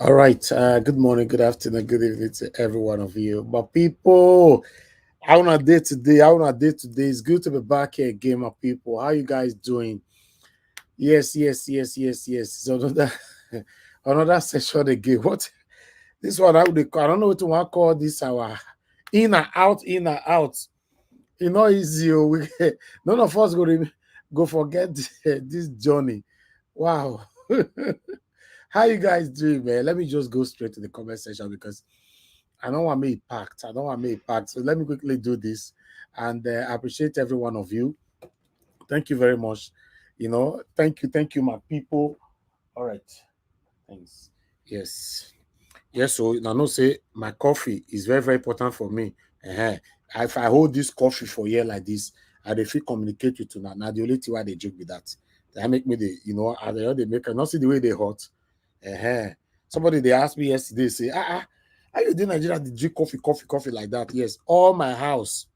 All right. Good morning, good afternoon, good evening to every one of you. But people, how on a day today? How on a day today? It's good to be back here again, my people. How you guys doing? Yes. So another another session again. What this one? How they call? I don't know what to want to call this. Our in and out, in and out. You know, easy. We, none of us go forget this journey. Wow. How you guys doing, man? Let me just go straight to the comment section because I don't want me packed. I don't want me packed. So let me quickly do this, and I appreciate every one of you. Thank you very much. Thank you, my people. All right, thanks. Yes, yes. So I know say my coffee is very very important for me. uh If I hold this coffee for here like this, I dey fit communicate with you now. Now the only thing why they joke with that, that make me as they make. I not see the way they hot. uh Somebody they asked me yesterday, say, how you doing Nigeria? They drink coffee like that. Yes, all my house,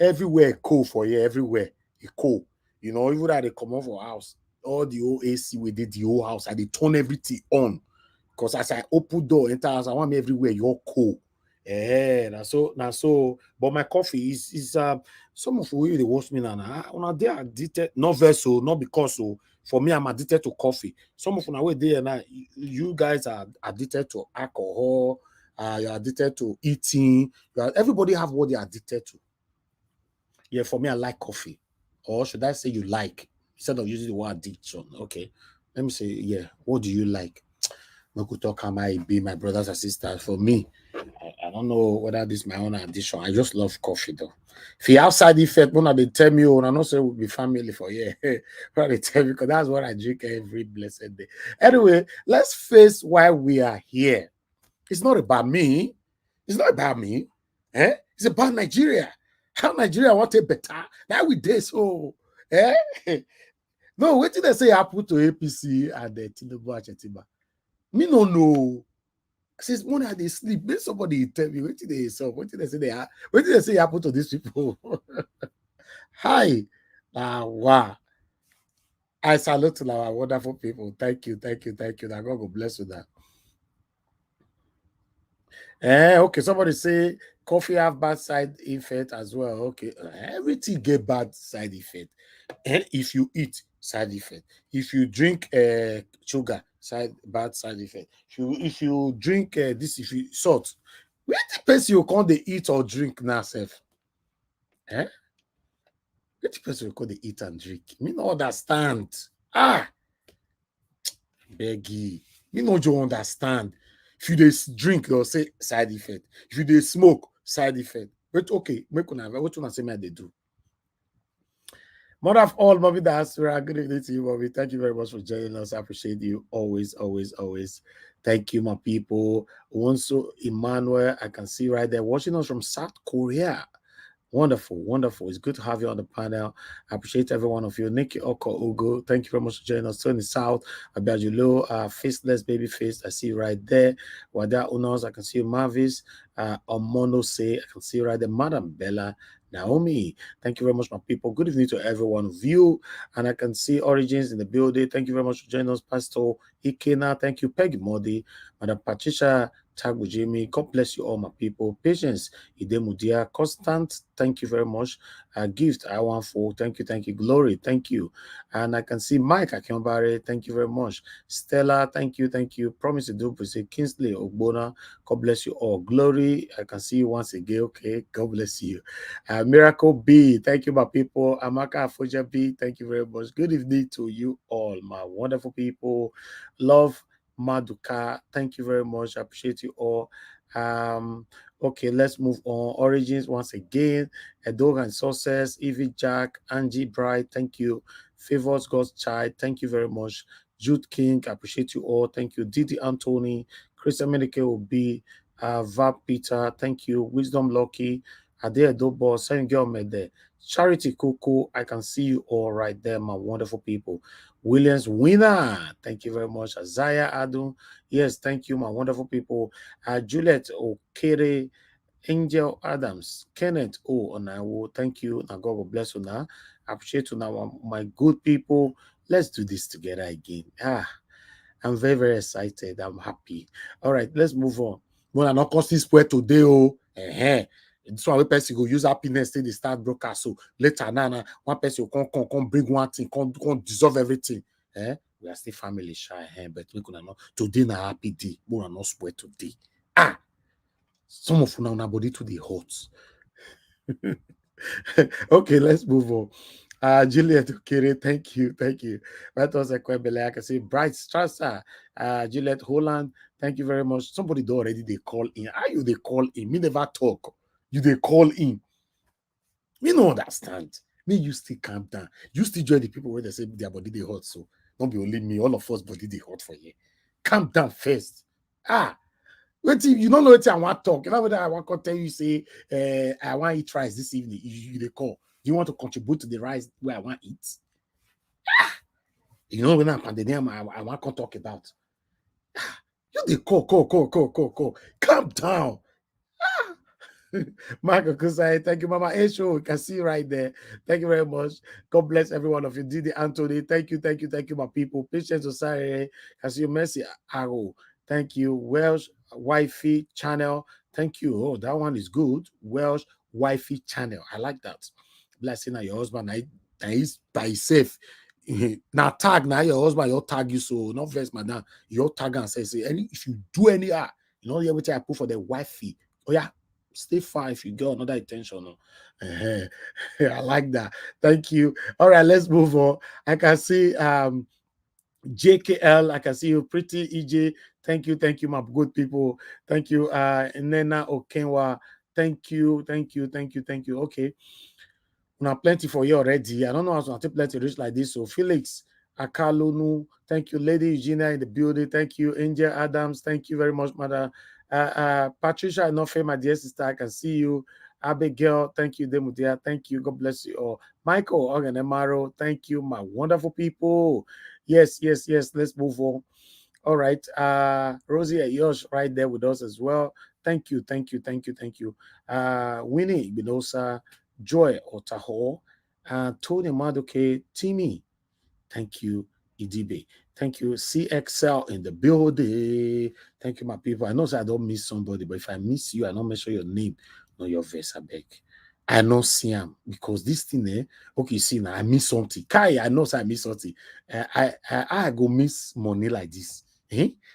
everywhere cold for here, everywhere it cold. Even that they come off our house, all the old AC we did the whole house, and they turn everything on. Because as I open door, enter house, I want me everywhere, you're cold. Now so, but my coffee is some of you they watch me now. They are addicted, not vessel, not because so. For me, I'm addicted to coffee. Some of you way there now, you guys are addicted to alcohol, you're addicted to eating. Everybody have what they're addicted to. Yeah, for me, I like coffee. Or should I say you like instead of using the word addiction? Okay. Let me say, yeah, what do you like? No could talk am I be my brothers and sisters. For me, I don't know whether this is my own addiction. I just love coffee though. If you outside effect, when they tell me, oh, I know say we'll be family for yeah. When they tell me because that's what I drink every blessed day. Anyway, let's face why we are here. It's not about me. It's not about me. It's about Nigeria. How Nigeria want it better. That we did so. Eh? No, what did they say happen to APC and Tinubu Achetiba? Me no know. Since morning they sleep, make somebody tell me what did they say? What did they say what did they say happen to these people? Hi. Wow. I salute to our wonderful people. Thank you. That God will bless you that. Okay. Somebody say coffee have bad side effect as well. Okay, everything get bad side effect. And if you eat, side effect. If you drink sugar, bad side effect. If you drink this, if you salt, where the person you can't they eat or drink now, self? Eh? Where the person you can't they eat and drink? Me no understand. Ah, beggy. Me no you understand. If you drink, they'll say side effect. If you smoke, side effect. But okay, make una what una say me they do. Mother of all, Bobby Diaspora, good evening to you, Bobby. Thank you very much for joining us. I appreciate you always. Thank you, my people. Wonso Emmanuel, I can see right there watching us from South Korea. Wonderful. It's good to have you on the panel. I appreciate every one of you. Nikki Oko Ugo, thank you very much for joining us. Tony South, Abiajulo, Faceless Baby Face, I see you right there. Wada Unos, I can see you. Marvis, Omono Say, I can see you right there. Madam Bella, Naomi, thank you very much, my people. Good evening to every one of you. And I can see Origins in the building. Thank you very much for joining us, Pastor Ikena. Thank you, Peggy Modi, Madam Patricia Tagujimi. God bless you all, my people. Patience, Idemudia, Constant, thank you very much. Gift, I want for, thank you. Glory, thank you. And I can see Mike Akionbare, thank you very much. Stella, thank you. Promise to do, say Kingsley Ogbona, God bless you all. Glory, I can see you once again. Okay, God bless you. Miracle B, thank you, my people. Amaka Afoja B, thank you very much. Good evening to you all, my wonderful people. Love Maduka, thank you very much. I appreciate you all. Okay, let's move on. Origins once again. Dog and Success, Evie Jack, Angie Bright, thank you. Favors God's Child, thank you very much. Jude King, I appreciate you all. Thank you. Didi Anthony, Christian Medicare will be Vap Peter, thank you. Wisdom Lucky, Ade Adobo, Saint Girl Mede, Charity Kuku, I can see you all right there, my wonderful people. Williams Winner, thank you very much. Isaiah Adu, yes, thank you, my wonderful people. Juliet Okere, Angel Adams, Kenneth Onawo, thank you. Now God will bless you now. I appreciate you now, my good people. Let's do this together again. I'm very, very excited. I'm happy. All right, let's move on. When I not cause this square today, oh, this one person go use happiness till they start broadcast. So later, now, one person will come bring one thing, come dissolve everything. We are still family shy, but we could not today na happy day. We are not swear today. Some of you now body to the hot. Okay, let's move on. Juliet Okere, thank you. That was a Kwebele. I can say Bright Strasser, Juliet Holland, thank you very much. Somebody do already they call in. How you they call in? Me never talk. You they call in. Me no understand. Me you still calm down. You still join the people where they say their body they hot. So don't be only me. All of us body they hot for you. Calm down first. Wait, you don't know what I want to talk. You know what I want to tell you, say, I want to eat rice this evening. You they call. Do you want to contribute to the rice where I want to eat? You know when I'm pandemic, I want to talk about. You they call. Calm down. Michael Kusai, thank you, Mama Esho. You can see right there. Thank you very much. God bless every one of you. Didi Anthony, thank you, my people. Patience Osare, can see you, Mercy Arrow. Thank you. Welsh Wifey Channel. Thank you. Oh, that one is good. Welsh Wifey Channel. I like that. Blessing your husband. He's by himself. Now tag now your husband, your tag you so not first, madam. Your tag and say if you do any you know everything I put for the wifey. Oh yeah, stay far if you get another intention. I like that. Thank you. All right, let's move on. I can see JKL, I can see you. Pretty EJ, thank you, my good people. Thank you. Nena Okenwa, thank you. Okay. Now plenty for you already. I don't know how to take plenty rich like this. So Felix Akalonu, thank you. Lady Eugenia in the building, thank you. Angel Adams, thank you very much, mother. Patricia Enofe, my dear sister, I can see you. Abigail, thank you. Demudia, thank you. God bless you all. Michael Oganemaro, thank you, my wonderful people. Yes. Let's move on. All right. Rosie Yosh right there with us as well. Thank you. Winnie Binosa, Joy Otaho, Tony Maduke, Timmy. Thank you, Idibe. Thank you, CXL in the building. Thank you, my people. I know I don't miss somebody, but if I miss you, I don't mention your name, no your verse, I beg. I know see him because this thing, okay, see now I miss something. Kai, I know I miss something. I go miss money like this.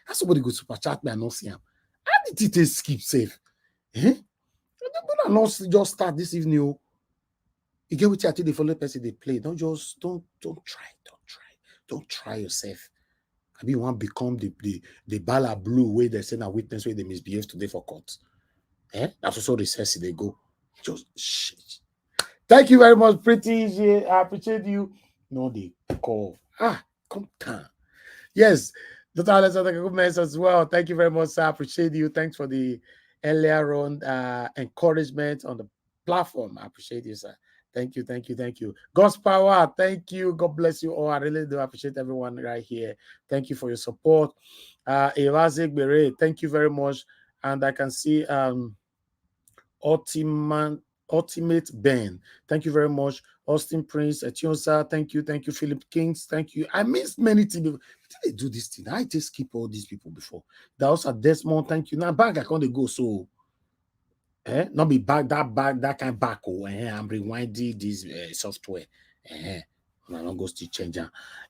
How somebody go super chat me, I know see him. How did it skip safe? Don't not just start this evening. You get what you the follow person they play. Don't try yourself. I mean, you want to become the bala blue way they say a witness where they misbehave today for court. That's also research they go. Just shit. Thank you very much, Pretty. I appreciate you. No, they call. Come down. Yes, Dr. Alexander Gomez as well. Thank you very much, sir. I appreciate you. Thanks for the earlier on encouragement on the platform. I appreciate you, sir. Thank you. God's power. Thank you. God bless you all. I really do appreciate everyone right here. Thank you for your support. Evazik Bere, thank you very much. And I can see Ultimate Ben. Thank you very much. Austin Prince, Etionsa, thank you. Philip Kings, thank you. I missed many things. Did they do this thing? I just skip all these people before. That also Desmond, thank you. Now back I can't go so. Not be back that kind of back. I'm rewinding this software. I don't go still change.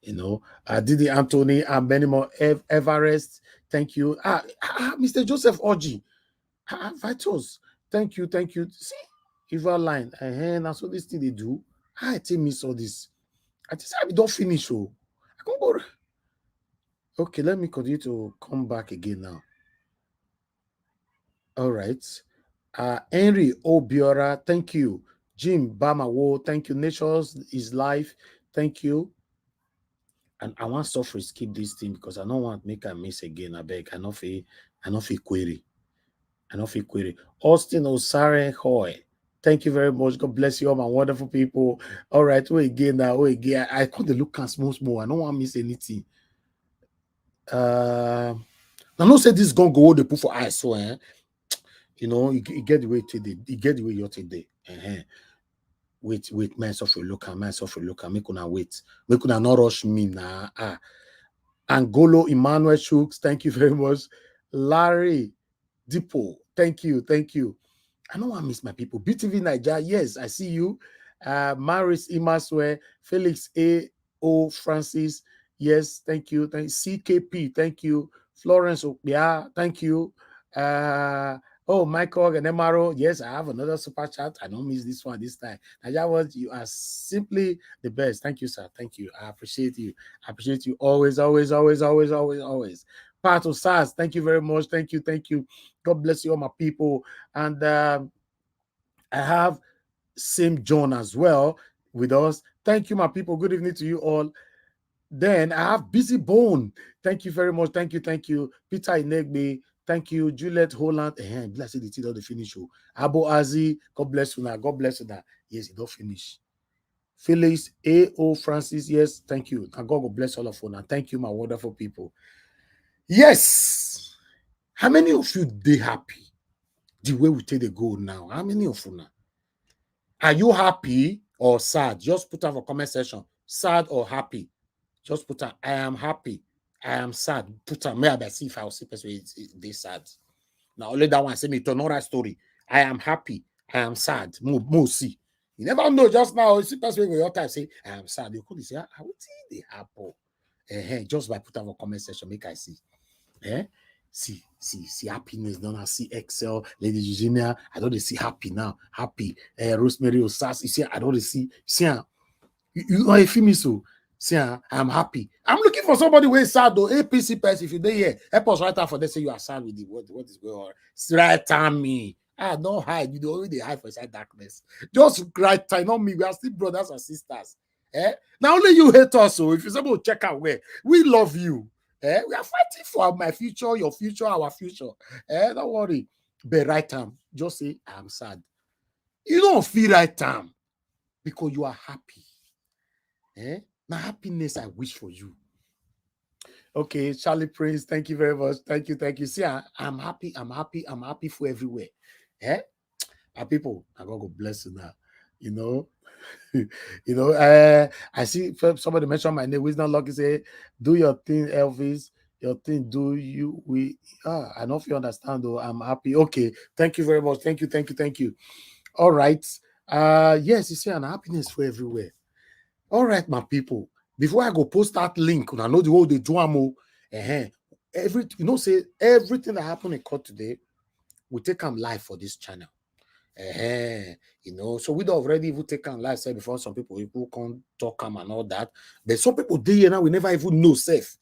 Didi Anthony and many more. Everest, thank you. Mr. Joseph Oji, Vitos, thank you. See, Eva line. That's what this thing they do. I think miss all this. I just we don't finish. I can't go. Okay, let me continue to come back again now. All right. Henry Obiora, thank you. Jim Bamawo, thank you. Natures is life, thank you. And I want to skip this thing because I don't want to make a miss again. I beg. I know feel query. Austin Osare Hoy, thank you very much. God bless you all, my wonderful people. All right, again. I call the look and small. I don't want to miss anything. Now, no say this gonna go the put for eyes, so you get the way today. You get the way you're today. Wait, myself will look. Make una wait. Make una not rush me now. Angolo Emmanuel Shooks, thank you very much. Larry Dippo, thank you. I know I miss my people. BTV Nigeria, yes, I see you. Maris Imaswe, Felix A.O. Francis, yes, thank you. CKP, thank you. Florence Okbia, thank you. Michael and Emaro, yes, I have another super chat. I don't miss this one this time. Nigeria, you are simply the best. Thank you, sir. Thank you. I appreciate you. I appreciate you always. Part of SARS, thank you very much. Thank you. God bless you, all my people. And I have Sim John as well with us. Thank you, my people. Good evening to you all. Then I have Busy Bone. Thank you very much. Thank you. Peter Inegbe. Thank you. Juliet Holland. Bless the tea, don't finish. Abo Azi. God bless you now. Yes, it don't finish. Felix A.O. Francis. Yes, thank you. And God will bless all of you now. Thank you, my wonderful people. Yes. How many of you they happy the way we take the goal now? How many of you now? Are you happy or sad? Just put out a comment section. Sad or happy? Just put out, I am happy. I am sad. Put out, maybe I see if I will see person they sad. Now only that one say me to another story. I am happy. I am sad. More see. You never know. Just now, you see person with your time say I am sad. You could say, I will see the apple. Just by put out a comment section, make I see. See happiness. Don't I see Excel, Lady Eugenia? I don't see happy now. Happy. Rosemary Osas. You see, I don't see. See, you know, if me so. See, I'm happy. I'm looking for somebody who is sad though. APC person, if you're there, here, help us right out for this. Say you are sad with the what is going on. Right on me. Don't hide. You don't already hide for inside darkness. Just right time, not me. We are still brothers and sisters. Now only you hate us. So if you're able to check out where we love you. We are fighting for my future, your future, our future. Don't worry. But right time, just say I'm sad. You don't feel right time because you are happy. Now happiness I wish for you. Okay, Charlie Prince, thank you very much. Thank you. See, I'm happy for everywhere. My people, I'm gonna go bless you now. I see somebody mentioned my name. Wisdom Lucky say, do your thing, Elvis. Your thing, do you? I don't know if you understand though. I'm happy. Okay, thank you very much. Thank you. All right. Yes, you see, an happiness for everywhere. All right, my people. Before I go post that link, I know the whole they do say everything that happened in court today, we take them live for this channel. So we don't already even take on live said before. Some people can't talk and all that. But some people do now we never even know safe.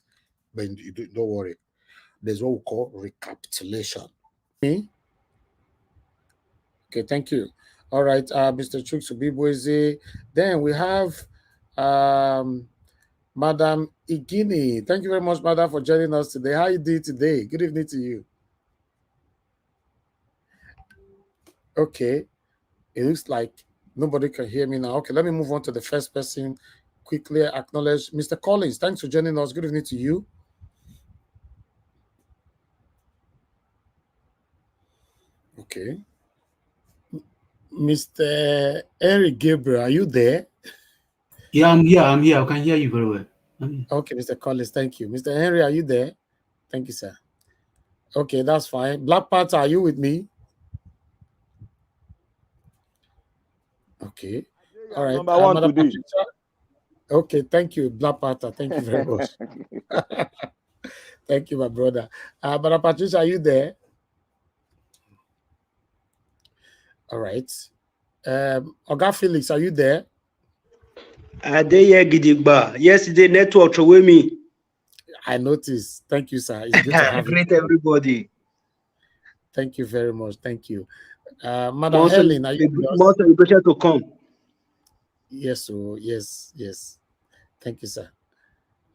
But don't worry. There's what we call recapitulation. Okay, thank you. All right, Mr. Chuks. Then we have Madam Igini. Thank you very much, Madam, for joining us today. How you doing today? Good evening to you. Okay. It looks like nobody can hear me now. Okay, let me move on to the first person. Quickly acknowledge Mr. Collins. Thanks for joining us. Good evening to you. Okay. Mr. Eric Gabriel, are you there? Yeah, I'm here. I can hear you very well. Okay, Mr. Collins, thank you. Mr. Henry, are you there? Thank you, sir. Okay, that's fine. Black Panther, are you with me? Okay. All right. Number one today. Okay, thank you, Black Panther. Thank you very much. Thank you, my brother. Brother Patricia, are you there? All right. Oga Felix, are you there? Yesterday network threw me. I noticed. Thank you, sir. It's good to have Greet everybody. Thank you very much. Thank you. Madam Helen, are you with us? More celebration to come. Yes, so yes. Thank you, sir.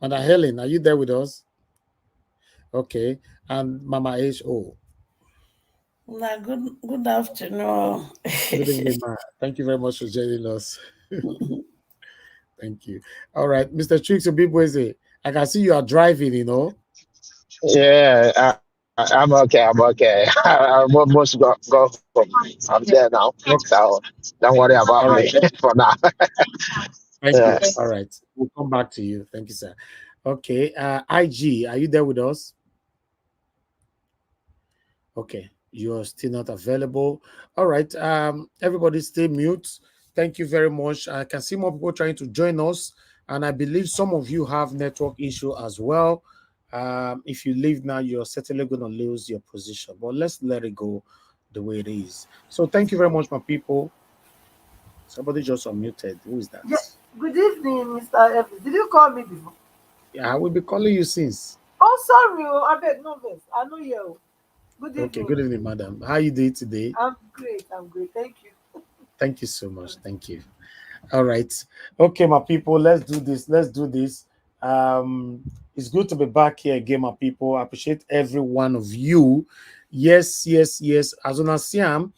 Madam Helen, are you there with us? Okay. And Mama H.O. Good afternoon. Good evening, ma. Thank you very much for joining us. Thank you. All right, Mr. Chuks, I can see you are driving, Yeah, I'm okay. I almost go from. I'm there now. So don't worry about me for now. Thank you. All right. We'll come back to you. Thank you, sir. Okay. IG, are you there with us? Okay. You're still not available. All right. Everybody stay mute. Thank you very much. I can see more people trying to join us, and I believe some of you have network issue as well. If you leave now, you're certainly going to lose your position. But let's let it go the way it is. So thank you very much, my people. Somebody just unmuted. Who is that? Yeah. Good evening, Mr. Evans. Did you call me before? Yeah, I will be calling you since. Oh, sorry. I beg no vex. I know you. Good evening. Okay, good evening, madam. How are you doing today? I'm great. I'm great. Thank you. Thank you so much. Thank you. All right. Okay, my people, let's do this. Let's do this. It's good to be back here again, my people. I appreciate every one of you. Yes, yes, yes. As on Siam,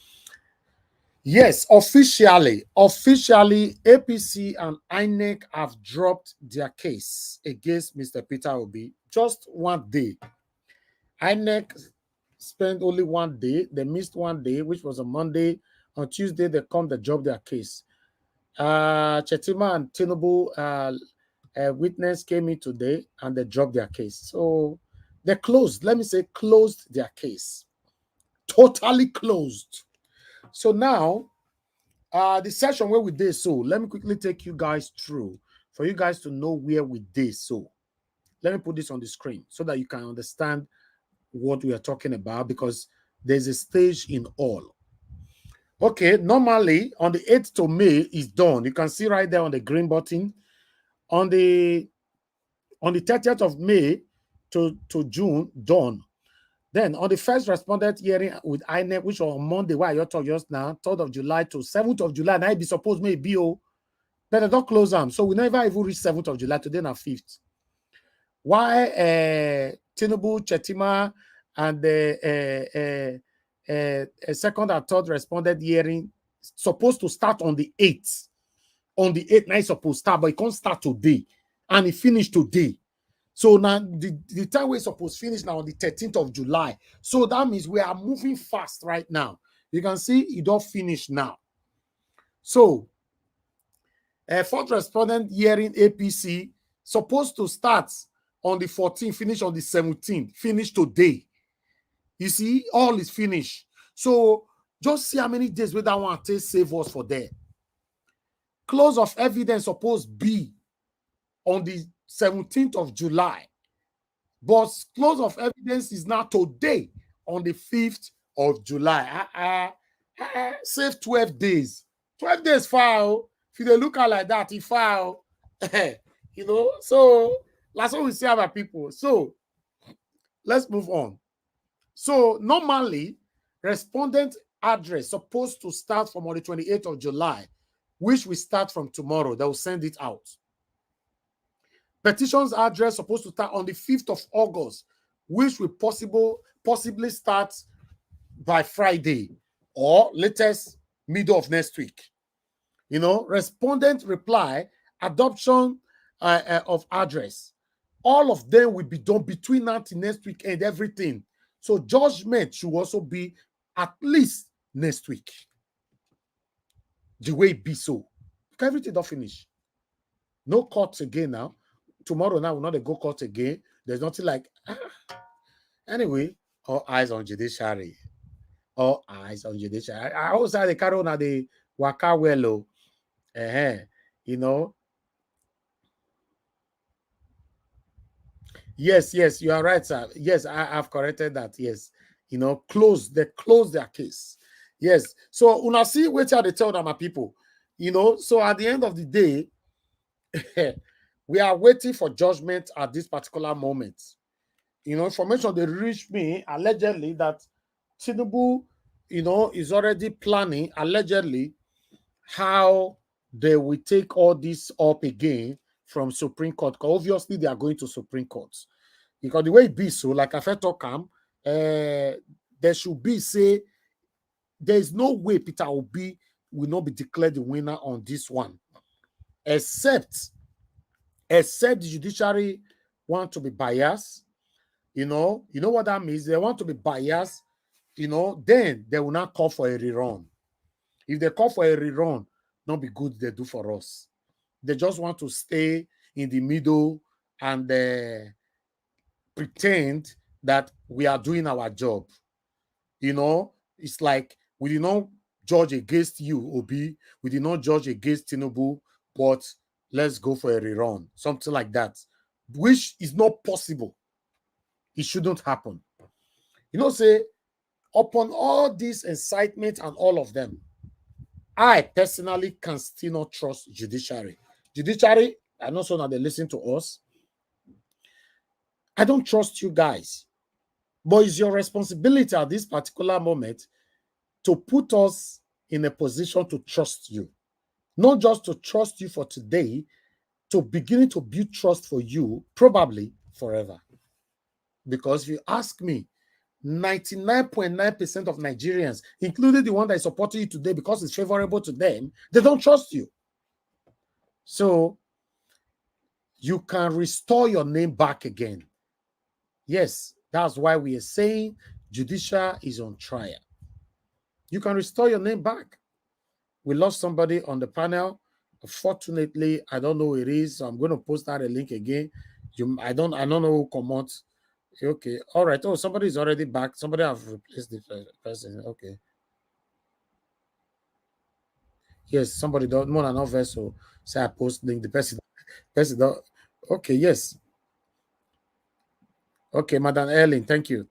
yes, officially, APC and INEC have dropped their case against Mr. Peter Obi. Just one day. INEC spent only one day. They missed one day, which was a Monday. On Tuesday, they dropped their case. Chetima and Tinubu witness came in today and they dropped their case. So they closed, let me say, closed their case. Totally closed. So now, the session where we did so, let me quickly take you guys through for you guys to know where we did so. Let me put this on the screen so that you can understand what we are talking about, because there's a stage in all. Okay, normally on the 8th of May is done. You can see right there on the green button. On the 30th of May to June, done. Then on the first respondent hearing with INEC, which was on Monday, why you're talking just now, 3rd of July to 7th of July, now it be supposed may be, but they don't close them. So we never even reach 7th of July, today now 5th. Why Tinubu, Chetima, and the second and third respondent hearing supposed to start on the 8th. On the 8th, now it's supposed to start, but it can't start today. And it finished today. So now the time we're supposed to finish now on the 13th of July. So that means we are moving fast right now. You can see it don't finish now. So fourth respondent hearing APC supposed to start on the 14th, finish on the 17th, finish today. You see, all is finished. So just see how many days where that one take save us for there. Close of evidence supposed be on the 17th of July. But close of evidence is now today on the 5th of July. Save 12 days. 12 days far. If you look at like that, if far, you know. So that's what we see about people. So let's move on. So normally, respondent address supposed to start from on the 28th of July, which we start from tomorrow. They will send it out. Petitions address supposed to start on the 5th of August, which will possibly start by Friday or latest middle of next week. You know, respondent reply, adoption of address. All of them will be done between now to next week and everything. So judgment should also be at least next week. The way it be so. Everything don't finish. No courts again now. Tomorrow now we're not go court again. There's nothing like anyway. All eyes on judiciary. All eyes on judiciary. I always say the carry on the waka well. You know. Yes, you are right, sir. Yes, I have corrected that. Yes, you know, they close their case. Yes. So una see what they tell them, my people. You know, so at the end of the day, we are waiting for judgment at this particular moment. You know, information they reached me allegedly that Tinubu, you know, is already planning allegedly how they will take all this up again from Supreme Court. Obviously, they are going to Supreme Court. Because the way it be so, like I said, there should be, say, there is no way Peter Obi will not be declared the winner on this one. Except the judiciary want to be biased. You know what that means? They want to be biased, you know, then they will not call for a rerun. If they call for a rerun, not be good they do for us. They just want to stay in the middle and pretend that we are doing our job. It's like we did not judge against you, Obi. We did not judge against Tinubu, but let's go for a rerun, something like that, which is not possible. It shouldn't happen. Say, upon all this incitement and all of them, I personally can still not trust judiciary. Judiciary, I know so now they listen to us. I don't trust you guys. But it's your responsibility at this particular moment to put us in a position to trust you. Not just to trust you for today, to beginning to build trust for you, probably forever. Because if you ask me, 99.9% of Nigerians, including the one that is supporting you today because it's favorable to them, they don't trust you. So you can restore your name back again. Yes, that's why we are saying Judiciary is on trial. You can restore your name back. We lost somebody on the panel. Fortunately, I don't know who it is, so I'm going to post out a link again. I don't know who comments. Okay, all right. Oh, somebody is already back. Somebody have replaced the person. Okay. Yes, somebody don't more than enough vessel. Say I post link the person. Okay, yes. Okay, Madam Erling, thank you.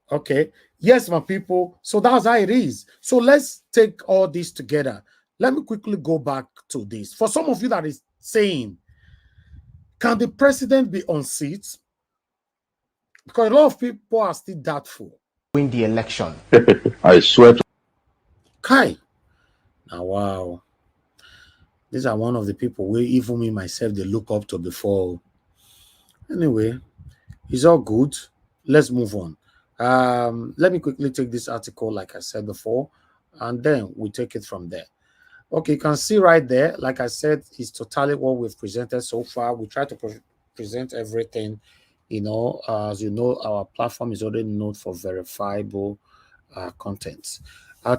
Okay. Yes, my people. So that's how it is. So let's take all this together. Let me quickly go back to this. For some of you that is saying, can the president be on seat? Because a lot of people are still doubtful. Win the election. I swear to Kai. Now, wow. These are one of the people where even me myself they look up to before. Anyway, it's all good. Let's move on. Let me quickly take this article, like I said before, and then we take it from there. Okay, you can see right there, like I said, it's totally what we've presented so far. We try to present everything, as you know, our platform is already known for verifiable content.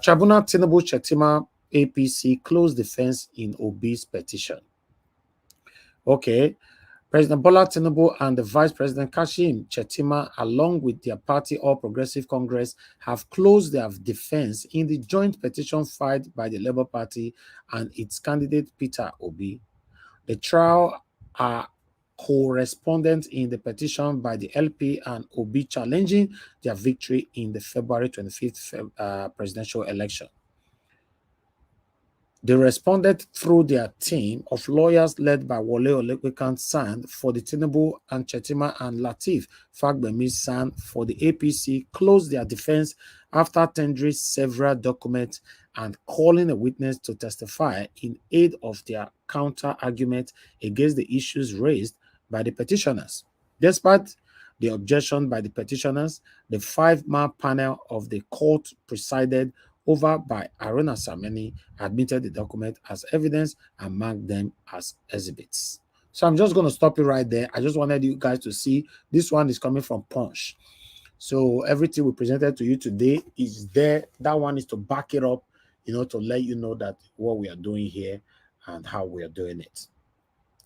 Tribunal Tinubu Chetima APC closed defense in Obi's petition. Okay. President Bola Tinubu and the Vice President Kashim Chetima, along with their party All Progressive Congress, have closed their defense in the joint petition filed by the Labour Party and its candidate Peter Obi. The trial are correspondent in the petition by the LP and Obi challenging their victory in the February 25th presidential election. They responded through their team of lawyers led by Wole Olepekan San for the Tinubu and Chetima and Lateef Fagbemi San for the APC closed their defense after tendering several documents and calling a witness to testify in aid of their counter-argument against the issues raised by the petitioners. Despite the objection by the petitioners, the 5-man panel of the court presided over by Aruna Sameni admitted the document as evidence and marked them as exhibits. So I'm just going to stop it right there. I just wanted you guys to see this one is coming from Punch. So everything we presented to you today is there. That one is to back it up, to let you know that what we are doing here and how we are doing it.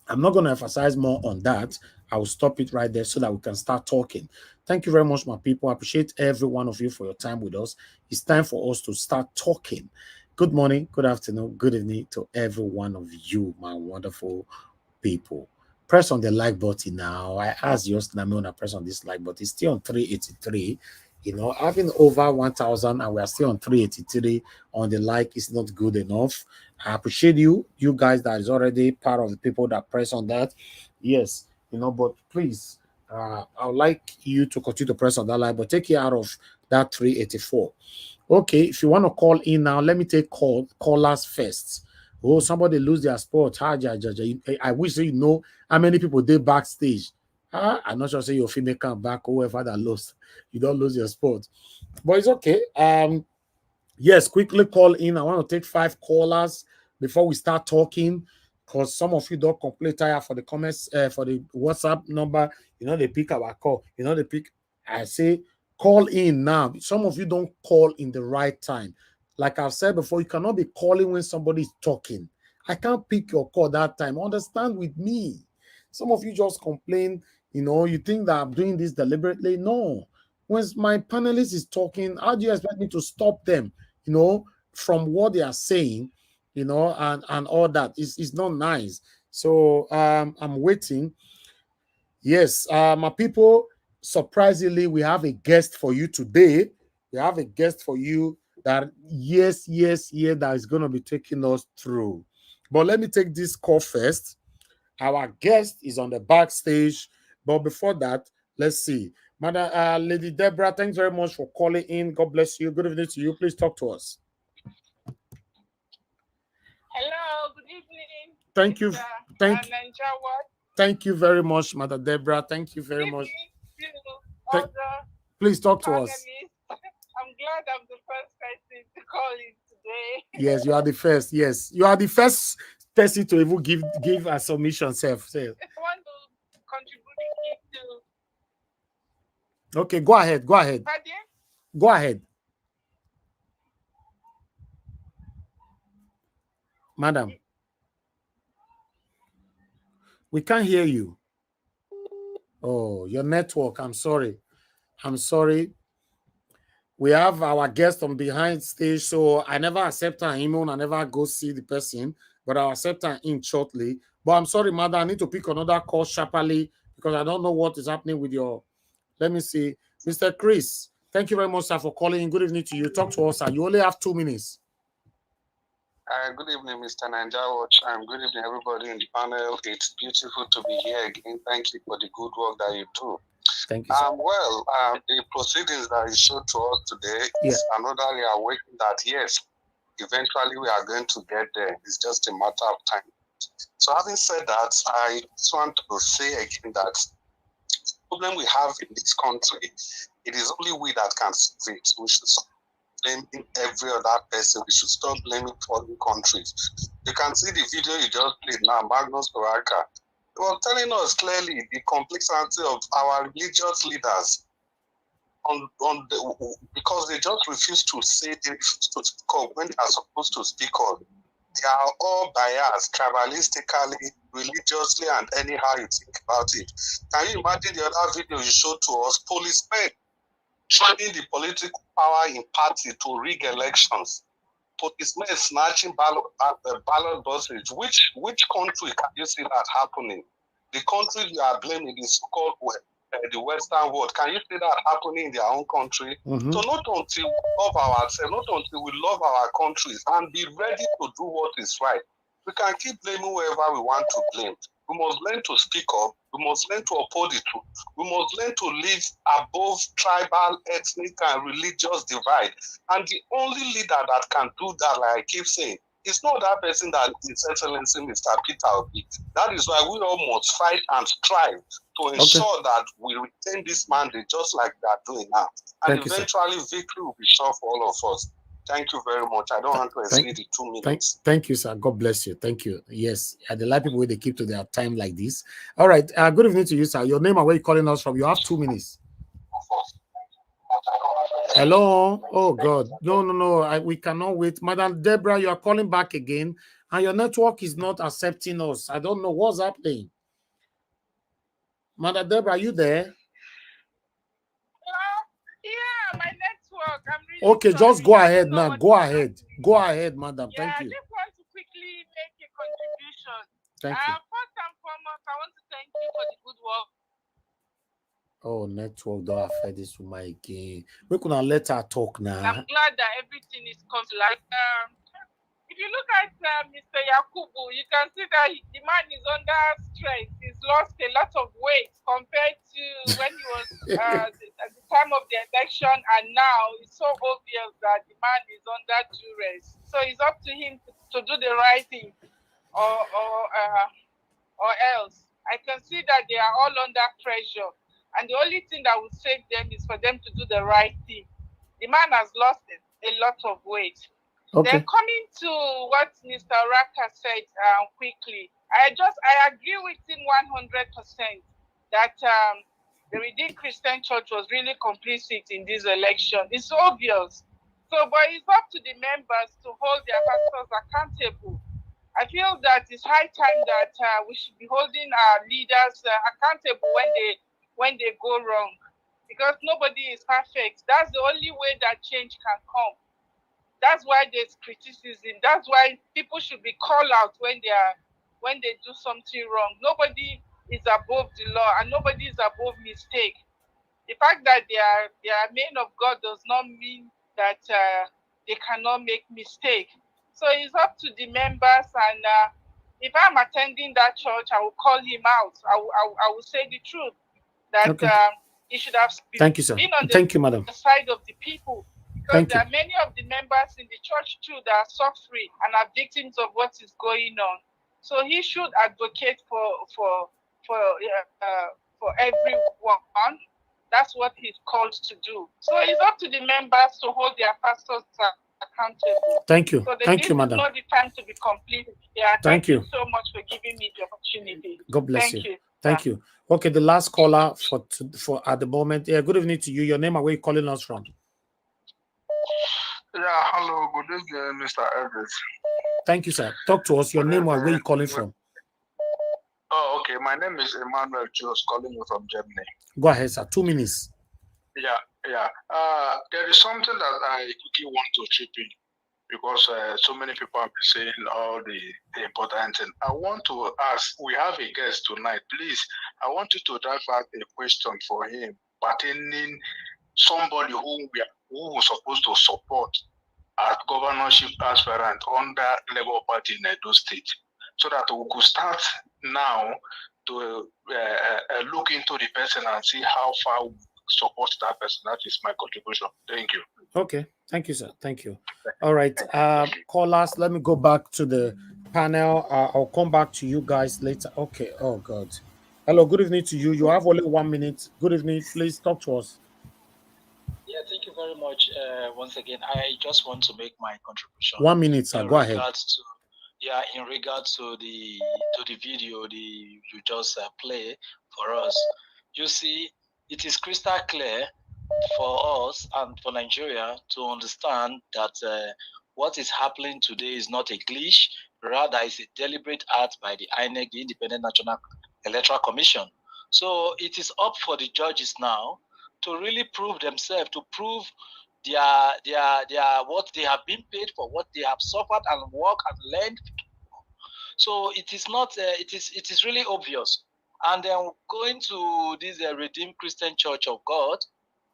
I'm not going to emphasize more on that. I will stop it right there so that we can start talking. Thank you very much, my people. I appreciate every one of you for your time with us. It's time for us to start talking. Good morning, good afternoon, good evening to every one of you, my wonderful people. Press on the like button now. I asked you to press on this like button. It's still on 383. Having over 1,000 and we are still on 383 on the like is not good enough. I appreciate you guys that is already part of the people that press on that. Yes, but please, I would like you to continue to press on that like, but take it out of that 384. Okay, if you want to call in now, let me take callers first. Oh, somebody lose their sport. I wish you know how many people they backstage. I'm not sure say your female come back, whoever that lost. You don't lose your sport. But it's okay. Yes, quickly call in. I want to take 5 callers before we start talking, because some of you don't complain tire for the comments, for the WhatsApp number. They pick our call. They pick. I say call in now. Some of you don't call in the right time. Like I've said before, you cannot be calling when somebody is talking I can't pick your call that time. Understand with me. Some of you just complain, you think that I'm doing this deliberately. No. When my panelist is talking, how do you expect me to stop them, from what they are saying, and all that? It's not nice. So I'm waiting. Yes, my people, surprisingly, we have a guest for you today. We have a guest for you that, yes, that is going to be taking us through. But let me take this call first. Our guest is on the backstage. But before that, let's see. Madam, Lady Deborah, thanks very much for calling in. God bless you. Good evening to you. Please talk to us. Hello, good evening. Thank you. Thank you very much, Madam Deborah. Thank you very much. Please talk to us. I'm glad I'm the first person to call in today. Yes, you are the first. Yes, you are the first person to even give a submission. I want to contribute to. Okay, go ahead. Pardon? Go ahead, madam. We can't hear you. Oh, your network. I'm sorry. We have our guest on behind stage, so I never accept her email. I never go see the person, but I'll accept her in shortly. But I'm sorry, madam. I need to pick another call sharply because I don't know what is happening with your. Let me see, Mr. Chris. Thank you very much, sir, for calling in. Good evening to you. Talk to us, sir. You only have 2 minutes. Good evening, Mr. Nanjawa. Good evening, everybody in the panel. It's beautiful to be here again. Thank you for the good work that you do. Thank you, sir. The proceedings that you showed to us today is another reawakening that, yes, eventually we are going to get there. It's just a matter of time. So having said that, I just want to say again that the problem we have in this country, it is only we that can solve it. We should stop blaming every other person. We should stop blaming foreign countries. You can see the video you just played now, Magnus Baraka. He was telling us clearly the complexity of our religious leaders because they just refuse to speak up when they are supposed to speak up. They are all biased, tribalistically, religiously, and anyhow you think about it. Can you imagine the other video you showed to us? Policemen trying the political power in party to rig elections. Policemen snatching ballot boxes. Which country can you see that happening? The countries you are blaming is called the Western world. Can you see that happening in their own country? Mm-hmm. So not until we love ourselves, not until we love our countries and be ready to do what is right, we can keep blaming whoever we want to blame. We must learn to speak up. We must learn to uphold the truth. We must learn to live above tribal, ethnic, and religious divide. And the only leader that can do that, like I keep saying, it's not that person that His Excellency Mr. Peter Obi. That is why we all must fight and strive to ensure that we retain this mandate just like they are doing now. And eventually victory will be sure for all of us. Thank you very much. I don't want to exceed the 2 minutes. Thank you, sir. God bless you. Thank you. Yes, I like people where they keep to their time like this. All right. Good evening to you, sir. Your name and where you calling us from? You have 2 minutes. Hello. Oh God. No. We cannot wait. Madam Deborah, you are calling back again, and your network is not accepting us. I don't know what's happening. Madam Deborah, are you there? Yeah, my network. I'm really okay. sorry. Just go ahead now. Go ahead. Go ahead, madam. Yeah, Thank you. I just want to quickly make a contribution. Thank you. First and foremost, I want to thank you for the good work. Oh, network don't affect this woman again. We could not let her talk now. I'm glad that everything is come to light. If you look at Mr. Yakubu, you can see that the man is under stress. He's lost a lot of weight compared to when he was at the time of the election, and now it's so obvious that the man is under duress. So it's up to him to do the right thing, or else. I can see that they are all under pressure, and the only thing that will save them is for them to do the right thing. The man has lost a lot of weight. Okay. Then coming to what Mr. Raka said quickly, I agree with him 100% that the Redeemed Christian Church was really complicit in this election. It's obvious. So, but it's up to the members to hold their pastors accountable. I feel that it's high time that we should be holding our leaders accountable when they go wrong, because nobody is perfect. That's the only way that change can come. That's why there's criticism. That's why people should be called out when they do something wrong. Nobody is above the law, and nobody is above mistake. The fact that they are men of God does not mean that they cannot make mistake. So it's up to the members, and if I'm attending that church, I will call him out. I will say the truth that he should have Thank you, sir. been on Thank you, madam. the side of the people. Because there are many of the members in the church too that are suffering and are victims of what is going on. So he should advocate for everyone. That's what he's called to do. So it's up to the members to hold their pastors accountable. Thank you. So Thank you, madam. It's not the time to be complete. Yeah, thank you so much for giving me the opportunity. God bless Thank you. Thank you. Okay, the last caller for at the moment. Yeah, good evening to you. Your name and where you calling us from? Yeah, hello, good evening, Mr. Evans. Thank you, sir. Talk to us. Your name and where you calling from? Oh, okay. My name is Emmanuel Jos, calling you from Germany. Go ahead, sir. 2 minutes. Yeah. There is something that I quickly want to chip in, because so many people have been saying all the important thing. I want to ask, we have a guest tonight. Please, I want you to drive out a question for him pertaining somebody who was supposed to support as governorship aspirant under Labour Party in Edo State, so that we could start now to look into the person and see how far we support that person. That is my contribution. Thank you. Okay. Thank you, sir. Thank you. All right. Callers, let me go back to the panel. I'll come back to you guys later. Okay. Oh, God. Hello. Good evening to you. You have only 1 minute. Good evening. Please talk to us. Yeah, thank you very much. Once again, I just want to make my contribution. 1 minute, sir. Go ahead. In regards to the video you just play for us, you see, it is crystal clear for us and for Nigeria to understand that what is happening today is not a glitch, rather is a deliberate act by the INEC, the Independent National Electoral Commission. So it is up for the judges now to really prove themselves, to prove their what they have been paid for, what they have suffered and worked and learned. So it is not. It is really obvious. And then going to this Redeemed Christian Church of God,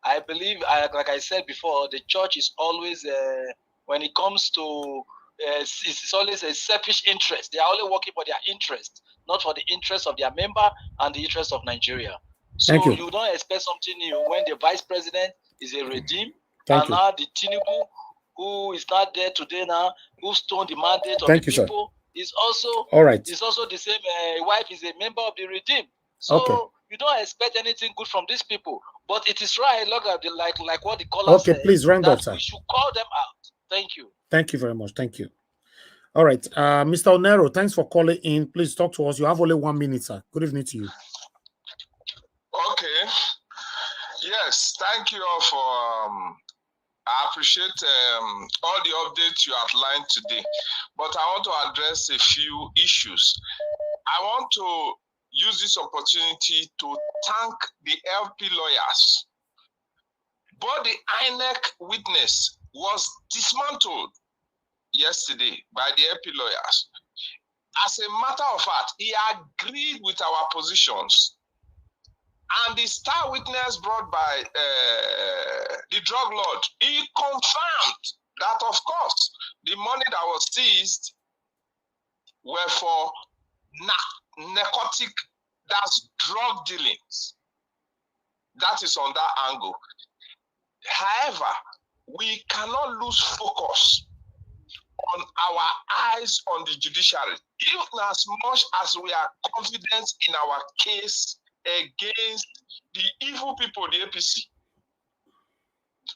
I believe, like I said before, the church is always when it comes to it's always a selfish interest. They are only working for their interest, not for the interest of their member and the interest of Nigeria. So you don't expect something new when the vice president is a redeem, and now the Tinubu, who is not there today now, who stoned the mandate of the people, is also is also the same. Wife is a member of the redeem. So you don't expect anything good from these people. But it is right. Look at like what the caller said. Okay, please round up, sir. We should call them out. Thank you. Thank you very much. Thank you. All right, Mr. Onero, thanks for calling in. Please talk to us. You have only 1 minute, sir. Good evening to you. Okay. Yes, thank you all for I appreciate all the updates you outlined today, but I want to address a few issues. I want to use this opportunity to thank the LP lawyers. But the INEC witness was dismantled yesterday by the LP lawyers. As a matter of fact, he agreed with our positions. And the star witness brought by the drug lord, he confirmed that, of course, the money that was seized were for narcotic, that's drug dealings. That is on that angle. However, we cannot lose focus on our eyes on the judiciary. Even as much as we are confident in our case against the evil people, the APC,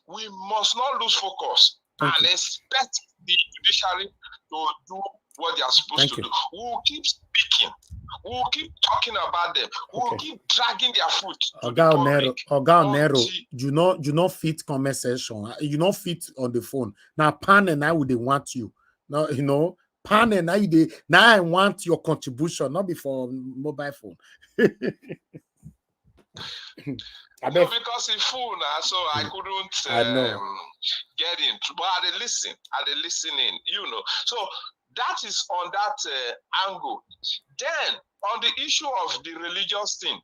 we must not lose focus and expect the judiciary to do what they are supposed to do. We will keep speaking. We will keep talking about them. We will keep dragging their foot. Nero, you not fit conversation. You not fit on the phone. Now, Pan and I would want you. No, panel. Now I want your contribution, not before mobile phone. No, because it's full now, so I couldn't I know. get in. But I dey listening, So that is on that angle. Then on the issue of the religious thing,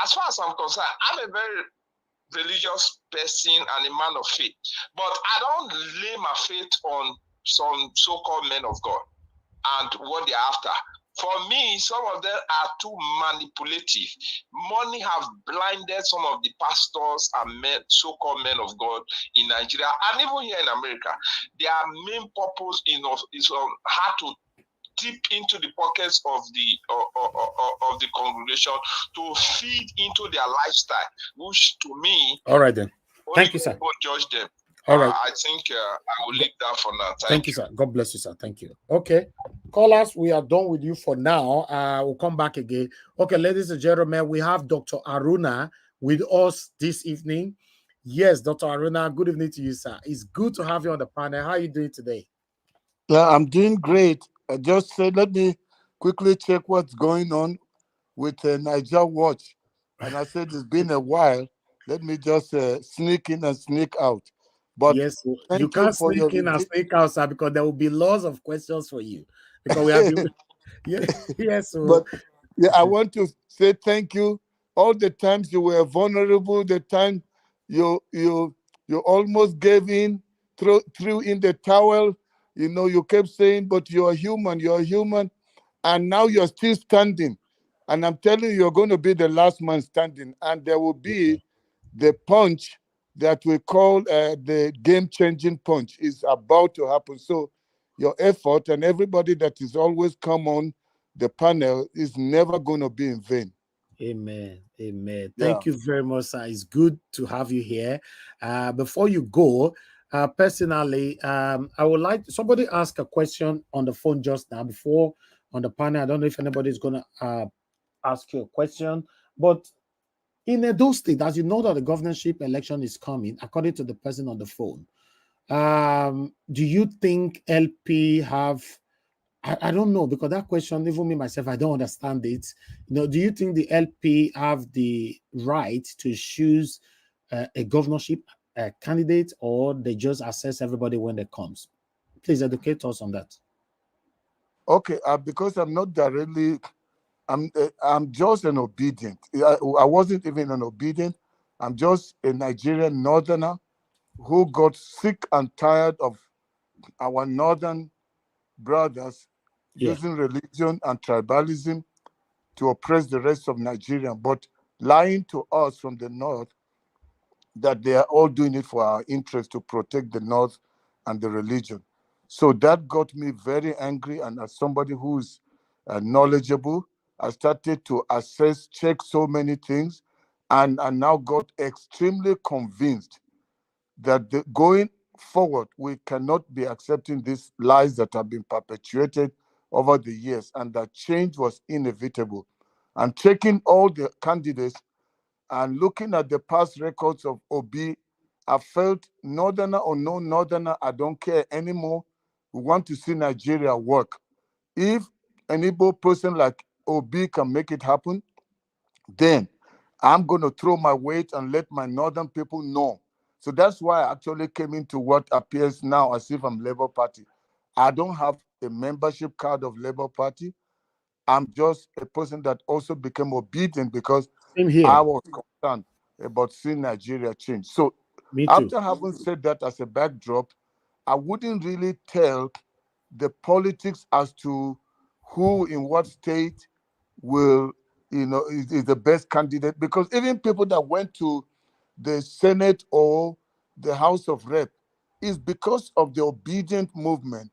as far as I'm concerned, I'm a very religious person and a man of faith. But I don't lay my faith on some so-called men of God and what they're after. For me, some of them are too manipulative. Money have blinded some of the pastors and so-called men of God in Nigeria and even here in America. Their main purpose is on how to dip into the pockets of the congregation to feed into their lifestyle, which to me, all right then. Thank you, sir. Don't judge them. All right. I think I will leave that for now. Thank you, sir. God bless you, sir. Thank you. Okay. Callers, we are done with you for now. We'll come back again. Okay, ladies and gentlemen, we have Dr. Aruna with us this evening. Yes, Dr. Aruna, good evening to you, sir. It's good to have you on the panel. How are you doing today? Yeah, I'm doing great. I just said, let me quickly check what's going on with Niger Watch. And I said, it's been a while. Let me just sneak in and sneak out. But yes, you can't sneak in and sneak out, sir, because there will be lots of questions for you. Because we have yes. So. But yeah, I want to say thank you. All the times you were vulnerable, the time you almost gave in, threw in the towel. You kept saying, but you're human, and now you're still standing. And I'm telling you, you're going to be the last man standing, and there will be the punch that we call the game-changing punch is about to happen. So your effort and everybody that is always come on the panel is never going to be in vain. Amen. Amen. Thank you very much, sir. It's good to have you here. Before you go, personally, I would like somebody ask a question on the phone just now before on the panel. I don't know if anybody is going to ask you a question, but in Edo State, as you know that the governorship election is coming, according to the person on the phone, do you think LP have, I don't know, because that question, even me myself, I don't understand it. Do you think the LP have the right to choose a governorship candidate, or they just assess everybody when they comes? Please educate us on that. Okay, because I'm not directly, I'm just an obedient. I wasn't even an obedient. I'm just a Nigerian northerner who got sick and tired of our northern brothers using religion and tribalism to oppress the rest of Nigeria, but lying to us from the north that they are all doing it for our interest to protect the north and the religion. So that got me very angry, and as somebody who's knowledgeable, I started to assess, check so many things, and I now got extremely convinced that going forward, we cannot be accepting these lies that have been perpetuated over the years, and that change was inevitable. And checking all the candidates and looking at the past records of Obi, I felt northerner or no northerner, I don't care anymore. We want to see Nigeria work. If an Igbo person like Obi can make it happen, then I'm going to throw my weight and let my northern people know. So that's why I actually came into what appears now as if I'm Labour Party. I don't have a membership card of Labour Party. I'm just a person that also became obedient because I was concerned about seeing Nigeria change. So after having said that as a backdrop, I wouldn't really tell the politics as to who in what state will, is the best candidate, because even people that went to the Senate or the House of Rep is because of the obedient movement.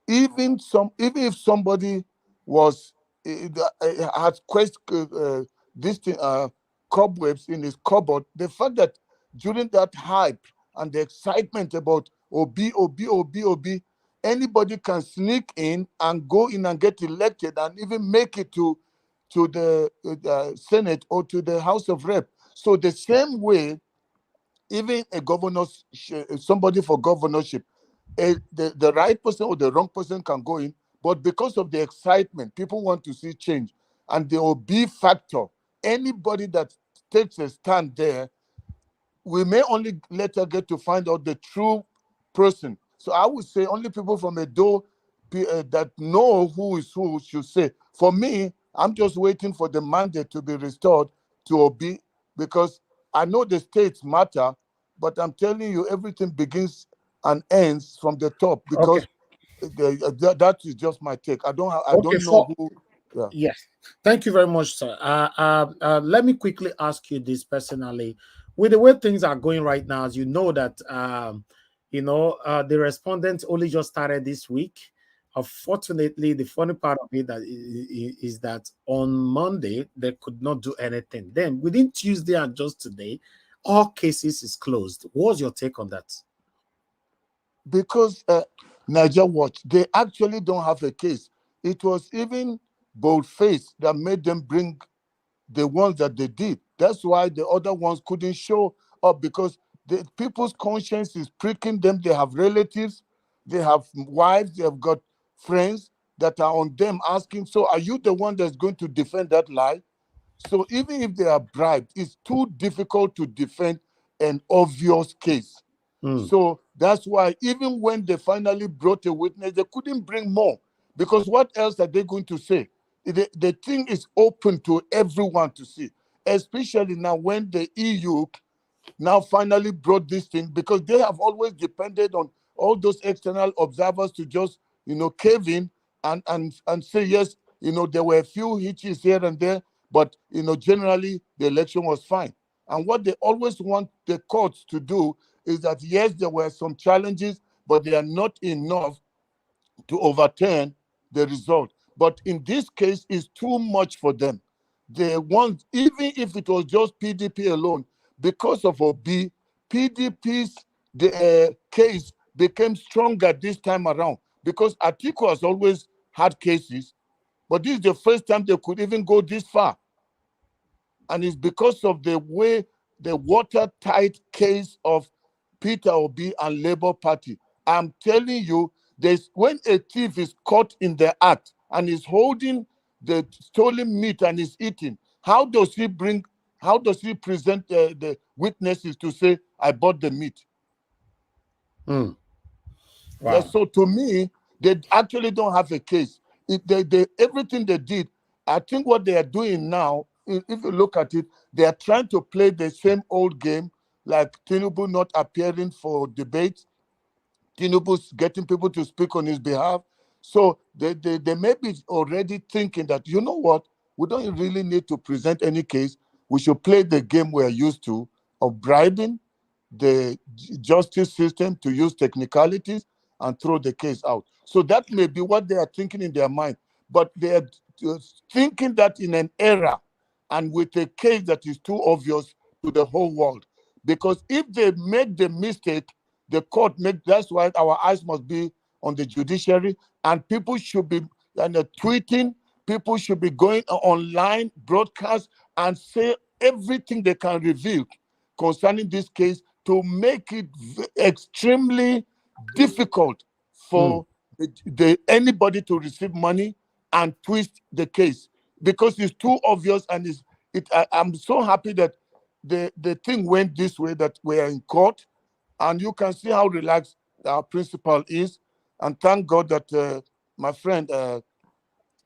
Even if somebody was had cobwebs in his cupboard, the fact that during that hype and the excitement about Obi, anybody can sneak in and go in and get elected and even make it to the Senate or to the House of Rep. So the same way, even somebody for governorship, the right person or the wrong person can go in, But because of the excitement, people want to see change. And the OB factor, anybody that takes a stand there, we may only later get to find out the true person. So I would say only people from Edo that know who is who should say. For me, I'm just waiting for the mandate to be restored to Obi, because I know the states matter, but I'm telling you, everything begins and ends from the top, because that is just my take. I don't know who. Yeah. Yes, thank you very much, sir. Let me quickly ask you this personally. With the way things are going right now, as you know that the respondents only just started this week. Unfortunately, the funny part of it is that on Monday they could not do anything. Then within Tuesday and just today, all cases is closed. What's your take on that? Because Niger Watch, they actually don't have a case. It was even Boldface that made them bring the ones that they did. That's why the other ones couldn't show up, because the people's conscience is pricking them. They have relatives, they have wives, they have got friends that are on them asking, so are you the one that's going to defend that lie? So even if they are bribed, it's too difficult to defend an obvious case. So that's why even when they finally brought a witness, they couldn't bring more, because what else are they going to say? The thing is open to everyone to see, especially now when the EU now finally brought this thing, because they have always depended on all those external observers to just, cave in and say, yes, there were a few hitches here and there, but, generally the election was fine. And what they always want the courts to do is that, yes, there were some challenges, but they are not enough to overturn the result. But in this case, it's too much for them. They want, even if it was just PDP alone, because of Obi, PDP's case became stronger this time around, because Atiku has always had cases, but this is the first time they could even go this far. And it's because of the way the watertight case of Peter Obi and Labour Party. I'm telling you, when a thief is caught in the act and is holding the stolen meat and is eating, how does he present the witnesses to say, I bought the meat? Wow. Yeah, so to me, they actually don't have a case. Everything they did, I think what they are doing now, if you look at it, they are trying to play the same old game, like Tinubu not appearing for debates, Tinubu's getting people to speak on his behalf. So they may be already thinking that, you know what, we don't really need to present any case. We should play the game we're used to of bribing the justice system to use technicalities and throw the case out. So that may be what they are thinking in their mind. But they are thinking that in an era and with a case that is too obvious to the whole world. Because if they make the mistake, the court that's why our eyes must be on the judiciary, and people should be tweeting, people should be going online, broadcast, and say everything they can reveal concerning this case to make it extremely difficult for anybody to receive money and twist the case, because it's too obvious. And I'm so happy that the thing went this way, that we are in court, and you can see how relaxed our principal is. And thank God that my friend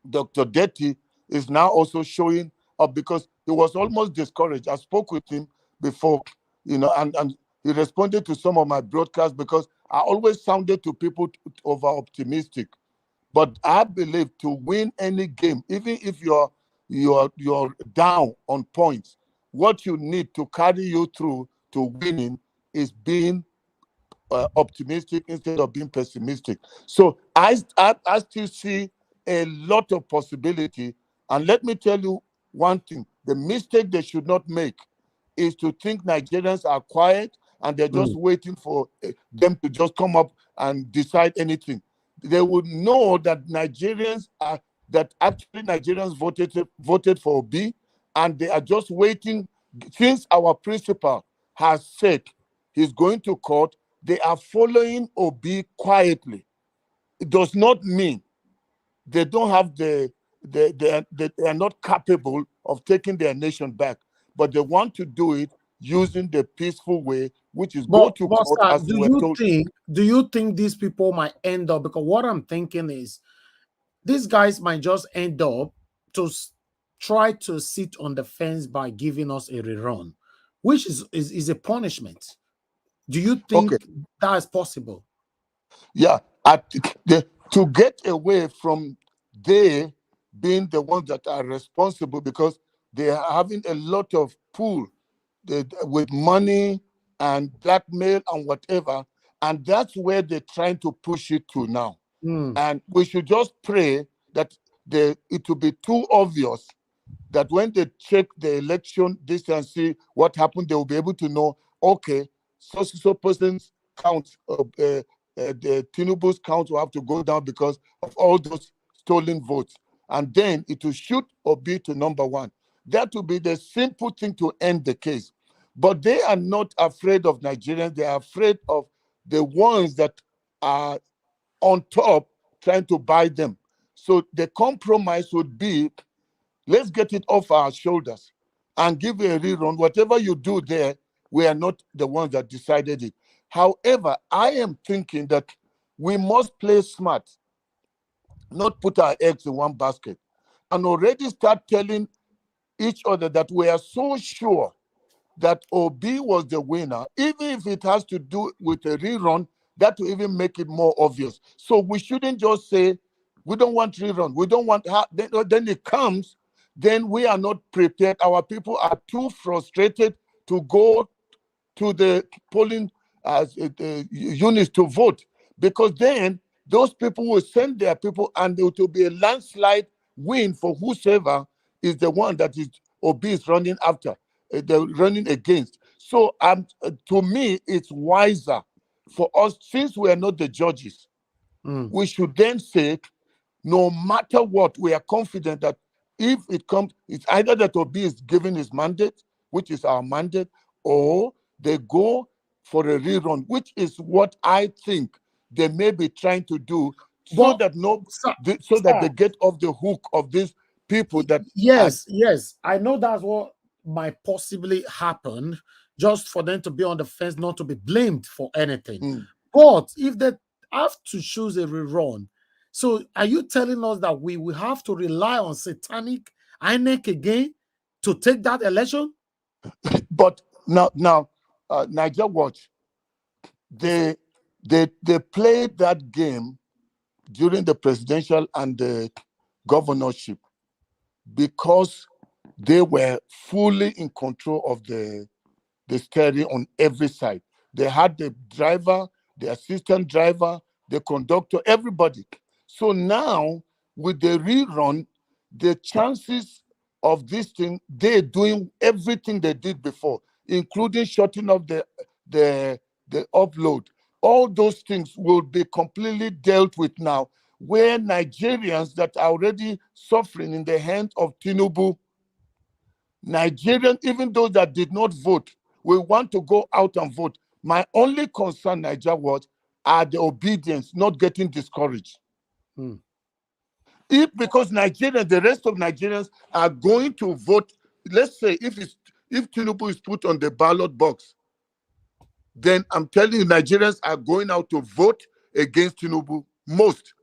Dr. Detti is now also showing up, because he was almost discouraged. I spoke with him before, and he responded to some of my broadcasts, because I always sounded to people over optimistic. But I believe to win any game, even if you're down on points, what you need to carry you through to winning is being optimistic instead of being pessimistic. So I still see a lot of possibility. And let me tell you one thing: the mistake they should not make is to think Nigerians are quiet and they're just waiting for them to just come up and decide anything. They would know that Nigerians voted for Obi, and they are just waiting. Since our principal has said he's going to court, they are following Obi quietly. It does not mean they don't have they are not capable of taking their nation back, but they want to do it using the peaceful way, which is go to court, sir, as we were told. do you think these people might end up, because what I'm thinking is these guys might just end up to try to sit on the fence by giving us a rerun, which is a punishment. Do you think that is possible? Yeah, to get away from they being the ones that are responsible, because they are having a lot of pull with money and blackmail and whatever, and that's where they're trying to push it to now. And we should just pray that it will be too obvious that when they check the election this and see what happened, they will be able to know, okay, so person's count, the Tinubu's count will have to go down because of all those stolen votes. And then it will shoot Obi to number one. That will be the simple thing to end the case. But they are not afraid of Nigerians. They are afraid of the ones that are on top trying to buy them. So the compromise would be, let's get it off our shoulders and give a rerun. Whatever you do there, we are not the ones that decided it. However, I am thinking that we must play smart, not put our eggs in one basket, and already start telling each other that we are so sure that Obi was the winner, even if it has to do with a rerun, that will even make it more obvious. So we shouldn't just say, we don't want rerun, we don't want, then it comes, then we are not prepared. Our people are too frustrated to go to the polling units to vote, because then those people will send their people and it will be a landslide win for whosoever is the one that is Obi is running after, they're running against. So to me, it's wiser for us, since we are not the judges, we should then say, no matter what, we are confident that if it comes, it's either that Obi is given his mandate, which is our mandate, or they go for a rerun, which is what I think they may be trying to do, so that that they get off the hook of these people that yes, I know that's what might possibly happen, just for them to be on the fence, not to be blamed for anything. But if they have to choose a rerun, so are you telling us that we will have to rely on satanic INEC again to take that election? But now Niger Watch, they played that game during the presidential and the governorship because they were fully in control of the steering on every side. They had the driver, the assistant driver, the conductor, everybody. So now, with the rerun, the chances of this thing, they're doing everything they did before, including shutting off the upload. All those things will be completely dealt with now, where Nigerians that are already suffering in the hands of Tinubu, Nigerians, even those that did not vote, will want to go out and vote. My only concern, Niger, are the obedience, not getting discouraged. If because Nigerians, the rest of Nigerians are going to vote, let's say if Tinubu is put on the ballot box, then I'm telling you, Nigerians are going out to vote against Tinubu, most.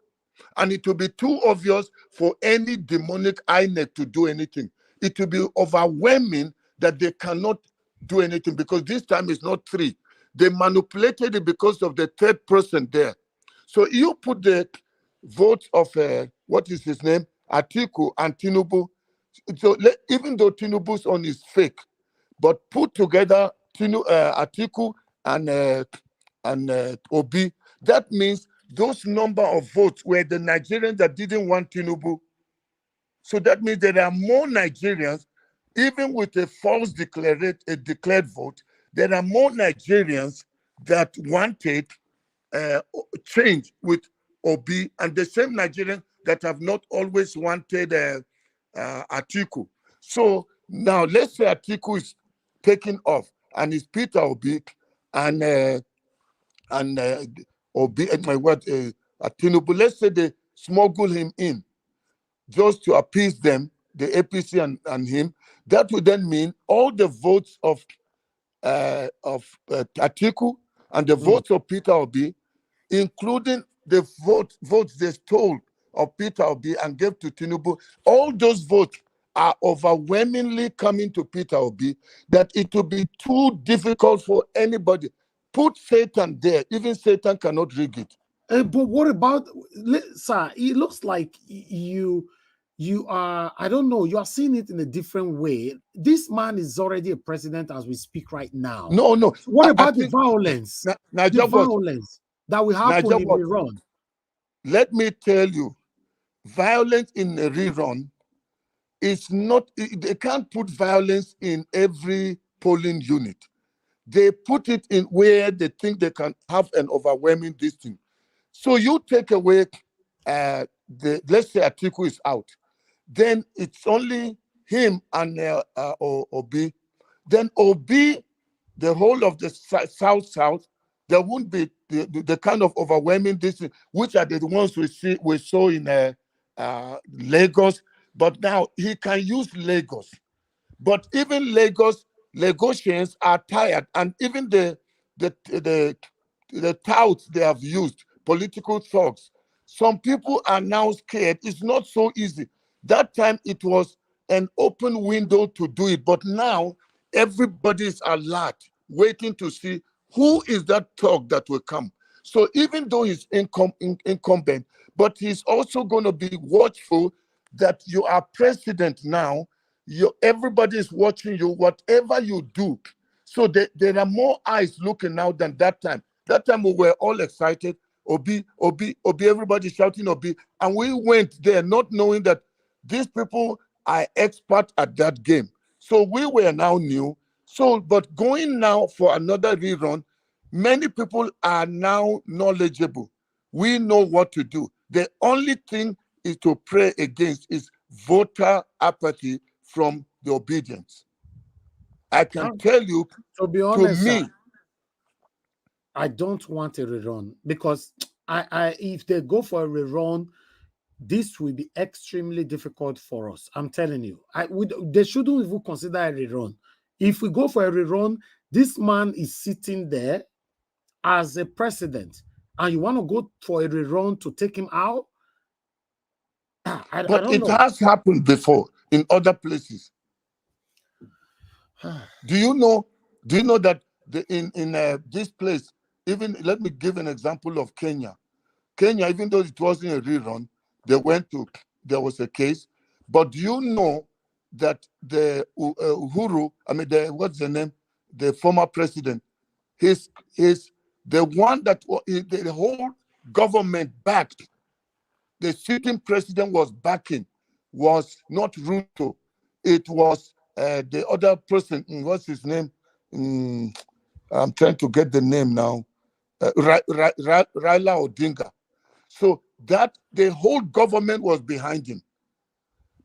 And it will be too obvious for any demonic INEC to do anything. It will be overwhelming that they cannot do anything, because this time it's not three. They manipulated it because of the third person there. So you put the votes of, what is his name, Atiku and Tinubu. So even though Tinubu's on is fake, but put together Atiku and Obi, that means those number of votes were the Nigerians that didn't want Tinubu. So that means there are more Nigerians, even with a false declared vote, there are more Nigerians that wanted change with Obi, and the same Nigerians that have not always wanted Atiku. So now let's say Atiku is taken off, and it's Peter Obi and Obi, Tinubu. Let's say they smuggle him in just to appease them, the APC and him. That would then mean all the votes of Atiku and the votes of Peter Obi, including the votes they stole of Peter Obi and gave to Tinubu, all those votes are overwhelmingly coming to Peter Obi, that it will be too difficult for anybody. Put Satan there. Even Satan cannot rig it. But what about, sir? It looks like you are, I don't know, you are seeing it in a different way. This man is already a president as we speak right now. No. What about the violence? The violence that will happen in Iran? Let me tell you, violence in a rerun is not, they can't put violence in every polling unit. They put it in where they think they can have an overwhelming distance. So you take away, let's say Atiku is out, then it's only him and Obi. Then Obi, the whole of the South, there won't be the kind of overwhelming distance, which are the ones we saw in Lagos. But now he can use Lagos. But even Lagosians are tired, and even the touts they have used, political thugs, some people are now scared. It's not so easy. That time it was an open window to do it, but now everybody is alert, waiting to see who is that thug that will come. So even though he's incumbent, but he's also going to be watchful that you are president now. Everybody is watching you, whatever you do. So there are more eyes looking now than that time. That time we were all excited. Obi, everybody shouting Obi. And we went there not knowing that these people are expert at that game. So we were now new. So, but going now for another rerun, many people are now knowledgeable. We know what to do. The only thing is to pray against is voter apathy from the obedience. I can tell you, to be honest, to me, I don't want a rerun, because if they go for a rerun, this will be extremely difficult for us. I'm telling you, they shouldn't even consider a rerun. If we go for a rerun, this man is sitting there as a president, and you want to go for a rerun to take him out? I don't know. Has happened before in other places. Do you know that in this place, even, let me give an example of Kenya. Kenya, even though it wasn't a rerun, there was a case. But do you know that the Uhuru, what's the name? The former president, is the one that the whole government backed. The sitting president was backing, was not Ruto. It was the other person. What's his name? I'm trying to get the name now. Raila Odinga. So that the whole government was behind him.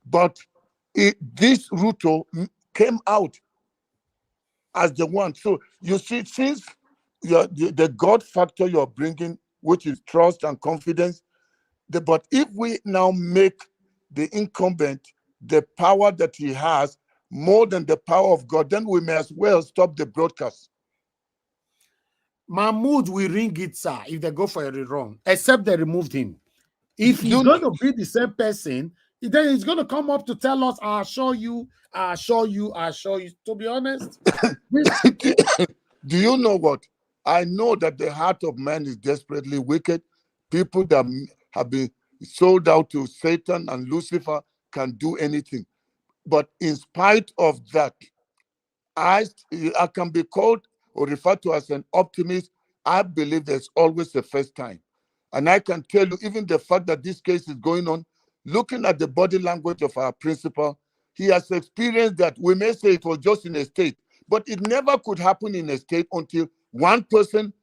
But this Ruto came out as the one. So you see, since the God factor you're bringing, which is trust and confidence, but if we now make the incumbent the power that he has more than the power of God, then we may as well stop the broadcast. Mahmoud will ring it, sir, if they go for a rerun, except they removed him. If he's going to be the same person, then he's going to come up to tell us, I'll show you. To be honest. Do you know what? I know that the heart of man is desperately wicked. People that have been sold out to Satan and Lucifer can do anything. But in spite of that, I can be called or referred to as an optimist. I believe there's always a first time. And I can tell you, even the fact that this case is going on, looking at the body language of our principal, he has experienced that. We may say it was just in a state, but it never could happen in a state until one person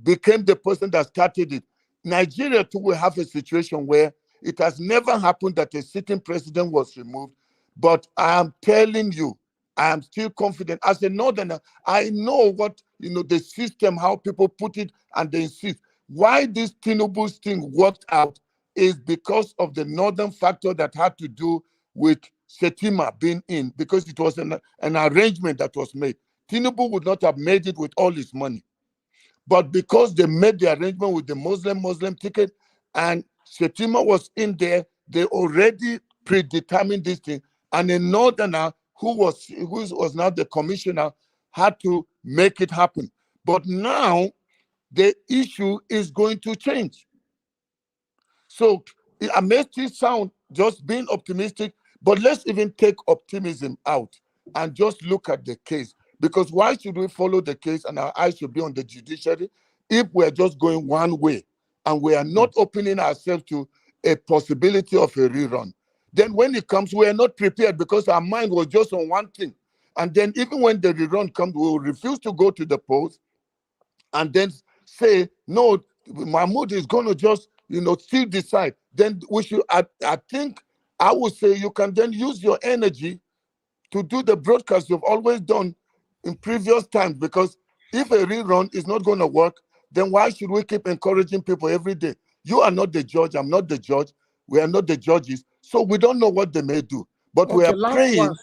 became the person that started it. Nigeria too will have a situation where it has never happened that a sitting president was removed. But I am telling you, I am still confident. As a northerner, I know what, the system, how people put it, and they insist. Why this Tinubu's thing worked out, is because of the northern factor that had to do with Shetima being in, because it was an arrangement that was made. Tinubu would not have made it with all his money. But because they made the arrangement with the Muslim ticket and Shetima was in there, they already predetermined this thing. And a northerner who was now the commissioner had to make it happen. But now the issue is going to change. So I may still sound just being optimistic, but let's even take optimism out and just look at the case. Because why should we follow the case and our eyes should be on the judiciary if we're just going one way and we are not opening ourselves to a possibility of a rerun? Then when it comes, we are not prepared because our mind was just on one thing. And then even when the rerun comes, we will refuse to go to the polls and then say, no, Mahmoud is going to just, still decide. Then we should, I think, I would say you can then use your energy to do the broadcast you've always done in previous times, because if a rerun is not going to work, then why should we keep encouraging people every day? You are not the judge. I'm not the judge. We are not the judges. So we don't know what they may do. But we are praying.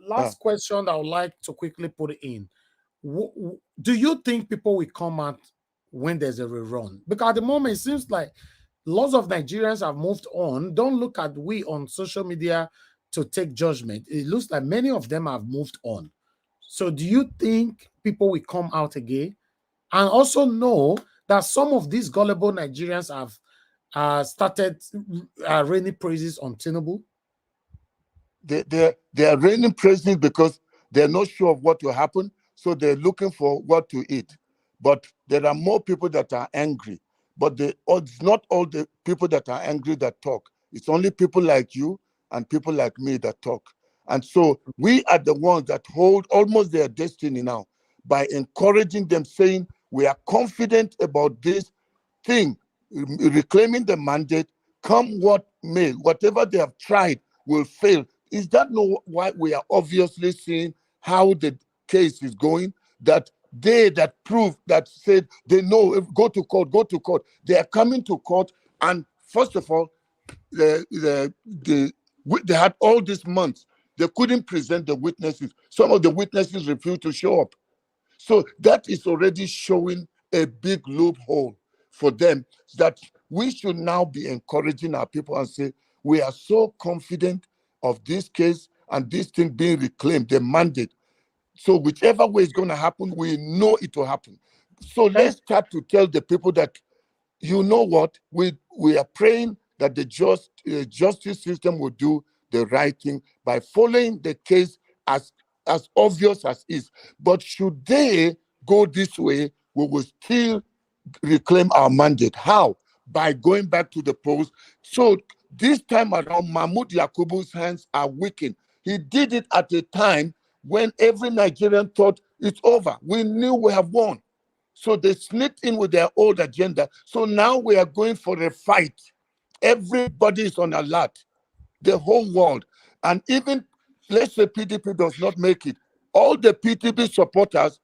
Last question I would like to quickly put in. Do you think people will come out when there's a rerun? Because at the moment, it seems like lots of Nigerians have moved on. Don't look at we on social media to take judgment. It looks like many of them have moved on. So do you think people will come out again? And also know that some of these gullible Nigerians have started raining praises on Tinubu? They are raining praises because they're not sure of what will happen, so they're looking for what to eat. But there are more people that are angry. But it's not all the people that are angry that talk. It's only people like you and people like me that talk. And so we are the ones that hold almost their destiny now by encouraging them, saying we are confident about this thing, reclaiming the mandate, come what may, whatever they have tried will fail. Is that not why we are obviously seeing how the case is going? That they that prove, that said they know, go to court, they are coming to court. And first of all, they had all these months. They couldn't present the witnesses. Some of the witnesses refused to show up. So that is already showing a big loophole for them, that we should now be encouraging our people and say, we are so confident of this case and this thing being reclaimed, the mandate. So whichever way it's going to happen, we know it will happen. So let's start to tell the people that, you know what, we are praying that the justice system will do the right thing by following the case as obvious as is. But should they go this way, we will still reclaim our mandate. How? By going back to the polls. So this time around, Mahmoud Yakubu's hands are weakened. He did it at a time when every Nigerian thought it's over. We knew we have won. So they sneaked in with their old agenda. So now we are going for a fight. Everybody is on alert, the whole world. And even, let's say PDP does not make it, all the PDP supporters,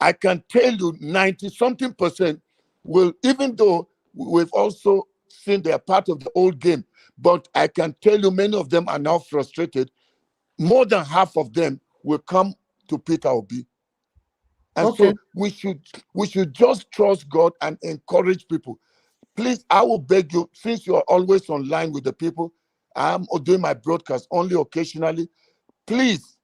I can tell you 90-something% will, even though we've also seen they're part of the old game, but I can tell you many of them are now frustrated. More than half of them will come to Peter Obi. And so we should just trust God and encourage people. Please, I will beg you, since you are always online with the people, I'm doing my broadcast only occasionally, please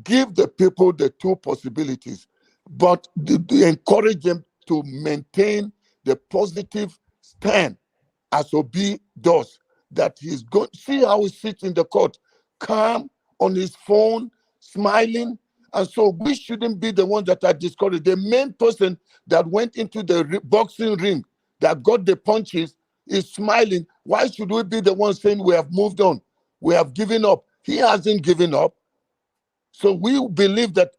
give the people the two possibilities, but encourage them to maintain the positive stand as Obi does, that he's going, see how he sits in the court, calm on his phone, smiling. And so we shouldn't be the ones that are discouraged. The main person that went into the boxing ring, that got the punches, is smiling. Why should we be the ones saying we have moved on? We have given up. He hasn't given up. So we believe that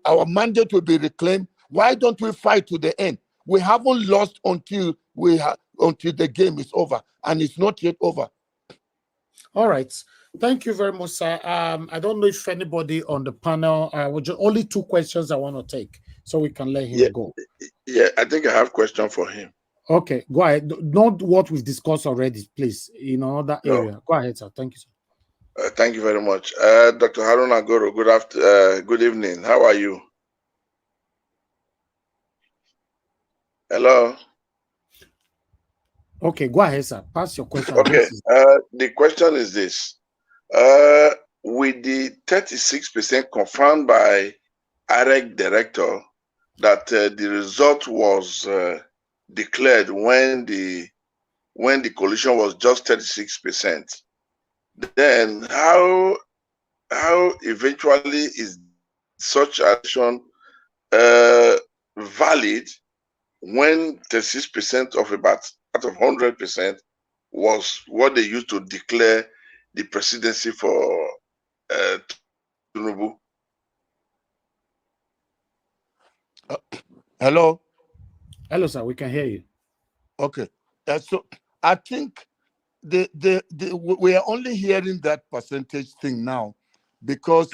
our mandate will be reclaimed. Why don't we fight to the end? We haven't lost until the game is over, and it's not yet over. All right. Thank you very much, sir. I don't know if anybody on the panel, only two questions I want to take so we can let him go. Yeah, I think I have a question for him. Okay, go ahead. Not what we've discussed already, please, in another No. area. Go ahead, sir. Thank you, sir. Thank you very much. Dr. Harun Agoro, good evening. How are you? Hello? Okay, go ahead, sir. Pass your question. Okay, the question is this. With the 36% confirmed by INEC director that the result was declared when the coalition was just 36%, then how eventually is such action valid when 36% of about out of 100% was what they used to declare the presidency for Tinubu? Hello? Hello, sir. We can hear you. Okay. So I think we are only hearing that percentage thing now because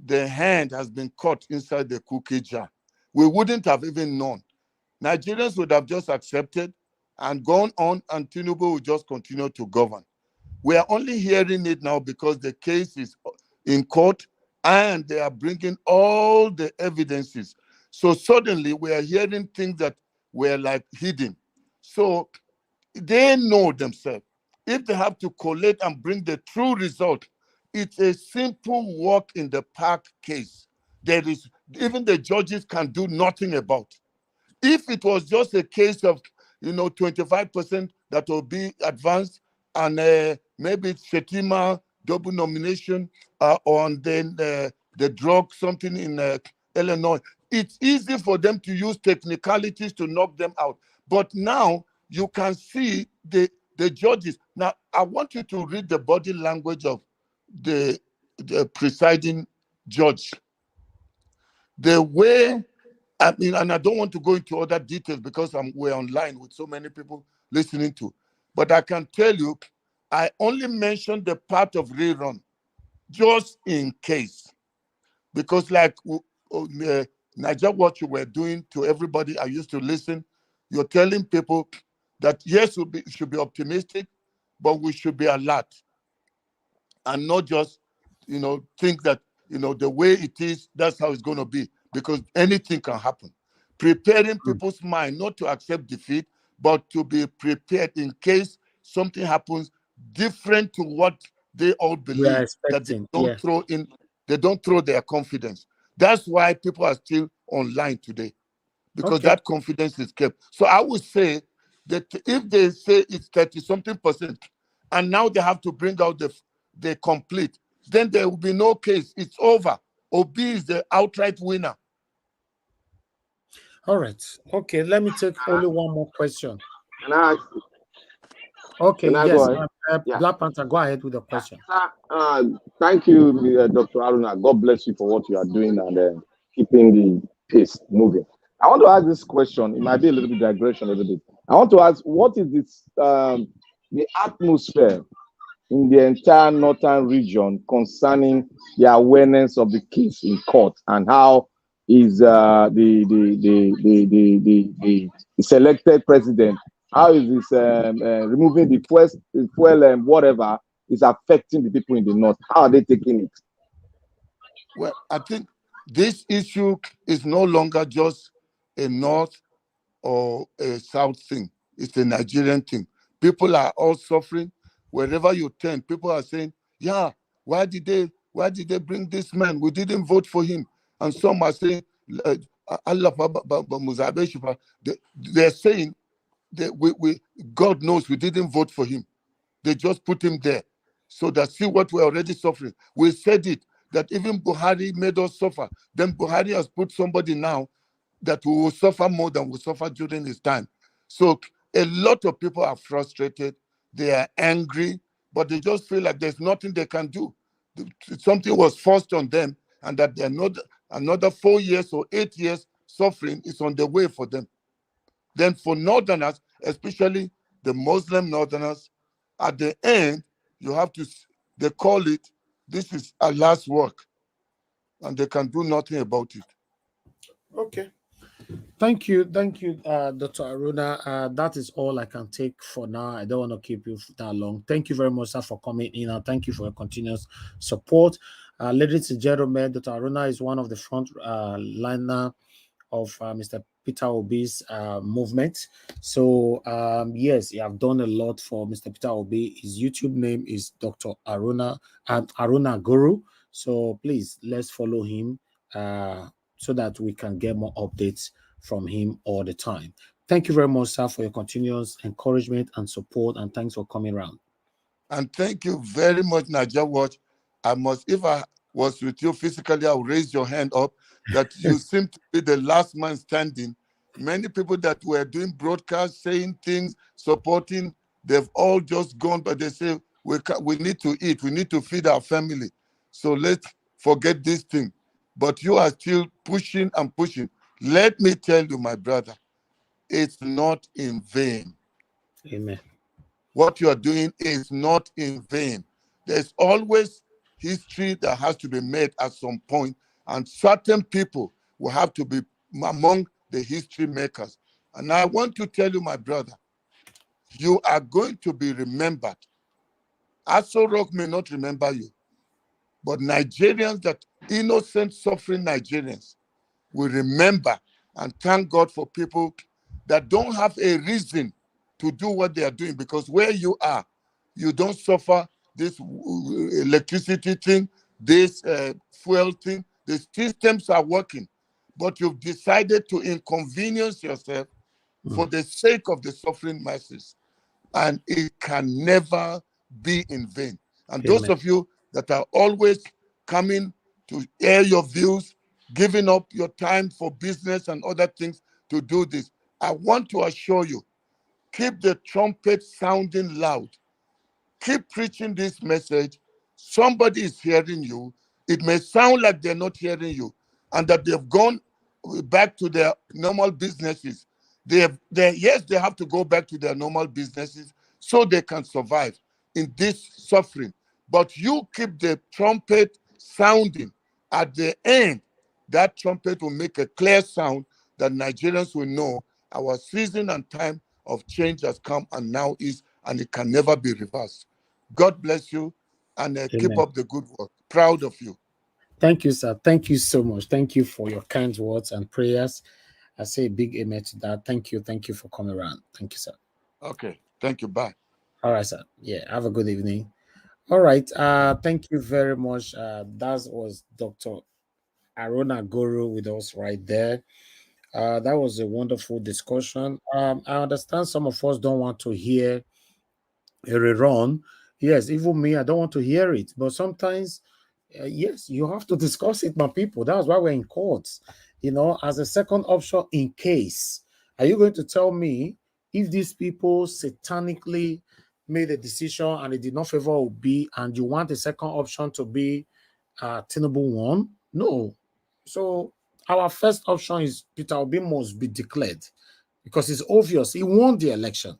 the hand has been caught inside the cookie jar. We wouldn't have even known. Nigerians would have just accepted and gone on, and Tinubu would just continue to govern. We are only hearing it now because the case is in court and they are bringing all the evidences. So suddenly we are hearing things that were like hidden. So they know themselves. If they have to collate and bring the true result, it's a simple walk in the park case. There is even the judges can do nothing about. If it was just a case of 25% that will be advanced and maybe Shetima double nomination on then the drug something in Illinois, it's easy for them to use technicalities to knock them out. But now you can see the judges. Now, I want you to read the body language of the presiding judge. The way, I mean, and I don't want to go into other details because we're online with so many people listening to, but I can tell you, I only mentioned the part of rerun just in case, because like Niger, what you were doing to everybody, I used to listen. You're telling people that yes, we should be optimistic, but we should be alert and not just, think that, the way it is, that's how it's going to be, because anything can happen. Preparing people's mind not to accept defeat, but to be prepared in case something happens different to what they all believe, that they don't throw their confidence. That's why people are still online today, because that confidence is kept. So I would say that if they say it's 30-something%, and now they have to bring out the complete, then there will be no case. It's over. Obi is the outright winner. All right. Okay, let me take only one more question. Can I ask you? Okay, Can I yes. go ahead? Yeah. Black Panther, go ahead with the question. Thank you, Dr. Aruna. God bless you for what you are doing and keeping the pace moving. I want to ask this question. It might be a little bit digression, a little bit. I want to ask, what is this, the atmosphere in the entire northern region concerning the awareness of the case in court, and how is the selected president, how is this removing the fuel whatever is affecting the people in the north? How are they taking it? Well, I think this issue is no longer just a north or a south thing. It's a Nigerian thing. People are all suffering. Wherever you turn, people are saying, yeah, why did they bring this man? We didn't vote for him. And some are saying, they're saying that God knows we didn't vote for him. They just put him there. So that, see what we're already suffering. We said it, that even Buhari made us suffer. Then Buhari has put somebody now that we will suffer more than we suffered during his time. So a lot of people are frustrated. They are angry, but they just feel like there's nothing they can do. Something was forced on them, and that they're not another 4 years or 8 years suffering is on the way for them. Then for northerners, especially the Muslim northerners, at the end, you have to, they call it, this is Allah's work, and they can do nothing about it. Okay. Thank you, Dr. Aruna. That is all I can take for now. I don't want to keep you that long. Thank you very much, sir, for coming in, and thank you for your continuous support. Ladies and gentlemen, Dr. Aruna is one of the front liner of Mr. Peter Obi's movement. So yes, you have done a lot for Mr. Peter Obi. His YouTube name is Dr. Aruna and Aruna Guru. So please let's follow him so that we can get more updates from him all the time. Thank you very much, sir, for your continuous encouragement and support, and thanks for coming around. And thank you very much, Naja Watch. If I was with you physically, I would raise your hand up that you seem to be the last man standing. Many people that were doing broadcasts, saying things, supporting, they've all just gone, but they say, we need to eat, we need to feed our family. So let's forget this thing. But you are still pushing and pushing. Let me tell you, my brother, it's not in vain. Amen. What you are doing is not in vain. There's always history that has to be made at some point, and certain people will have to be among the history makers. And I want to tell you, my brother, you are going to be remembered. Aso Rock may not remember you, but Nigerians, that innocent, suffering Nigerians, will remember and thank God for people that don't have a reason to do what they are doing, because where you are, you don't suffer this electricity thing, this fuel thing. The systems are working, but you've decided to inconvenience yourself for the sake of the suffering masses, and it can never be in vain. And those of you that are always coming to air your views, giving up your time for business and other things to do this, I want to assure you, keep the trumpet sounding loud. Keep preaching this message. Somebody is hearing you. It may sound like they're not hearing you and that they've gone back to their normal businesses. Yes, they have to go back to their normal businesses so they can survive in this suffering. But you keep the trumpet sounding. At the end, that trumpet will make a clear sound that Nigerians will know our season and time of change has come and now is, and it can never be reversed. God bless you, and keep up the good work. Proud of you. Thank you, sir. Thank you so much. Thank you for your kind words and prayers. I say a big amen to that. Thank you. Thank you for coming around. Thank you, sir. Okay. Thank you. Bye. All right, sir. Yeah. Have a good evening. All right. Thank you very much. That was Dr. Aruna Guru with us right there. That was a wonderful discussion. I understand some of us don't want to hear a rerun. Yes, even me, I don't want to hear it. But sometimes, yes, you have to discuss it, my people. That's why we're in courts, as a second option in case. Are you going to tell me if these people satanically made a decision and it did not favor Obi, and you want the second option to be Tinubu one? No. So our first option is Peter Obi must be declared, because it's obvious he won the election.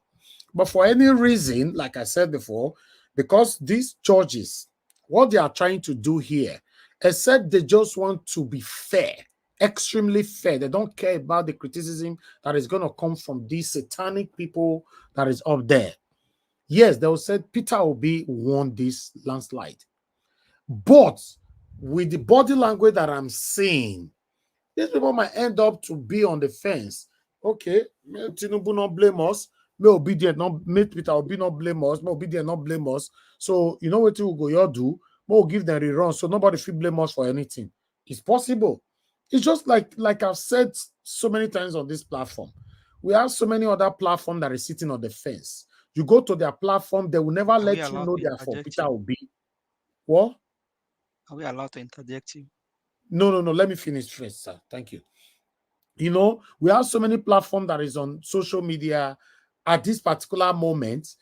But for any reason, like I said before, because these judges, what they are trying to do here, except they just want to be fair, extremely fair. They don't care about the criticism that is going to come from these satanic people that is up there. Yes, they will say Peter Obi won this landslide. But with the body language that I'm seeing, these people might end up to be on the fence. Okay, may Tinubu not blame us. May Obedient not, may Peter Obi not blame us. May Obedient not blame us. So, you know what we go y'all do? We'll give them a rerun so nobody feel blame us for anything. It's possible. It's just like I've said so many times on this platform. We have so many other platforms that are sitting on the fence. You go to their platform, they will never let you know they are for Peter Obi. What? Are we allowed to interject you? No. Let me finish first, sir. Thank you. We have so many platforms that is on social media at this particular moment.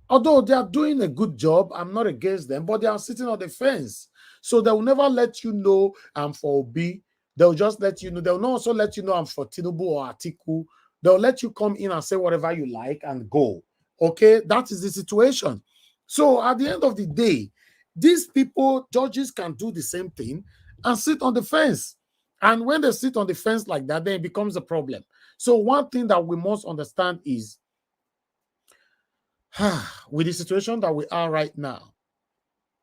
Although they are doing a good job, I'm not against them, but they are sitting on the fence. So they will never let you know I'm for Obi. They'll just let you know. They'll not also let you know I'm for Tinubu or Atiku. They'll let you come in and say whatever you like and go. Okay? That is the situation. So at the end of the day, these people, judges, can do the same thing and sit on the fence. And when they sit on the fence like that, then it becomes a problem. So one thing that we must understand is, with the situation that we are right now,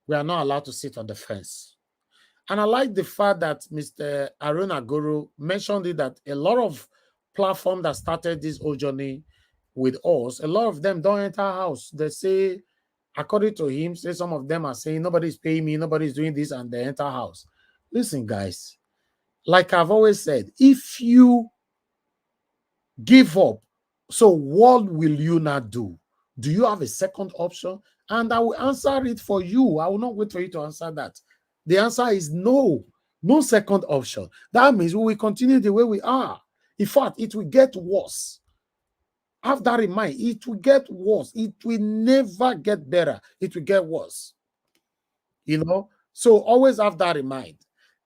we are not allowed to sit on the fence. And I like the fact that Mr. Aruna Guru mentioned it, that a lot of platforms that started this whole journey with us, a lot of them don't enter house. They say, according to him, say some of them are saying nobody's paying me, nobody's doing this, and they enter house. Listen, guys, like I've always said, if you give up, so what will you not do? Do you have a second option? And I will answer it for you. I will not wait for you to answer that. The answer is no. No second option. That means we will continue the way we are. In fact, it will get worse. Have that in mind. It will get worse. It will never get better. It will get worse. You know? So always have that in mind.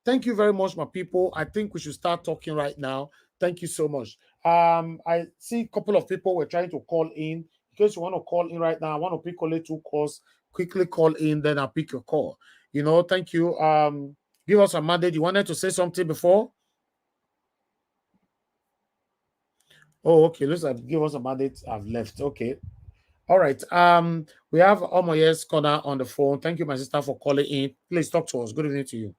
Thank you very much, my people. I think we should start talking right now. Thank you so much. I see a couple of people were trying to call in. In case you want to call in right now, I want to pick only 2 calls. Quickly call in, then I'll pick your call. You know, thank you. Give us a mandate. You wanted to say something before? Oh, okay. Looks like give us a mandate. I've left. Okay. All right. We have Omoye's Corner on the phone. Thank you, my sister, for calling in. Please talk to us. Good evening to you.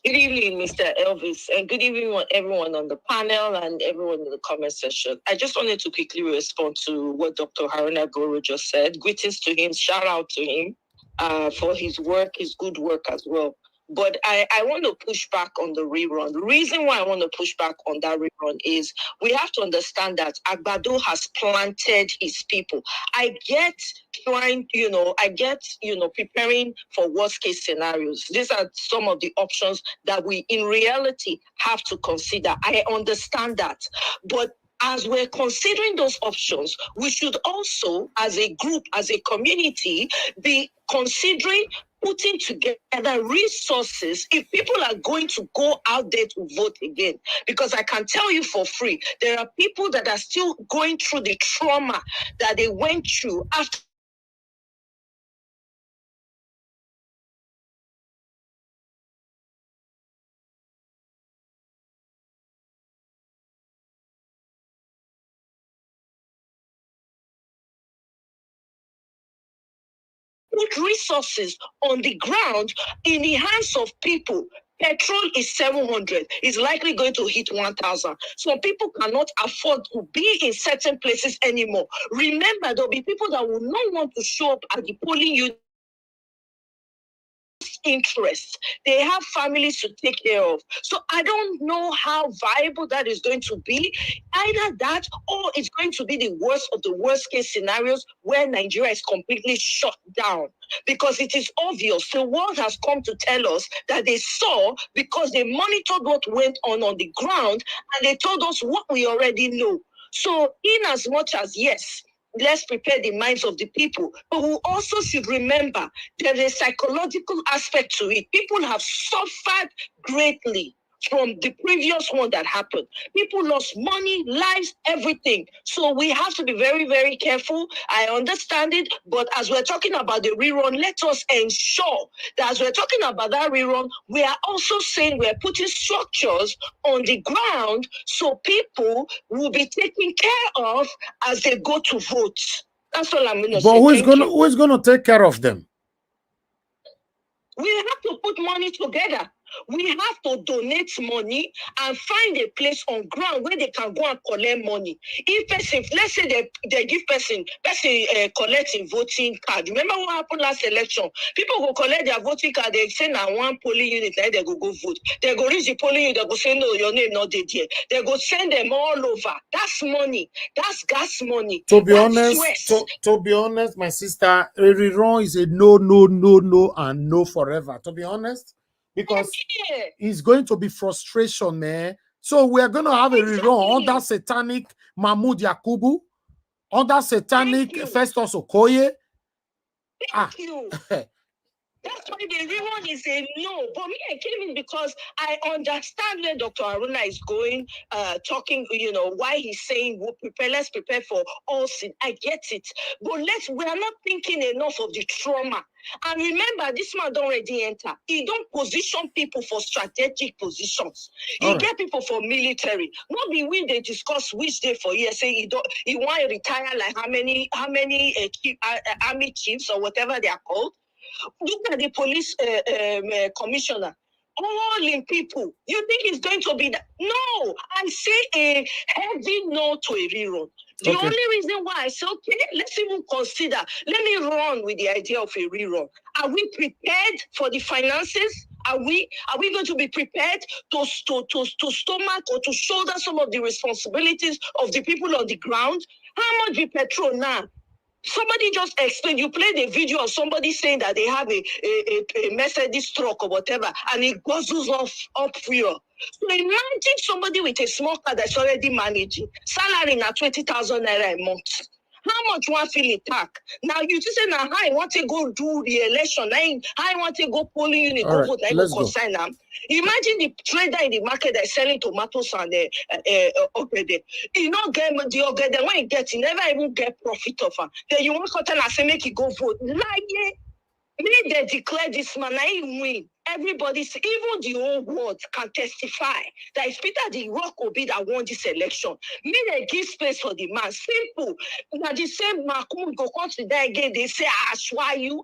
Good evening, Mr. Elvis, and good evening, everyone on the panel and everyone in the comment section. I just wanted to quickly respond to what Dr. Haruna Goro just said. Greetings to him, shout out to him for his work, his good work as well. But I want to push back on the rerun. The reason why I want to push back on that rerun is we have to understand that Agbado has planted his people. I get preparing for worst case scenarios. These are some of the options that we in reality have to consider. I understand that. But as we're considering those options, we should also, as a group, as a community, be considering putting together resources if people are going to go out there to vote again. Because I can tell you for free, there are people that are still going through the trauma that they went through after put resources on the ground in the hands of people. Petrol is 700. It's likely going to hit 1,000. So people cannot afford to be in certain places anymore. Remember, there'll be people that will not want to show up at the polling unit. Interest. They have families to take care of. So I don't know how viable that is going to be. Either that or it's going to be the worst of the worst case scenarios where Nigeria is completely shut down. Because it is obvious, the world has come to tell us that they saw, because they monitored what went on the ground, and they told us what we already know. So in as much as, yes, let's prepare the minds of the people. But we also should remember there's a psychological aspect to it. People have suffered greatly from the previous one that happened. People lost money, lives, everything. So we have to be very, very careful. I understand it, but as we're talking about the rerun, let us ensure that as we're talking about that rerun, we are also saying we're putting structures on the ground so people will be taken care of as they go to vote. That's all I'm going to say. But who is gonna take care of them? We have to put money together. We have to donate money and find a place on ground where they can go and collect money. If person, let's say they give person collecting voting card. Remember what happened last election? People go collect their voting card, they say now one polling unit, like they go vote. They go reach the polling unit, they go say, no, your name not there. They go send them all over. That's money. That's gas money. To be honest, my sister, rerun is a no, and no forever. To be honest. Because it's going to be frustration, man. So we're going to have a rerun under satanic Mahmoud Yakubu, under satanic Festus Okoye. That's why the rerun is a no. But me, I came in because I understand where Dr. Aruna is going, talking, why he's saying let's prepare for all sin. I get it. But we are not thinking enough of the trauma. And remember, this man don't already enter. He don't position people for strategic positions. He get people for military. Not be when they discuss which day for year, say he want to retire like how many army chiefs or whatever they are called. Look at the police commissioner. All in people. You think it's going to be that? No, I say a heavy no to a rerun. The only reason why I say, okay, let's even consider, let me run with the idea of a rerun. Are we prepared for the finances? Are we going to be prepared to stomach or to shoulder some of the responsibilities of the people on the ground? How much be petrol now? Somebody just explained, you played a video of somebody saying that they have a Mercedes truck or whatever, and it guzzles up fuel. So imagine somebody with a small car that's already managing, salary now 20,000 naira a month. How much one feel attack? Now you just say now how I want to go do the election, how I want to go polling unit, go vote, I go consign them. Imagine the trader in the market that's selling tomatoes and ogede. You not get the ogede when you get, you never even get profit of her. Then you want to say make you go vote. Like me, they declare this man, I win. Everybody, even the whole world can testify that it's Peter the Rock Obi that won this election. Me, they give space for the man. Simple. Now the same Macron go come to that again. They say, I assure you.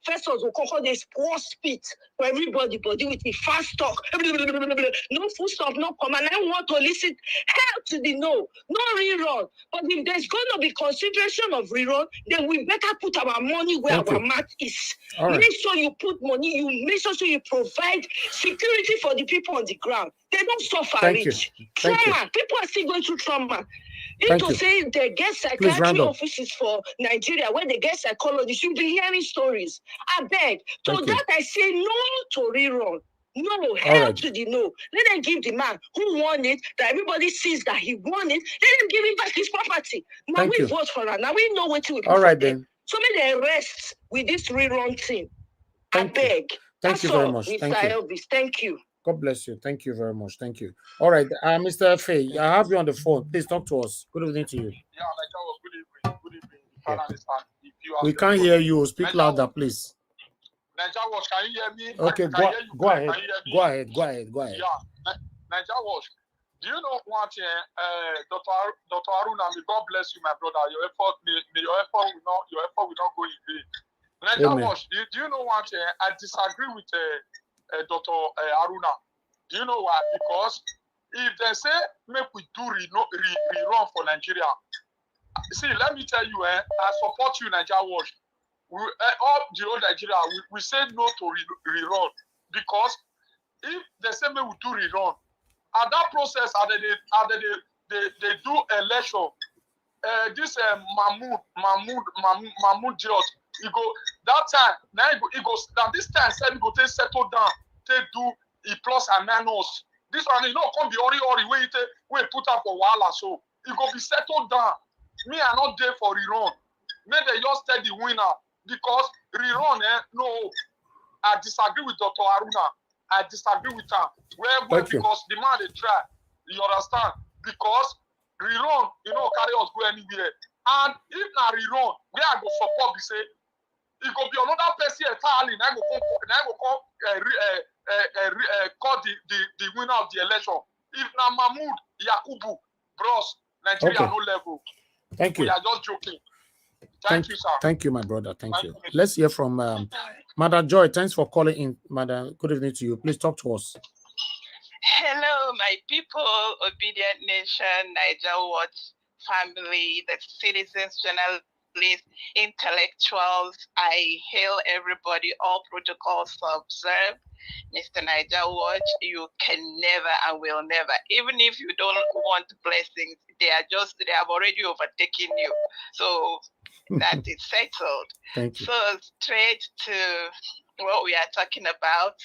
First of all, they pour spit for everybody, body with the fast talk. No full stop, no command. I want to listen. Hell to the no rerun. But if there's going to be consideration of rerun, then we better put our money where our mouth is. Make sure you put money, make sure you provide security for the people on the ground. They don't suffer rich. Trauma. People are still going through trauma. To say they get psychiatry offices for Nigeria where they get psychologists, you'll be hearing stories. I beg. So that I say no to rerun. No, hell to the no. Let them give the man who won it, that everybody sees that he won it. Let them give him back his property. Now we vote for her. Now we know what we put for them. So may they rest with this rerun thing. I beg. Thank you very much. Mr. Elvis. Thank you. God bless you. Thank you very much. Thank you. All right, Mr. Faye, I have you on the phone. Please talk to us. Good evening to you. Yeah, good evening. Good evening. We can't hear you. Speak louder, please. Nigeria Watch, can you hear me? Okay, go ahead. Go ahead. Yeah, Nigeria Watch. Do you know what, Dr. Aruna? May God bless you, my brother. Your effort will not go in vain. Nigeria Watch. Do you know what? I disagree with Dr. Aruna. Do you know why? Because if they say make we do rerun for Nigeria, see, let me tell you, I support you, Nigeria Watch. All the old Nigeria, we say no to rerun because if they say make we do rerun, at that process, they do election. This Mahmoud Diot, he go that time. Now he goes. Now this time, said he go take settle down, take do a plus and minus. This one, come be ori we put up for wahala. So he go be settled down. Me, I not there for rerun. May they just tell the winner because rerun. No, I disagree with Dr. Aruna. I disagree with her. Because the man they try. You understand? Because rerun, carry us go anywhere. And if not rerun, where I go support, we say it could be another person entirely. I go call the winner of the election. If not Mahmoud Yakubu, bros, Nigeria no level. Thank you. We are just joking. Thank you, sir. Thank you, my brother. Thank you. Let's hear from Madam Joy. Thanks for calling in, Madam. Good evening to you. Please talk to us. Hello, my people, Obedient Nation, Niger Watch family, the citizens, journalists, intellectuals. I hail everybody, all protocols observed. Mr. Niger Watch, you can never and will never, even if you don't want blessings, they have already overtaken you. So that is settled. Thank you. So straight to what we are talking about.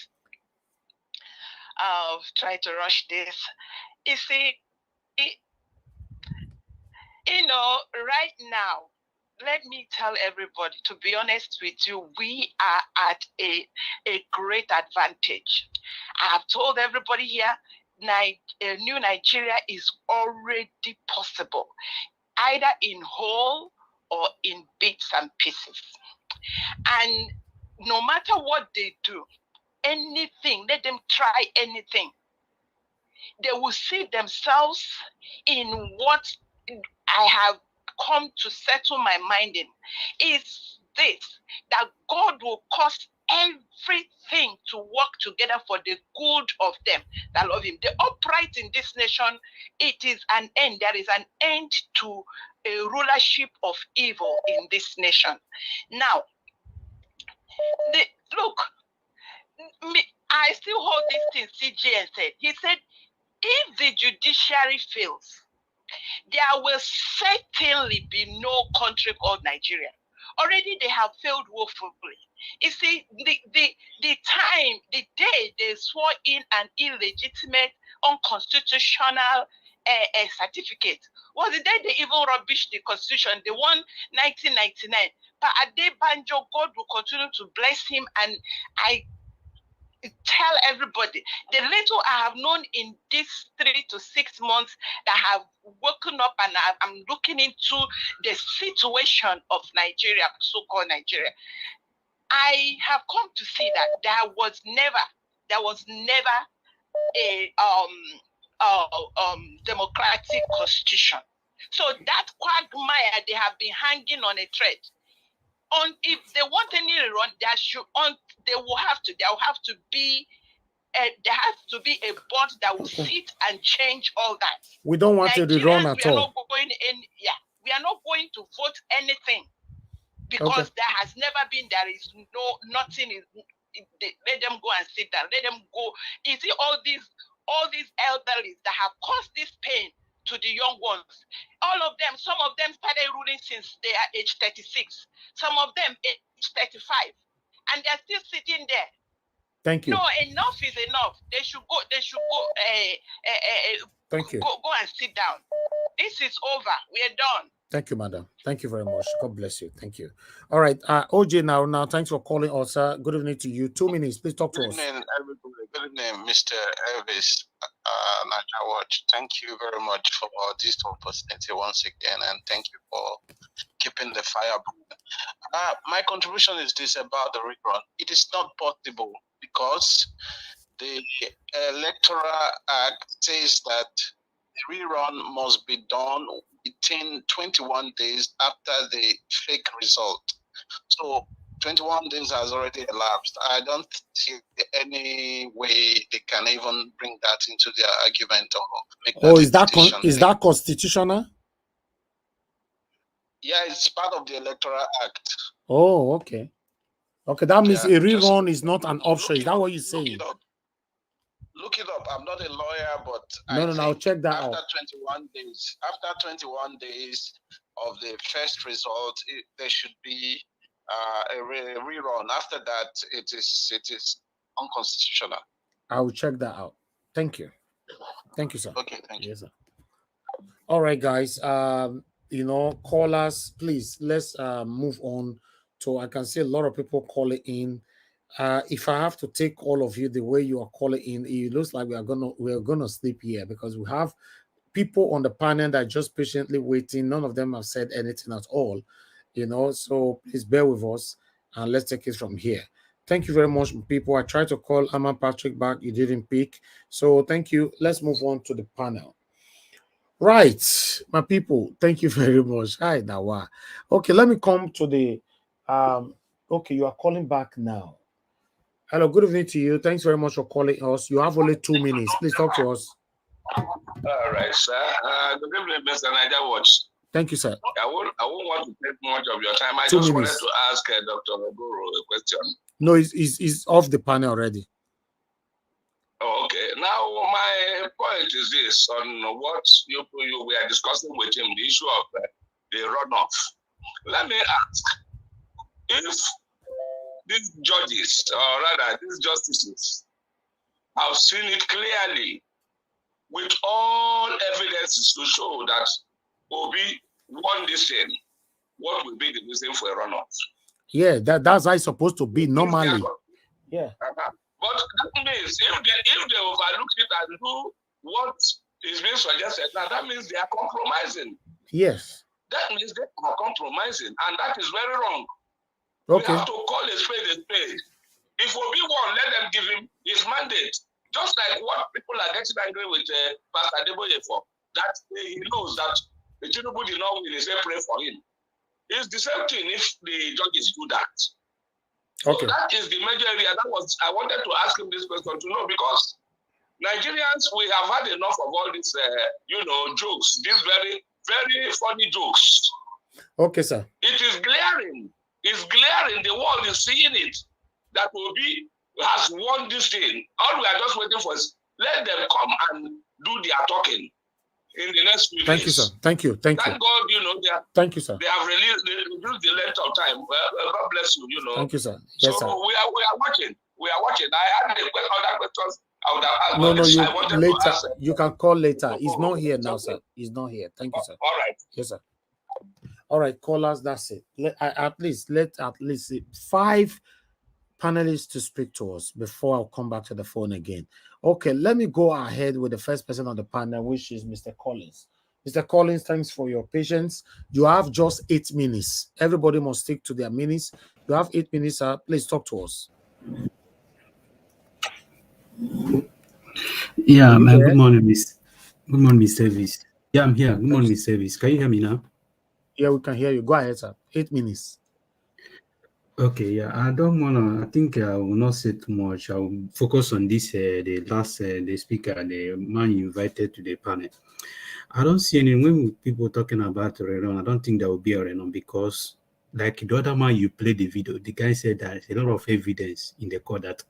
I'll try to rush this. You see, right now, let me tell everybody, to be honest with you, we are at a great advantage. I have told everybody here, a new Nigeria is already possible, either in whole or in bits and pieces. And no matter what they do, anything, let them try anything, they will see themselves in what I have come to settle my mind in, is this, that God will cause everything to work together for the good of them that love him. The upright in this nation, it is an end. There is an end to a rulership of evil in this nation. Now, look, I still hold this thing CJN said. He said, if the judiciary fails, there will certainly be no country called Nigeria. Already they have failed woefully. You see, the day they swore in an illegitimate, unconstitutional certificate was the day they even rubbished the constitution. They won 1999. But Adebanjo, God will continue to bless him, and I tell everybody, the little I have known in these 3 to 6 months that have woken up and I'm looking into the situation of Nigeria, so-called Nigeria, I have come to see that there was never a democratic constitution. So that quagmire, they have been hanging on a thread. If they want any rerun, there will have to be a board that will sit and change all that. We don't want to rerun at all. We are not going to vote anything, because there is nothing. Let them go and sit down. Let them go. You see all these elderly that have caused this pain to the young ones. All of them, some of them started ruling since they are age 36. Some of them age 35. And they're still sitting there. Thank you. No, enough is enough. They should go. Thank you. Go and sit down. This is over. We are done. Thank you, madam. Thank you very much. God bless you. Thank you. All right. OJ, now, thanks for calling us. Good evening to you. 2 minutes. Please talk to us. Good evening, everybody. Good evening, Mr. Elvis Watch. Thank you very much for this opportunity once again, and thank you for keeping the fire burning. My contribution is this about the rerun. It is not possible because the Electoral Act says that the rerun must be done within 21 days after the fake result. So 21 days has already elapsed. I don't see any way they can even bring that into their argument or make that is that constitutional? Yeah, it's part of the Electoral Act. Oh, okay. Okay, that means a rerun is not an option. Is that what you're saying? Look it up. I'm not a lawyer, but I'll check that out. After 21 days of the first result, there should be a rerun. After that, it is unconstitutional. I will check that out. Thank you. Thank you, sir. Okay, thank you. Yes, sir. All right, guys. Callers, please, let's move on to, I can see a lot of people calling in. If I have to take all of you the way you are calling in, it looks like we're gonna sleep here, because we have people on the panel that are just patiently waiting. None of them have said anything at all, so please bear with us and let's take it from here. Thank you very much, people. I tried to call Aman Patrick back, you didn't pick, so thank you. Let's move on to the panel. Right, my people, thank you very much. Hi, Nawa. Okay, let me come to the okay, you are calling back now. Hello, good evening to you. Thanks very much for calling us. You have only 2 minutes. Please talk to us. All right, sir. Good evening, Mr. Niger Watch. Thank you, sir. I won't want to take much of your time. I 2 just minutes. wanted to ask Dr. Ogoro a question. No, he's off the panel already. Oh, okay. Now, my point is this, on what you were discussing with him, the issue of the runoff. Let me ask, if these judges, or rather these justices, have seen it clearly with all evidences to show that Obi won this thing, what will be the reason for a runoff. Yeah, that's how it's supposed to be normally. Yeah. But that means if they overlook it and do what is being suggested, now that means they are compromising. Yes. That means they are compromising, and that is very wrong. Okay. We have to call a spade a spade. If Obi-Wan, let them give him his mandate. Just like what people are getting angry with Pastor Adeboye for, that he knows that the Tinubu did not win, he said pray for him. It's the same thing if the judges do that. Okay. So that is the major area. I wanted to ask him this question to know, because Nigerians, we have had enough of all these, jokes, these very, very funny jokes. Okay, sir. It is glaring. It's glaring. The world is seeing it. That Obi has won this thing. All we are just waiting for is let them come and do their talking in the next few days. Thank you, sir. Thank you. Thank you. Thank God, Thank you, sir. they have reduced the length of time. Well, God bless you, Thank you, sir. Yes, so sir. we are watching. We are watching. I had other questions I would have asked. No, I wanted later. to ask. You can call later. He's not here now, sir. He's not here. Thank you, sir. All right. Yes, sir. All right, callers, that's it. Let at least 5 panelists to speak to us before I'll come back to the phone again. Okay, let me go ahead with the first person on the panel, which is Mr. Collins. Mr. Collins, thanks for your patience. You have just 8 minutes. Everybody must stick to their minutes. You have 8 minutes, sir. Please talk to us. Yeah, man. Good morning, Miss. Good morning, Miss Service. Yeah, I'm here. Good morning, Miss Service. Can you hear me now? Yeah, we can hear you. Go ahead, sir. 8 minutes. Okay, yeah. I think I will not say too much. I will focus on this, the last, the speaker, the man you invited to the panel. I don't see any, when people talking about Renon, I don't think there will be a Renon, because like the other man you played the video, the guy said that a lot of evidence in the court that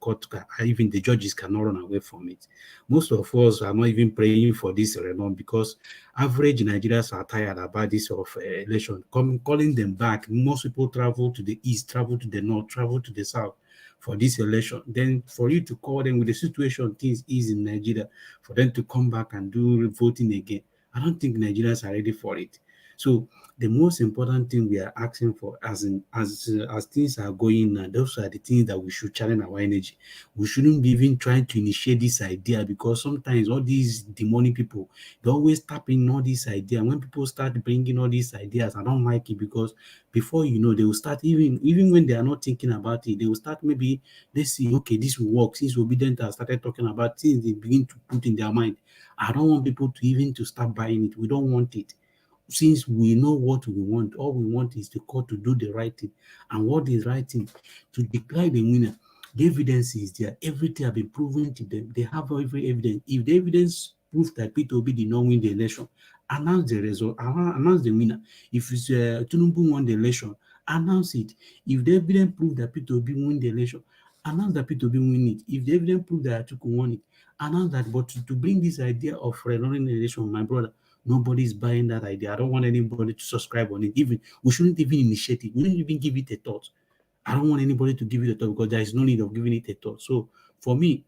even the judges cannot run away from it. Most of us are not even praying for this Renon, because average Nigerians are tired about this election. Calling them back, most people travel to the east, travel to the north, travel to the south for this election. Then for you to call them with the situation things is in Nigeria, for them to come back and do voting again, I don't think Nigerians are ready for it. So the most important thing we are asking for, as things are going now, those are the things that we should challenge our energy. We shouldn't be even trying to initiate this idea, because sometimes all these demonic people, they always tap in all these ideas. When people start bringing all these ideas, I don't like it, because before you know, they will start, even when they are not thinking about it, they will start, maybe they see, okay, this will work. Since Obedient has started talking about things, they begin to put in their mind. I don't want people to start buying it. We don't want it. Since we know what we want, all we want is the court to do the right thing. And what is right thing? To declare the winner. The evidence is there. Everything have been proven to them. They have every evidence. If the evidence proves that Peter Obi did not win the election, announce the result, announce the winner. If it's Tinubu won the election, announce it. If the evidence proves that Peter Obi won the election, announce that Peter Obi win it. If the evidence proves that Atiku won it, announce that. But to bring this idea of running the election, my brother, nobody's buying that idea. I don't want anybody to subscribe on it. Even we shouldn't even initiate it. We shouldn't even give it a thought. I don't want anybody to give it a thought, because there is no need of giving it a thought. So for me,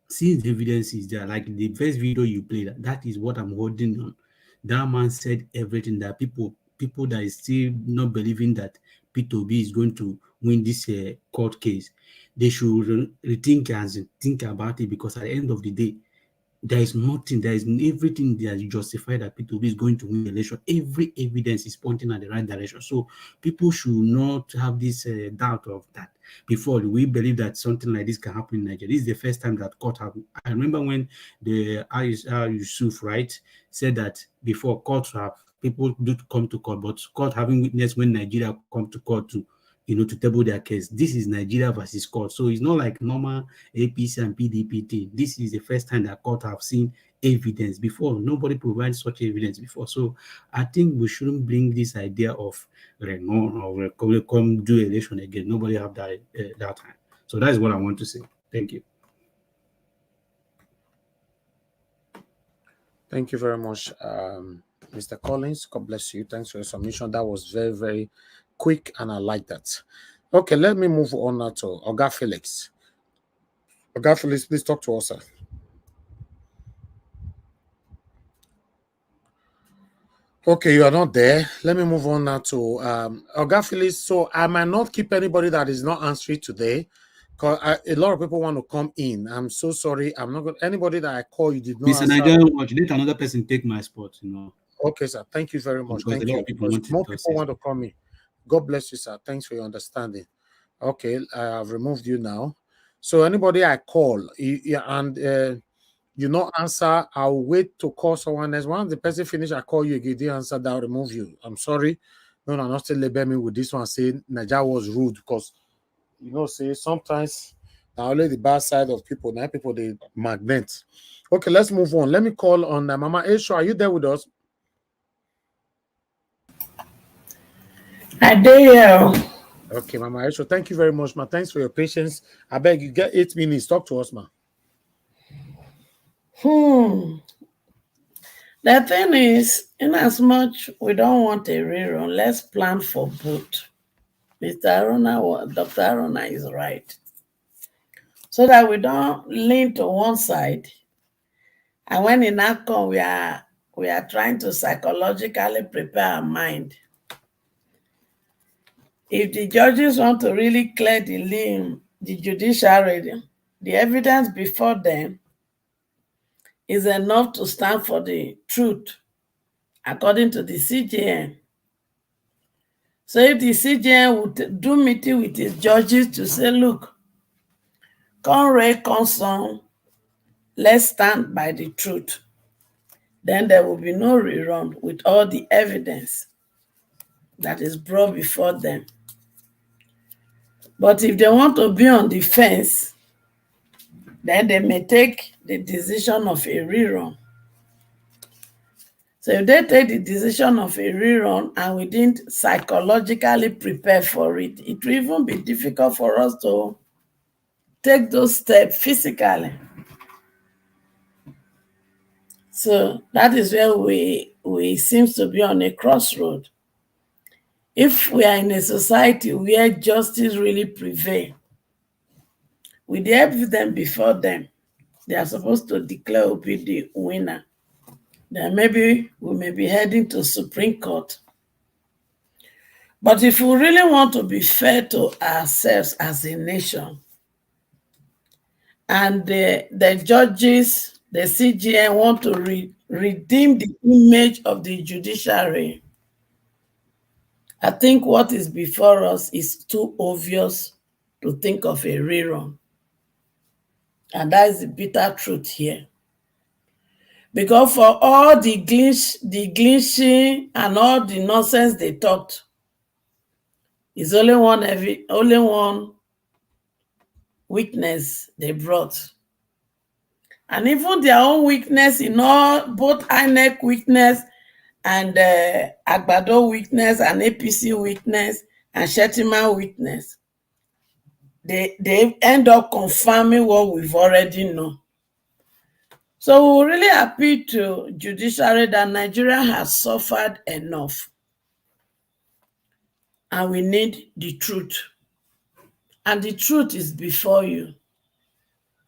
since the evidence is there, like the first video you played, that is what I'm holding on. That man said everything, that people that is still not believing that Peter Obi is going to win this court case, they should rethink and think about it, because at the end of the day, there is nothing, there is everything that justifies that Peter Obi is going to win the election. Every evidence is pointing at the right direction. So people should not have this doubt of that. Before, we believe that something like this can happen in Nigeria. This is the first time that court have. I remember when the Yusuf, right, said that before courts have, people do come to court, but court having witnessed when Nigeria come to court to table their case. This is Nigeria versus court. So it's not like normal APC and PDP thing. This is the first time that court have seen evidence before. Nobody provided such evidence before. So I think we shouldn't bring this idea of Renon or come do election again. Nobody have that time. So that is what I want to say. Thank you. Thank you very much, Mr. Collins. God bless you. Thanks for your submission. That was very, very quick, and I like that. Okay, let me move on now to Oga Felix. Oga Felix, please talk to us, sir. Okay, you are not there. Let me move on now to Oga Phyllis. So I might not keep anybody that is not answering today, because a lot of people want to come in. I'm so sorry. I'm not going. Anybody that I call, you did not Mr. answer. Nigerian Watch, let another person take my spot. Okay, sir. Thank you very much. Because Thank a lot you. of people Because want more to people want to come in. God bless you, sir. Thanks for your understanding. Okay, I have removed you now. So anybody I call, you not answer, I'll wait to call someone else. Once the person finish, I call you again, you didn't answer, I'll remove you. I'm sorry. No, not still label me with this one saying Nigeria was rude, because say sometimes now only the bad side of people, now people they magnet. Okay, let's move on. Let me call on Mama Esho. Are you there with us? I do. Okay, Mama Esho, thank you very much, ma. Thanks for your patience. I beg you, get 8 minutes. Talk to us, ma. The thing is, in as much we don't want a rerun, let's plan for both. Dr. Aruna is right. So that we don't lean to one side. And when in ACON, we are trying to psychologically prepare our mind. If the judges want to really clear the judiciary, the evidence before them is enough to stand for the truth, according to the CJN. So if the CJN would do meeting with his judges to say, look, concern, let's stand by the truth, then there will be no rerun with all the evidence that is brought before them. But if they want to be on the fence, then they may take the decision of a rerun. So if they take the decision of a rerun and we didn't psychologically prepare for it, it will even be difficult for us to take those steps physically. So that is where we seem to be on a crossroad. If we are in a society where justice really prevails, with the evidence before them, they are supposed to declare who be the winner. Then maybe we may be heading to Supreme Court. But if we really want to be fair to ourselves as a nation, and the judges, the CGN want to redeem the image of the judiciary, I think what is before us is too obvious to think of a rerun. And that is the bitter truth here. Because for all the glitching and all the nonsense they talked, it's only one weakness they brought. And even their own weakness, both INEC weakness and Agbado weakness and APC weakness and Shettima weakness, they end up confirming what we've already known. So we really appeal to judiciary that Nigeria has suffered enough. And we need the truth. And the truth is before you.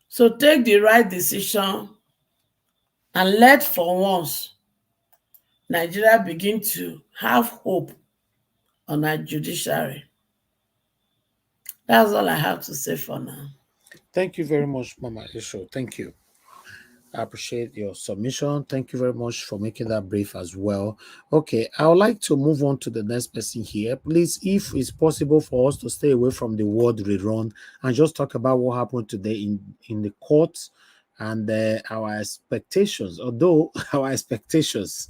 So take the right decision and let for once Nigeria begin to have hope on our judiciary. That's all I have to say for now. Thank you very much, Mama Esho. Thank you. I appreciate your submission. Thank you very much for making that brief as well. Okay, I would like to move on to the next person here. Please, if it's possible for us to stay away from the word rerun and just talk about what happened today in the courts and our expectations. Although our expectations,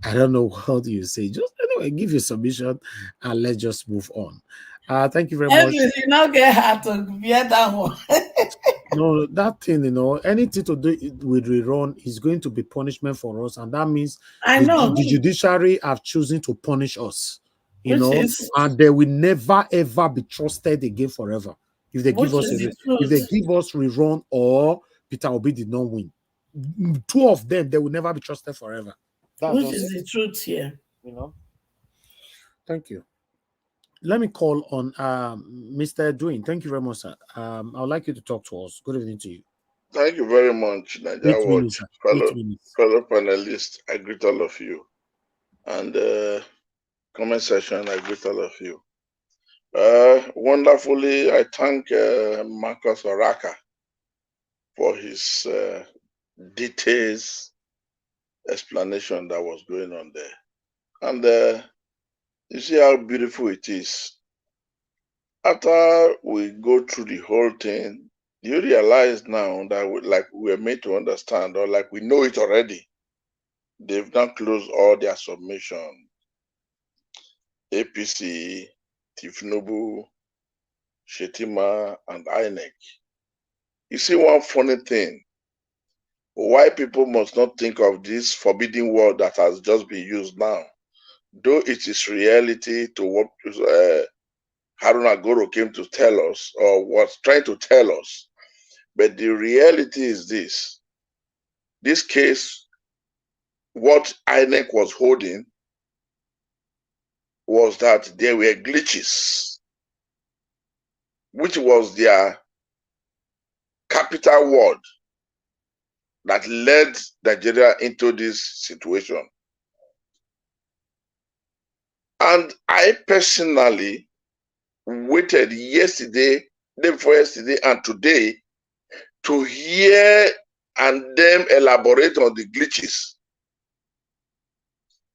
I don't know what you say. Just anyway, give your submission and let's just move on. Thank you very much. You not get hard to bear that one. No, that thing, anything to do with rerun is going to be punishment for us, and that means the judiciary have chosen to punish us, and they will never ever be trusted again forever if they give us rerun or Peter Obi did not win. Two of them, they will never be trusted forever. Which is the truth here. Thank you. Let me call on Mr. Edwin. Thank you very much, sir. I would like you to talk to us. Good evening to you. Thank you very much, Nigeria Watch, fellow panelists. I greet all of you. and comment section. I greet all of you. Wonderfully, I thank Marcus Oraka for his details explanation that was going on there. And you see how beautiful it is. After we go through the whole thing, you realize now that we are made to understand, or like we know it already. They've now closed all their submission. APC, Tifnobu, Shetima, and INEC. You see one funny thing. Why people must not think of this forbidden word that has just been used now, though it is reality to what Haruna Goro came to tell us, or was trying to tell us. But the reality is this. This case, what INEC was holding was that there were glitches, which was their capital word that led Nigeria into this situation. And I personally waited yesterday, day before yesterday, and today to hear and then elaborate on the glitches.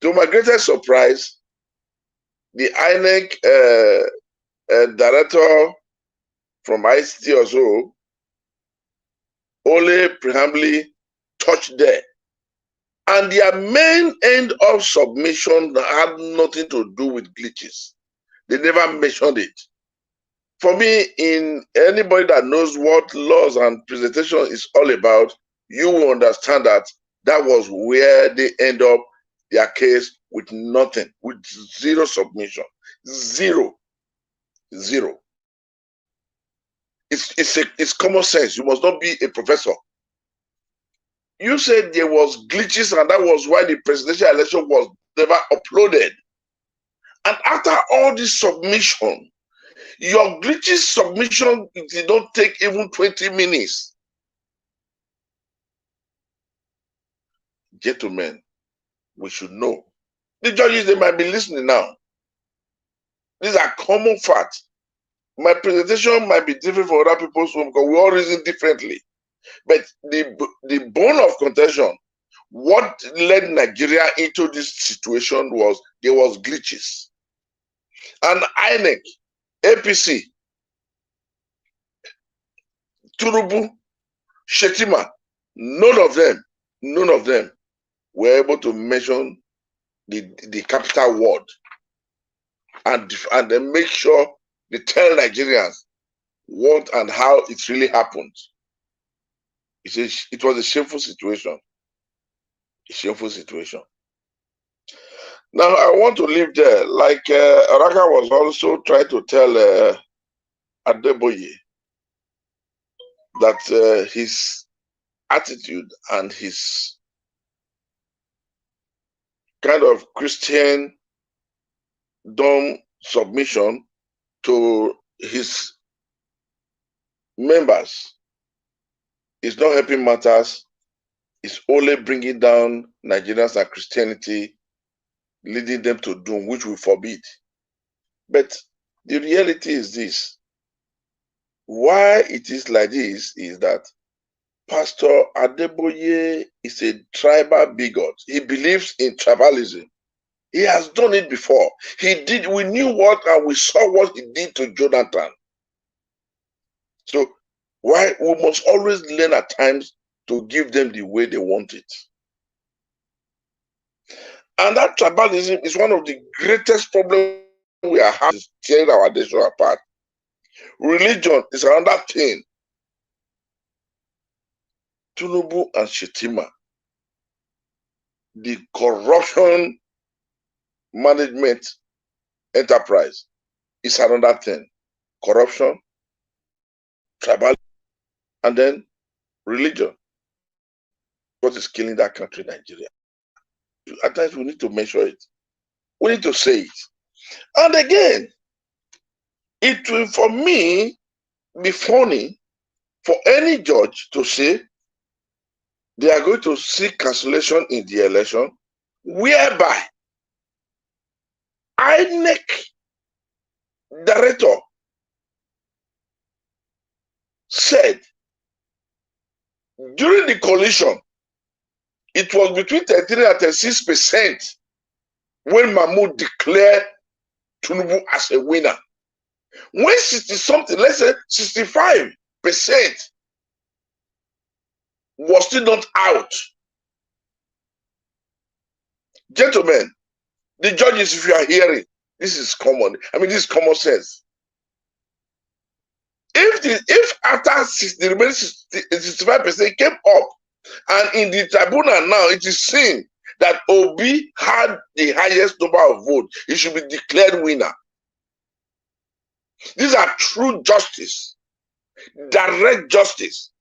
To my greatest surprise, the INEC director from ICT also only preambly touched there. And their main end of submission had nothing to do with glitches. They never mentioned it. For me, in anybody that knows what laws and presentation is all about, you will understand that that was where they end up their case with nothing, with zero submission. Zero. It's common sense. You must not be a professor. You said there was glitches, and that was why the presidential election was never uploaded. And after all this submission, your glitches submission did not take even 20 minutes. Gentlemen, we should know. The judges, they might be listening now. These are common facts. My presentation might be different for other people's home because we all reason differently. But the bone of contention, what led Nigeria into this situation was there was glitches. And INEC, APC, Turubu, Shetima, none of them were able to mention the capital word and then make sure they tell Nigerians what and how it really happened. It was a shameful situation. A shameful situation. Now, I want to leave there. Like Araka was also trying to tell Adeboye that his attitude and his kind of Christian dumb submission to his members is not helping matters. It's only bringing down Nigerians and Christianity, leading them to doom, which we forbid. But the reality is this. Why it is like this is that Pastor Adeboye is a tribal bigot. He believes in tribalism. He has done it before. We knew what and we saw what he did to Jonathan. So why we must always learn at times to give them the way they want it. And that tribalism is one of the greatest problems we are having, tearing our nation apart. Religion is another thing. Tinubu and Shetima, the corruption management enterprise is another thing. Corruption, tribalism, and then religion. What is killing that country, Nigeria? At times we need to measure it. We need to say it. And again, it will, for me, be funny for any judge to say they are going to seek cancellation in the election, whereby INEC director said during the coalition, it was between 33 and 36% when Mahmoud declared Tinubu as a winner. When 60 something, let's say 65% was still not out. Gentlemen, the judges, if you are hearing, this is common. I mean, this is common sense. If after the remaining 65% came up, and in the tribunal now, it is seen that Obi had the highest number of votes, he should be declared winner. These are true justice, direct justice.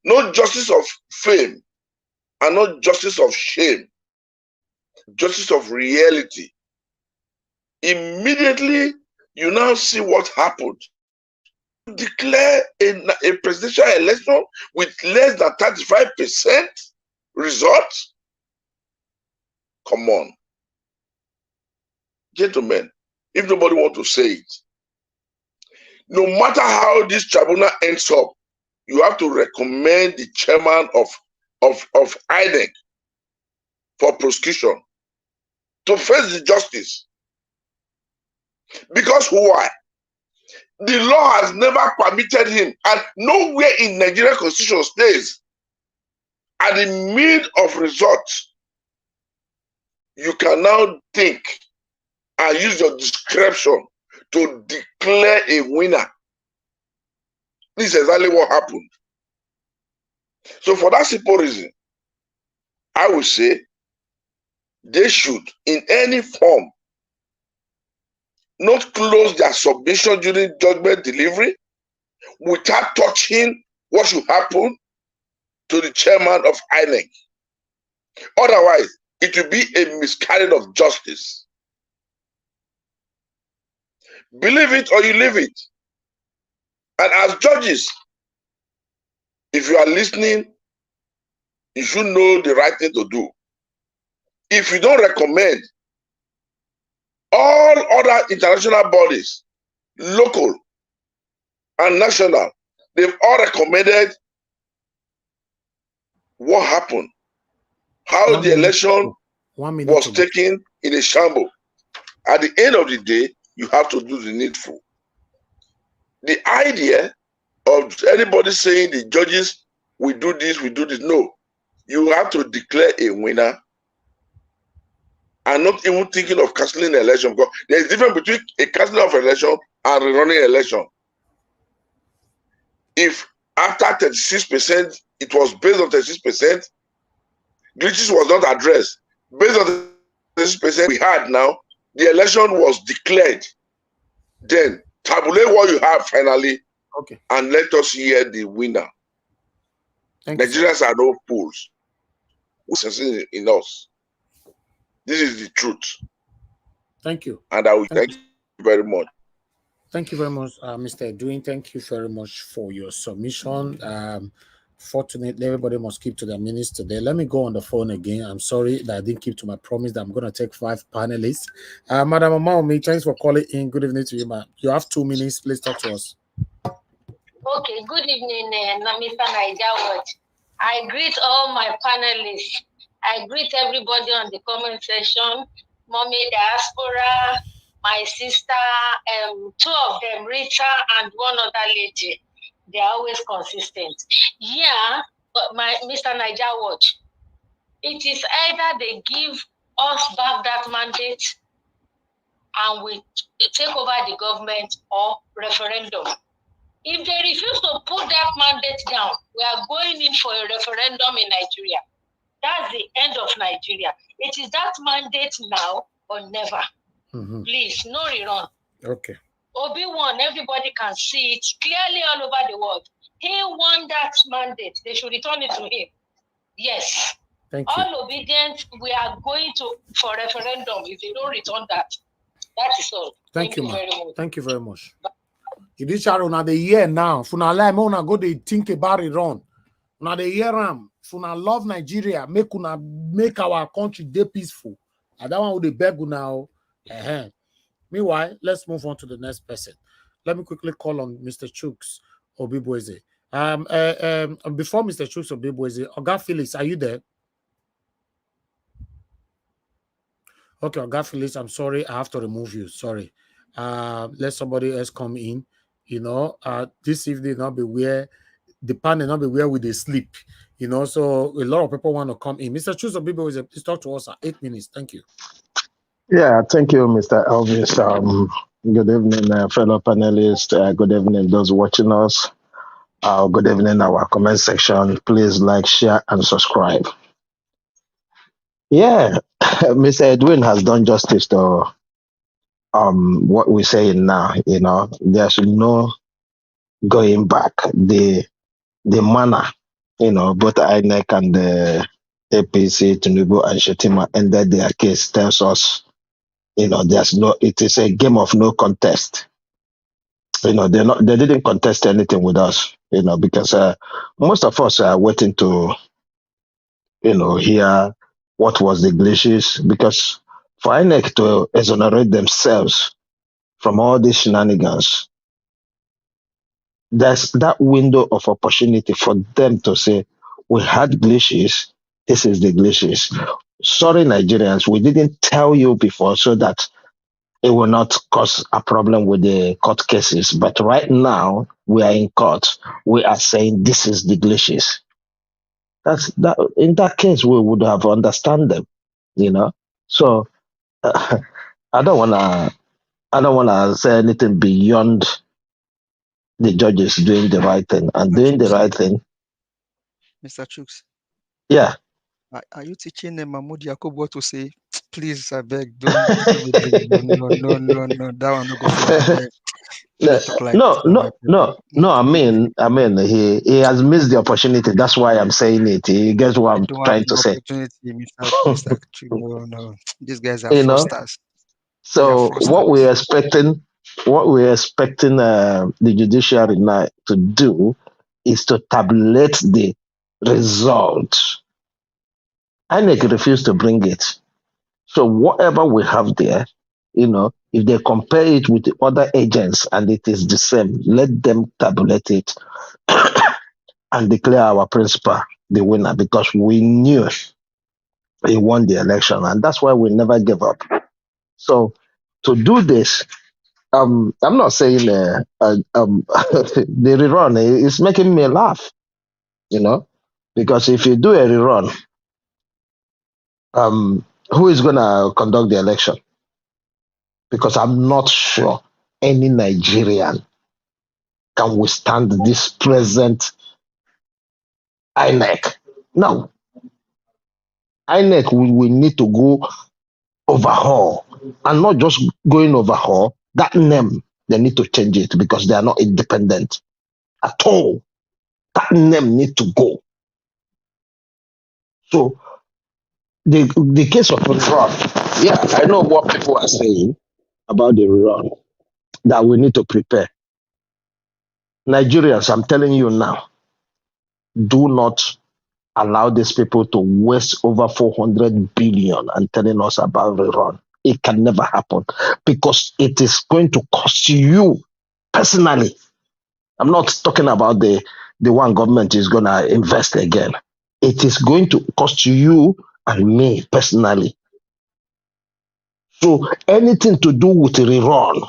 No justice of fame and not justice of shame, justice of reality. Immediately, you now see what happened. Declare a presidential election with less than 35% results? Come on. Gentlemen, if nobody wants to say it, no matter how this tribunal ends up, you have to recommend the chairman of INEC for prosecution to face the justice. Because why? The law has never permitted him, and nowhere in Nigerian constitution states at the mid of results, you can now think and use your discretion to declare a winner. This is exactly what happened. So for that simple reason, I would say they should, in any form, not close their submission during judgment delivery without touching what should happen to the chairman of INEC. Otherwise, it will be a miscarriage of justice. Believe it or you leave it. And as judges, if you are listening, you should know the right thing to do. If you don't recommend, all other international bodies, local and national, they've all recommended what happened, how the election was taken in a shambles. At the end of the day, you have to do the needful. The idea of anybody saying the judges will do this, no. You have to declare a winner and not even thinking of cancelling the election, because there is a difference between a cancelling of election and rerunning an election. If after 36%, it was based on 36%, glitches was not addressed. Based on the 36% we had now, the election was declared. Then tabulate what you have finally, okay, and let us hear the winner. Nigerians are no fools. We succeed in us. This is the truth. Thank you. And I will thank you very much. Thank you very much, Mr. Edwin. Thank you very much for your submission. Fortunately, everybody must keep to their minutes today. Let me go on the phone again. I'm sorry that I didn't keep to my promise that I'm going to take 5 panelists. Madam Amaomi, thanks for calling in. Good evening to you, ma'am. You have 2 minutes. Please talk to us. Okay, good evening, Mr. Niger. I greet all my panelists. I greet everybody on the comment section, Mommy Diaspora, my sister, 2 of them, Rita and one other lady. They are always consistent. Yeah, but my Mr. Niger Watch, it is either they give us back that mandate and we take over the government, or referendum. If they refuse to put that mandate down, we are going in for a referendum in Nigeria. That's the end of Nigeria. It is that mandate now or never. Mm-hmm. Please, no rerun. Okay. Obi won, everybody can see it clearly all over the world. He won that mandate. They should return it to him. Yes. Thank you. All obedience, we are going for referendum if they don't return that. That is all. Thank you, very ma'am. much. Thank you very much. Judiciary, now the year now. Funa lie, una go they think about it wrong. Now the year Funa love Nigeria. Make our country dey peaceful. And that one would be beg now. Meanwhile, let's move on to the next person. Let me quickly call on Mr. Chooks Obibweze. Before Mr. Chooks Obibweze, Oga Felix, are you there? Okay, Oga Felix, I'm sorry, I have to remove you. Sorry. Let somebody else come in. You know, this evening not be where the panel not be where we they sleep. You know, so a lot of people want to come in. Mr. Chooks Obibweze, please talk to us at 8 minutes. Thank you. Yeah, thank you, Mr. Elvis. Good evening, fellow panelists. Good evening, those watching us. Good evening, our comment section. Please like, share, and subscribe. Yeah, Mr. Edwin has done justice to what we're saying now. You know, there's no going back. The manner, you know, both INEC and the APC, Tinubu and Shetima ended their case tells us, you know, it is a game of no contest. You know, they didn't contest anything with us, you know, because most of us are waiting to, you know, hear what was the glitches, because for INEC to exonerate themselves from all these shenanigans, there's that window of opportunity for them to say, we had glitches, this is the glitches. Sorry, Nigerians, we didn't tell you before so that it will not cause a problem with the court cases. But right now, we are in court. We are saying this is the glitches. In that case, we would have understand them, you know. So I don't wanna say anything beyond the judges doing the right thing and doing the right thing. Mr. Chooks. Yeah. Are you teaching Mahmoud Yakub what to say? Please, I beg, don't no, that one no go fly. No. I mean, he has missed the opportunity. That's why I'm saying it. He gets what I'm trying to say. Mr. No. These guys are you know? fraudsters. So what we're expecting the judiciary now to do is to tabulate the results. INEC refused to bring it. So whatever we have there, you know, if they compare it with the other agents and it is the same, let them tabulate it and declare our principal the winner, because we knew he won the election, and that's why we never gave up. So to do this, I'm not saying the rerun is making me laugh, you know, because if you do a rerun, who is going to conduct the election? Because I'm not sure any Nigerian can withstand this present INEC. No. INEC will need to go overhaul, and not just going overhaul, that name, they need to change it because they are not independent at all. That name need to go. So the case of rerun, yeah, I know what people are saying about the rerun, that we need to prepare. Nigerians, I'm telling you now, do not allow these people to waste over 400 billion and telling us about rerun. It can never happen because it is going to cost you personally. I'm not talking about the one government is going to invest again. It is going to cost you and me personally. So anything to do with rerun,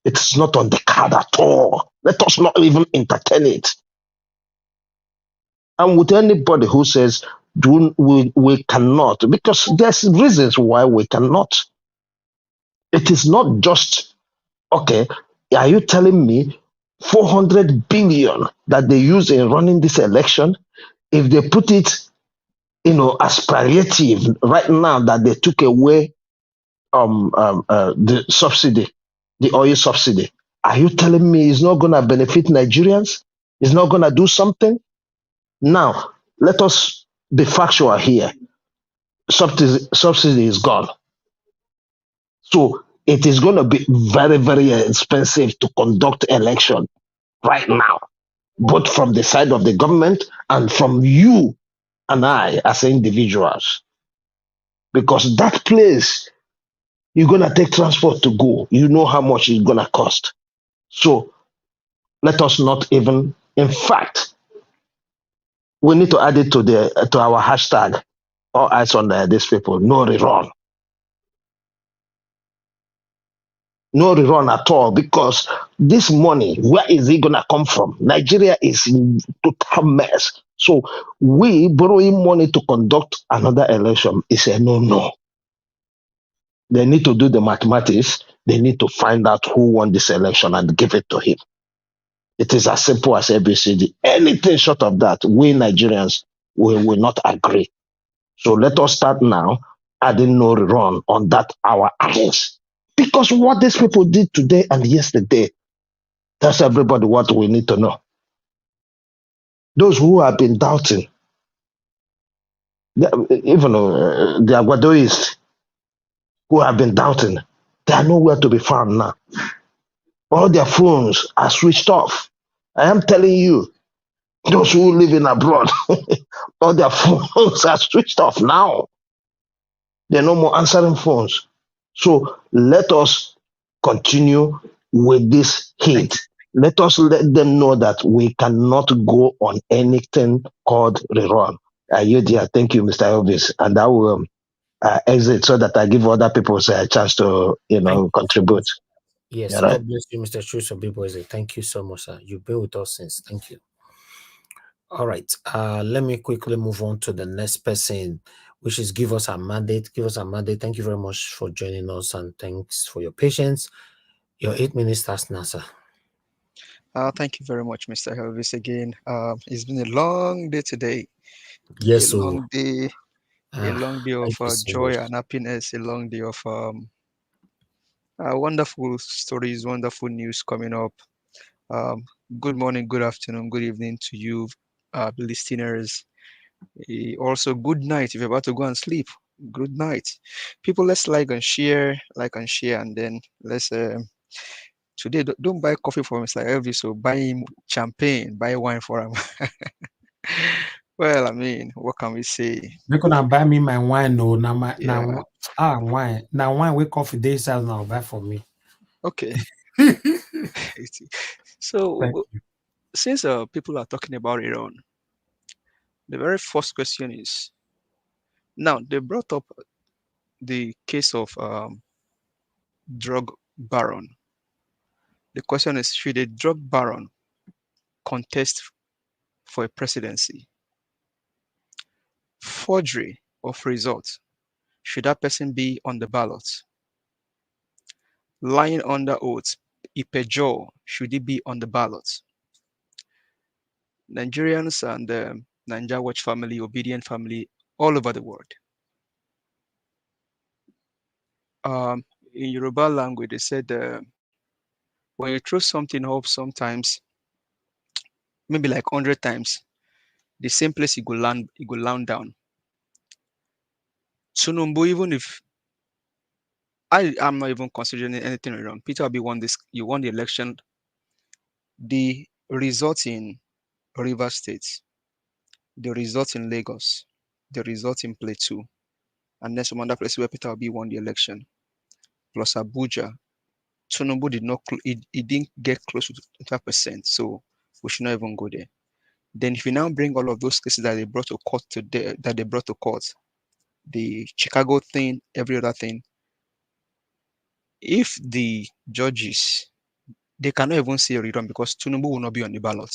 it's not on the card at all. Let us not even entertain it. And with anybody who says we cannot, because there's reasons why we cannot. It is not just, okay, are you telling me 400 billion that they use in running this election, if they put it, you know, as palliative right now that they took away the subsidy, the oil subsidy, are you telling me it's not going to benefit Nigerians? It's not going to do something? Now, let us be factual here. Subsidy is gone. So it is going to be very, very expensive to conduct election right now, both from the side of the government and from you and I as individuals. because that place you're gonna take transport to go. You know how much it's gonna cost. So let us not even. In fact, we need to add it to our hashtag. All eyes on these people. No rerun. No rerun at all, because this money, where is it gonna come from? Nigeria is in total mess. So we borrowing money to conduct another election is a no-no. They need to do the mathematics. They need to find out who won this election and give it to him. It is as simple as ABCD. Anything short of that, we Nigerians will not agree. So let us start now adding no rerun on that our eyes. Because what these people did today and yesterday, that's everybody what we need to know. Those who have been doubting, even the Aguadoists who have been doubting, they are nowhere to be found now. All their phones are switched off. I am telling you, those who live in abroad, all their phones are switched off now. They're no more answering phones. So let us continue with this heat. Let us let them know that we cannot go on anything called rerun. Thank you, Mr. Elvis. And I will exit so that I give other people a chance to, contribute. Yes, All right? God bless you, Mr. Truth of People. Thank you so much, sir. You've been with us since. Thank you. All right. Let me quickly move on to the next person, which is Give Us a Mandate. Give Us a Mandate. Thank you very much for joining us, and thanks for your patience. Your 8 minutes starts now, sir. Thank you very much, Mr. Elvis. Again, it's been a long day today. Yes, a long day, a long day of so joy much. and happiness. A long day of wonderful stories, wonderful news coming up. Good morning, good afternoon, good evening to you, listeners. Also, good night if you're about to go and sleep. Good night, people. Let's like and share, and then let's. Today, don't buy coffee for Mr. Elvis, so buy him champagne, buy wine for him. Well, I mean, what can we say? They couldn't buy me my wine, no. Wine. Now wine we coffee days out now buy for me. Okay. So since people are talking about Iran, the very first question is, now they brought up the case of drug baron. The question is, should a drug baron contest for a presidency? Forgery of results, should that person be on the ballot? Lying under oath, Ipejo, should he be on the ballot? Nigerians and the Naija Watch family, obedient family, all over the world. In Yoruba language, they said when you throw something up sometimes, maybe like 100 times, the same place it go land down. Tinubu, even if I'm not even considering anything wrong, Peter Obi won this. You won the election. The result in Rivers State, the result in Lagos, the result in Plateau, and then some other places where Peter Obi won the election, plus Abuja, Tinubu did not. He didn't get close to 25%. So we should not even go there. Then if you now bring all of those cases that they brought to court today, the Chicago thing, every other thing, if the judges, they cannot even see a rerun because Tinubu will not be on the ballot.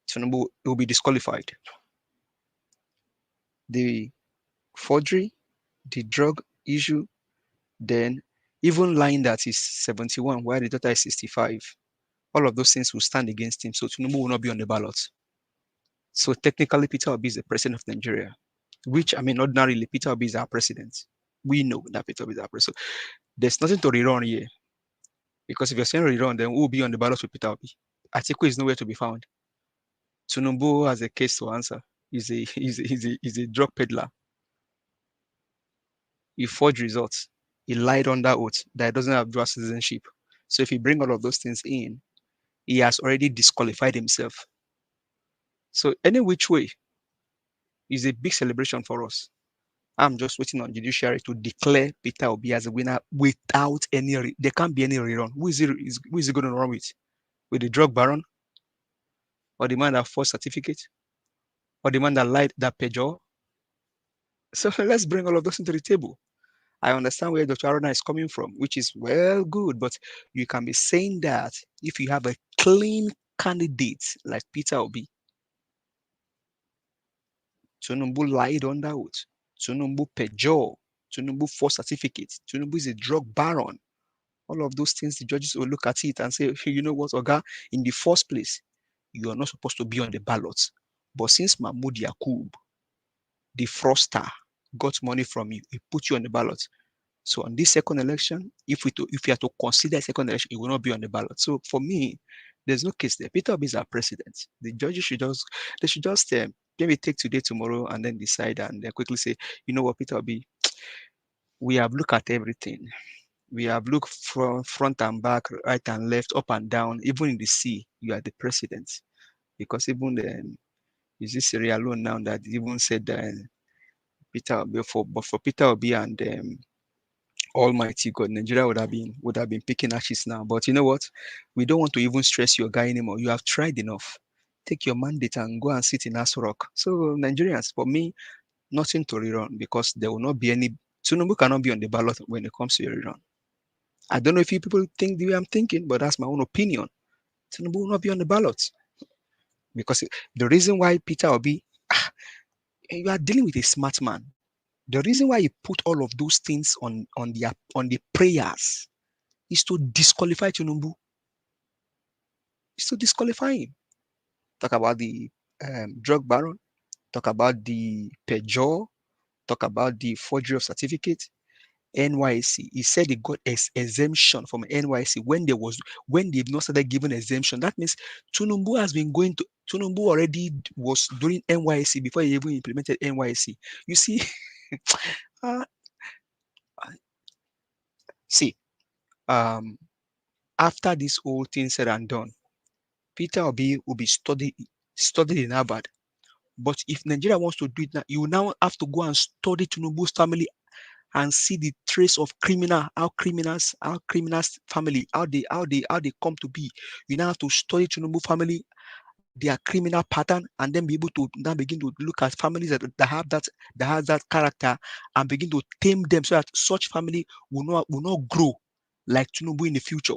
Tinubu will be disqualified. The forgery, the drug issue, then even lying that he's 71 while the daughter is 65, all of those things will stand against him. So Tinubu will not be on the ballot. So technically, Peter Obi is the president of Nigeria, which, I mean, ordinarily, Peter Obi is our president. We know that Peter Obi is our president. So there's nothing to rerun here. Because if you're saying rerun, then who will be on the ballot with Peter Obi? Atiku is nowhere to be found. Tinubu has a case to answer. He's a drug peddler. He forged results. He lied under oath that he doesn't have dual citizenship. So if you bring all of those things in, he has already disqualified himself. So any which way is a big celebration for us. I'm just waiting on judiciary to declare Peter Obi as a winner without any. There can't be any rerun. Who is he going to run with? With the drug baron, or the man that forged certificate, or the man that lied, that perjure? So let's bring all of those into the table. I understand where Dr. Aruna is coming from, which is well good, but you can be saying that if you have a clean candidate like Peter Obi, Tinubu lied under oath, Tinubu perjure, Tinubu forged certificate, Tinubu is a drug baron. All of those things, the judges will look at it and say, hey, you know what, Oga, in the first place, you are not supposed to be on the ballot. But since Mahmoud Yakub, the fraudster, got money from you, he put you on the ballot. So on this second election, if you are to consider a second election, it will not be on the ballot. So for me, there's no case there. Peter Obi is our president. The judges should just maybe take today, tomorrow, and then decide and then quickly say, you know what, Peter Obi, we have looked at everything. We have looked from front and back, right and left, up and down, even in the sea. You are the president, because even the is this Sierra Leone now that even said that Peter Obi for Peter Obi and Almighty God, Nigeria would have been picking ashes now. But you know what? We don't want to even stress your guy anymore. You have tried enough. Take your mandate and go and sit in Aso Rock. So Nigerians, for me, nothing to rerun, because there will not be any. Tinubu cannot be on the ballot when it comes to a rerun. I don't know if you people think the way I'm thinking, but that's my own opinion. Tinubu will not be on the ballot, because the reason why Peter Obi, you are dealing with a smart man. The reason why he put all of those things on the prayers is to disqualify Tinubu. Is to disqualify him. Talk about the drug baron, talk about the perjure, talk about the forgery of certificate, NYC. He said he got exemption from NYC when they've not started giving exemption. That means Tinubu has been going to. Tinubu already was doing NYC before he even implemented NYC. You see, see, after this whole thing said and done, Peter Obi will be studied in Harvard. But if Nigeria wants to do it now, you now have to go and study Tinubu's family and see the trace of how criminals family, how they come to be. You now have to study Tinubu family, their criminal pattern, and then be able to now begin to look at families that have that character and begin to tame them so that such family will not grow like Tinubu in the future.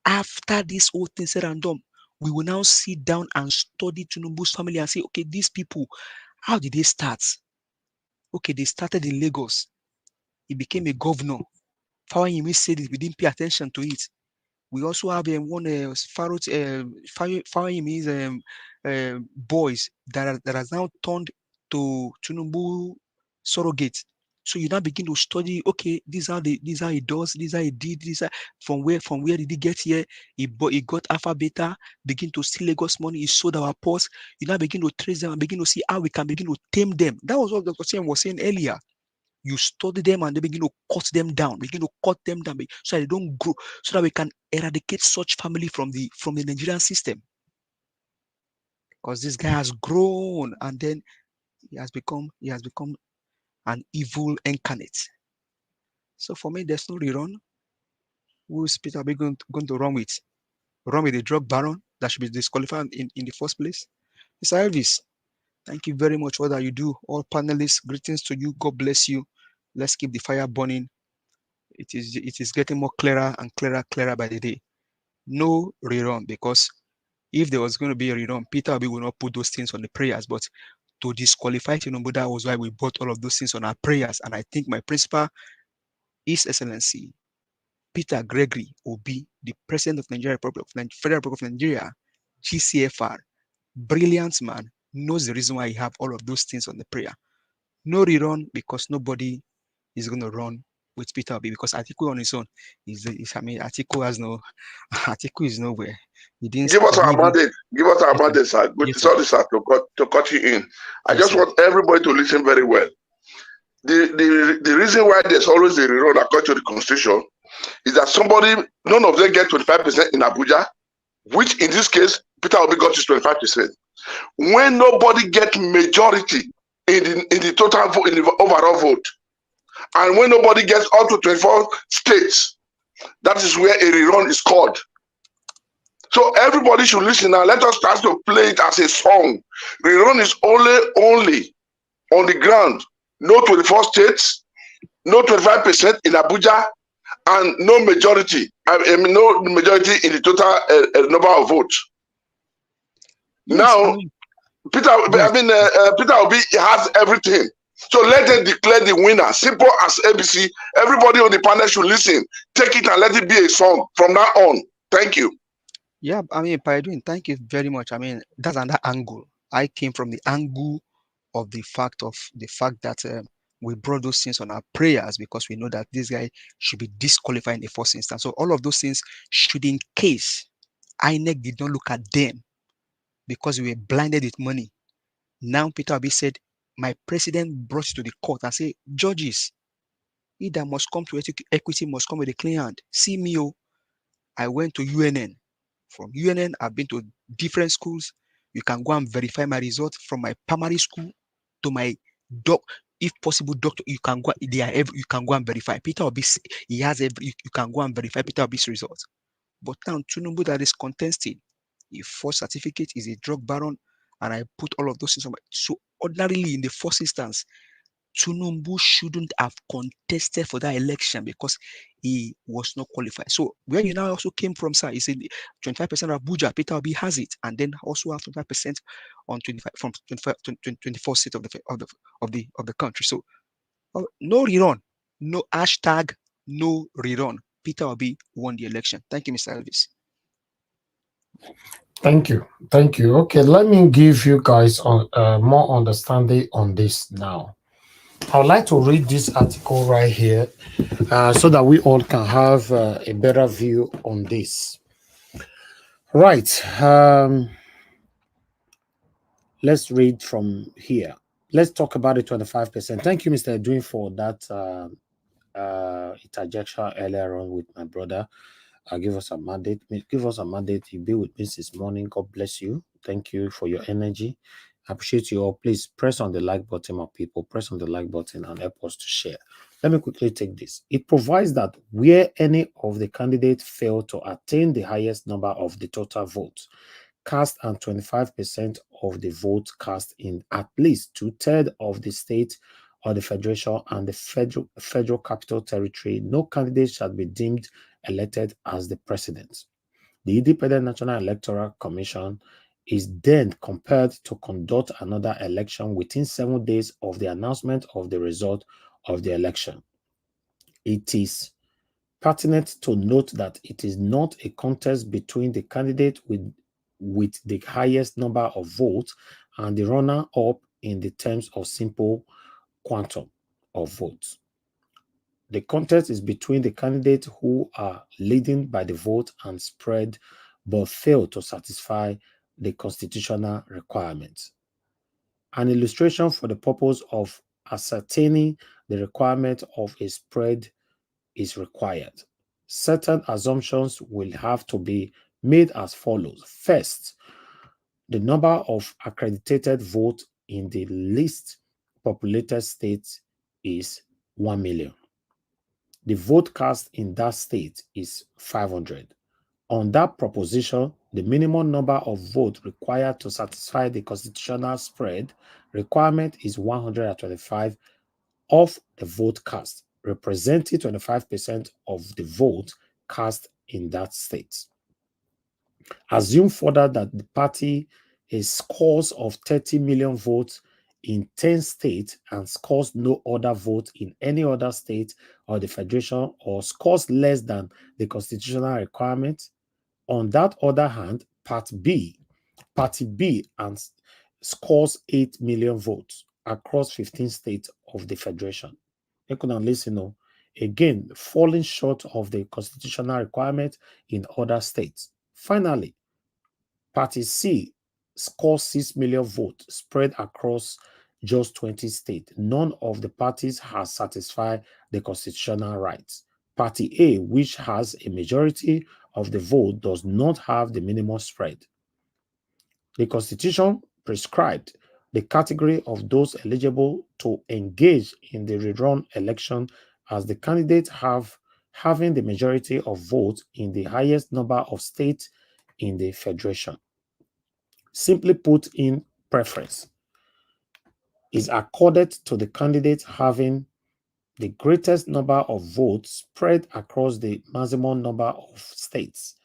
After this whole thing said and done, we will now sit down and study Tinubu's family and say, okay, these people, how did they start? Okay, they started in Lagos. He became a governor. Fawayimi said it, we didn't pay attention to it. We also have one Fawayimi's boys that has now turned to Tinubu surrogate. So you now begin to study, okay, this is how he does, this is how he did, from where did he get here? He got Alpha Beta, begin to steal Lagos money, he sold our ports. You now begin to trace them and begin to see how we can begin to tame them. That was what Dr. Sam was saying earlier. You study them and they begin to cut them down, so they don't grow, so that we can eradicate such family from the Nigerian system. Because this guy has grown and then he has become an evil incarnate. So for me, there's no rerun. Who is Peter Obi going to run with? Run with the drug baron that should be disqualified in the first place? Mr. Elvis, thank you very much for that you do. All panelists, greetings to you. God bless you. Let's keep the fire burning. It is getting more clearer and clearer by the day. No rerun, because if there was going to be a rerun, Peter Obi will not put those things on the prayers, but to disqualify Tinubu, that was why we brought all of those things on our prayers. And I think my principal, His Excellency Peter Gregory Obi, the President of Federal Republic of Nigeria, GCFR, brilliant man, knows the reason why he have all of those things on the prayer. No rerun, because nobody is going to run with Peter Obi, because Atiku on his own Atiku is nowhere. He didn't give us our mandate. Give us our mandate, sir. Sorry, sir, to cut you in. I just want everybody to listen very well. The reason why there's always a rerun according to the constitution is that none of them get 25% in Abuja, which in this case, Peter Obi got his 25%. When nobody gets majority in the total vote, in the overall vote. And when nobody gets up to 24 states, that is where a rerun is called. So everybody should listen now. Let us start to play it as a song. Rerun is only on the ground. No 24 states, no 25% in Abuja, and no majority. I mean, no majority in the total number of votes. Yes, Now, Peter Obi has everything. So let them declare the winner. Simple as ABC. Everybody on the panel should listen. Take it and let it be a song from now on. Thank you. Yeah, I mean, Paiduin, thank you very much. I mean, that's another angle. I came from the angle of the fact that we brought those things on our prayers because we know that this guy should be disqualified in the first instance. So all of those things should, in case INEC did not look at them because we were blinded with money. Now Peter Obi said, my president brought you to the court and say, judges, he that must come to equity must come with a clean hand. See me, I went to UNN. From UNN, I've been to different schools. You can go and verify my results from my primary school to my if possible, doctor. You can go. You can go and verify. Peter Obi, he has every. You can go and verify Peter Obi's results. But now Tinubu that is contested, his first certificate is a drug baron, and I put all of those things on my. So ordinarily, in the first instance, Tinubu shouldn't have contested for that election because he was not qualified. So where you now also came from, sir, is 25% of Abuja. Peter Obi has it, and then also have 25% on 25 from 25 to 24 states of the country. So no rerun, no hashtag, no rerun. Peter Obi won the election. Thank you, Mr. Elvis. Thank you. Okay, let me give you guys more understanding on this now. I would like to read this article right here so that we all can have a better view on this. Right. Let's read from here. Let's talk about the 25%. Thank you, Mr. Edwin, for that interjection earlier on with my brother. Give us a mandate. Give us a mandate. You be with me this morning. God bless you. Thank you for your energy. I appreciate you all. Please press on the like button, of people. Press on the like button and help us to share. Let me quickly take this. It provides that where any of the candidates fail to attain the highest number of the total votes cast and 25% of the votes cast in at least 2/3 of the state or the federation and the federal capital territory, no candidate shall be deemed elected as the president. The Independent National Electoral Commission is then compelled to conduct another election within 7 days of the announcement of the result of the election. It is pertinent to note that it is not a contest between the candidate with the highest number of votes and the runner-up in the terms of simple quantum of votes. The contest is between the candidates who are leading by the vote and spread but fail to satisfy the constitutional requirements. An illustration for the purpose of ascertaining the requirement of a spread is required. Certain assumptions will have to be made as follows. First, the number of accredited votes in the least populated states is 1 million. The vote cast in that state is 500. On that proposition, the minimum number of votes required to satisfy the constitutional spread requirement is 125 of the vote cast, representing 25% of the vote cast in that state. Assume further that the party scores of 30 million votes in 10 states and scores no other vote in any other state or the federation, or scores less than the constitutional requirement. On that other hand, Party B and scores 8 million votes across 15 states of the federation. You can listen, again, falling short of the constitutional requirement in other states. Finally, Party C scores 6 million votes spread across just 20 states. None of the parties has satisfied the constitutional rights. Party A, which has a majority of the vote, does not have the minimum spread. The Constitution prescribed the category of those eligible to engage in the rerun election as the candidate having the majority of votes in the highest number of states in the federation. Simply put, in preference is accorded to the candidate having the greatest number of votes spread across the maximum number of states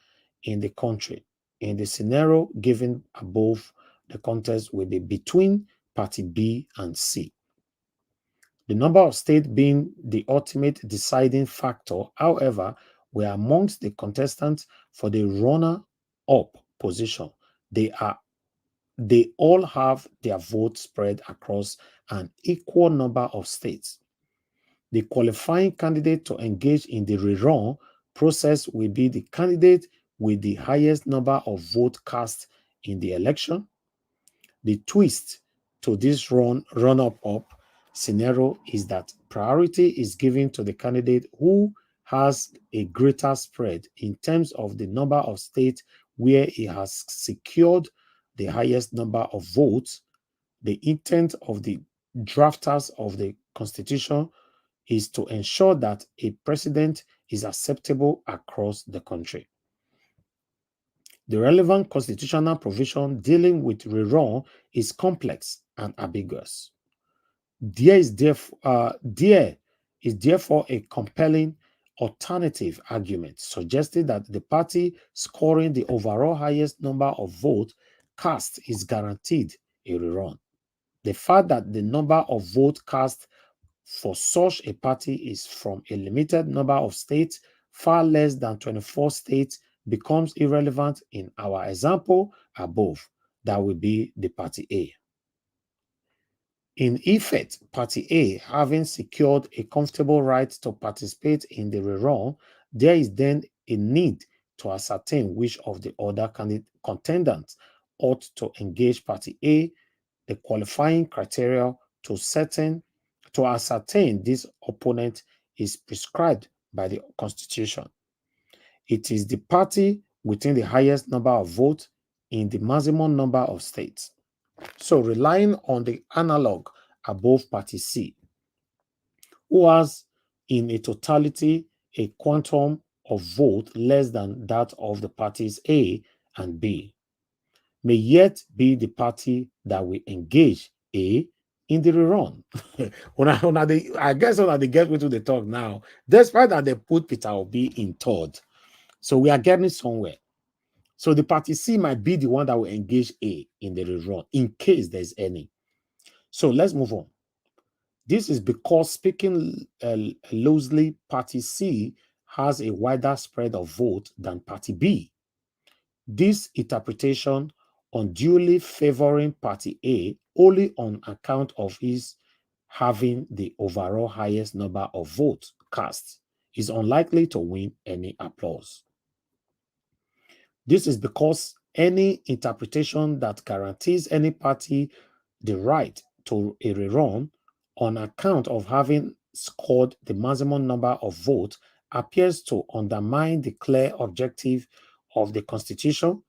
in the country. In the scenario given above, the contest will be between Party B and C. The number of states being the ultimate deciding factor, however, were amongst the contestants for the runner-up position. They all have their votes spread across an equal number of states. The qualifying candidate to engage in the rerun process will be the candidate with the highest number of votes cast in the election. The twist to this run-up scenario is that priority is given to the candidate who has a greater spread in terms of the number of states where he has secured the highest number of votes. The intent of the drafters of the Constitution is to ensure that a precedent is acceptable across the country. The relevant constitutional provision dealing with rerun is complex and ambiguous. There is therefore a compelling alternative argument suggesting that the party scoring the overall highest number of votes cast is guaranteed a rerun. The fact that the number of votes cast for such a party is from a limited number of states, far less than 24 states, becomes irrelevant in our example above. That will be the Party A. In effect, Party A, having secured a comfortable right to participate in the rerun, there is then a need to ascertain which of the other contendants ought to engage Party A. The qualifying criteria to ascertain this opponent is prescribed by the Constitution. It is the party within the highest number of votes in the maximum number of states. So, relying on the analog above Party C, who has in a totality a quantum of vote less than that of the parties A and B, may yet be the party that will engage A in the rerun. I guess when they get into the talk now, despite that they put Peter Obi in third. So we are getting somewhere. So the Party C might be the one that will engage A in the rerun in case there's any. So let's move on. This is because, speaking loosely, Party C has a wider spread of vote than Party B. This interpretation unduly favoring Party A only on account of his having the overall highest number of votes cast is unlikely to win any applause. This is because any interpretation that guarantees any party the right to a rerun on account of having scored the maximum number of votes appears to undermine the clear objective of the Constitution.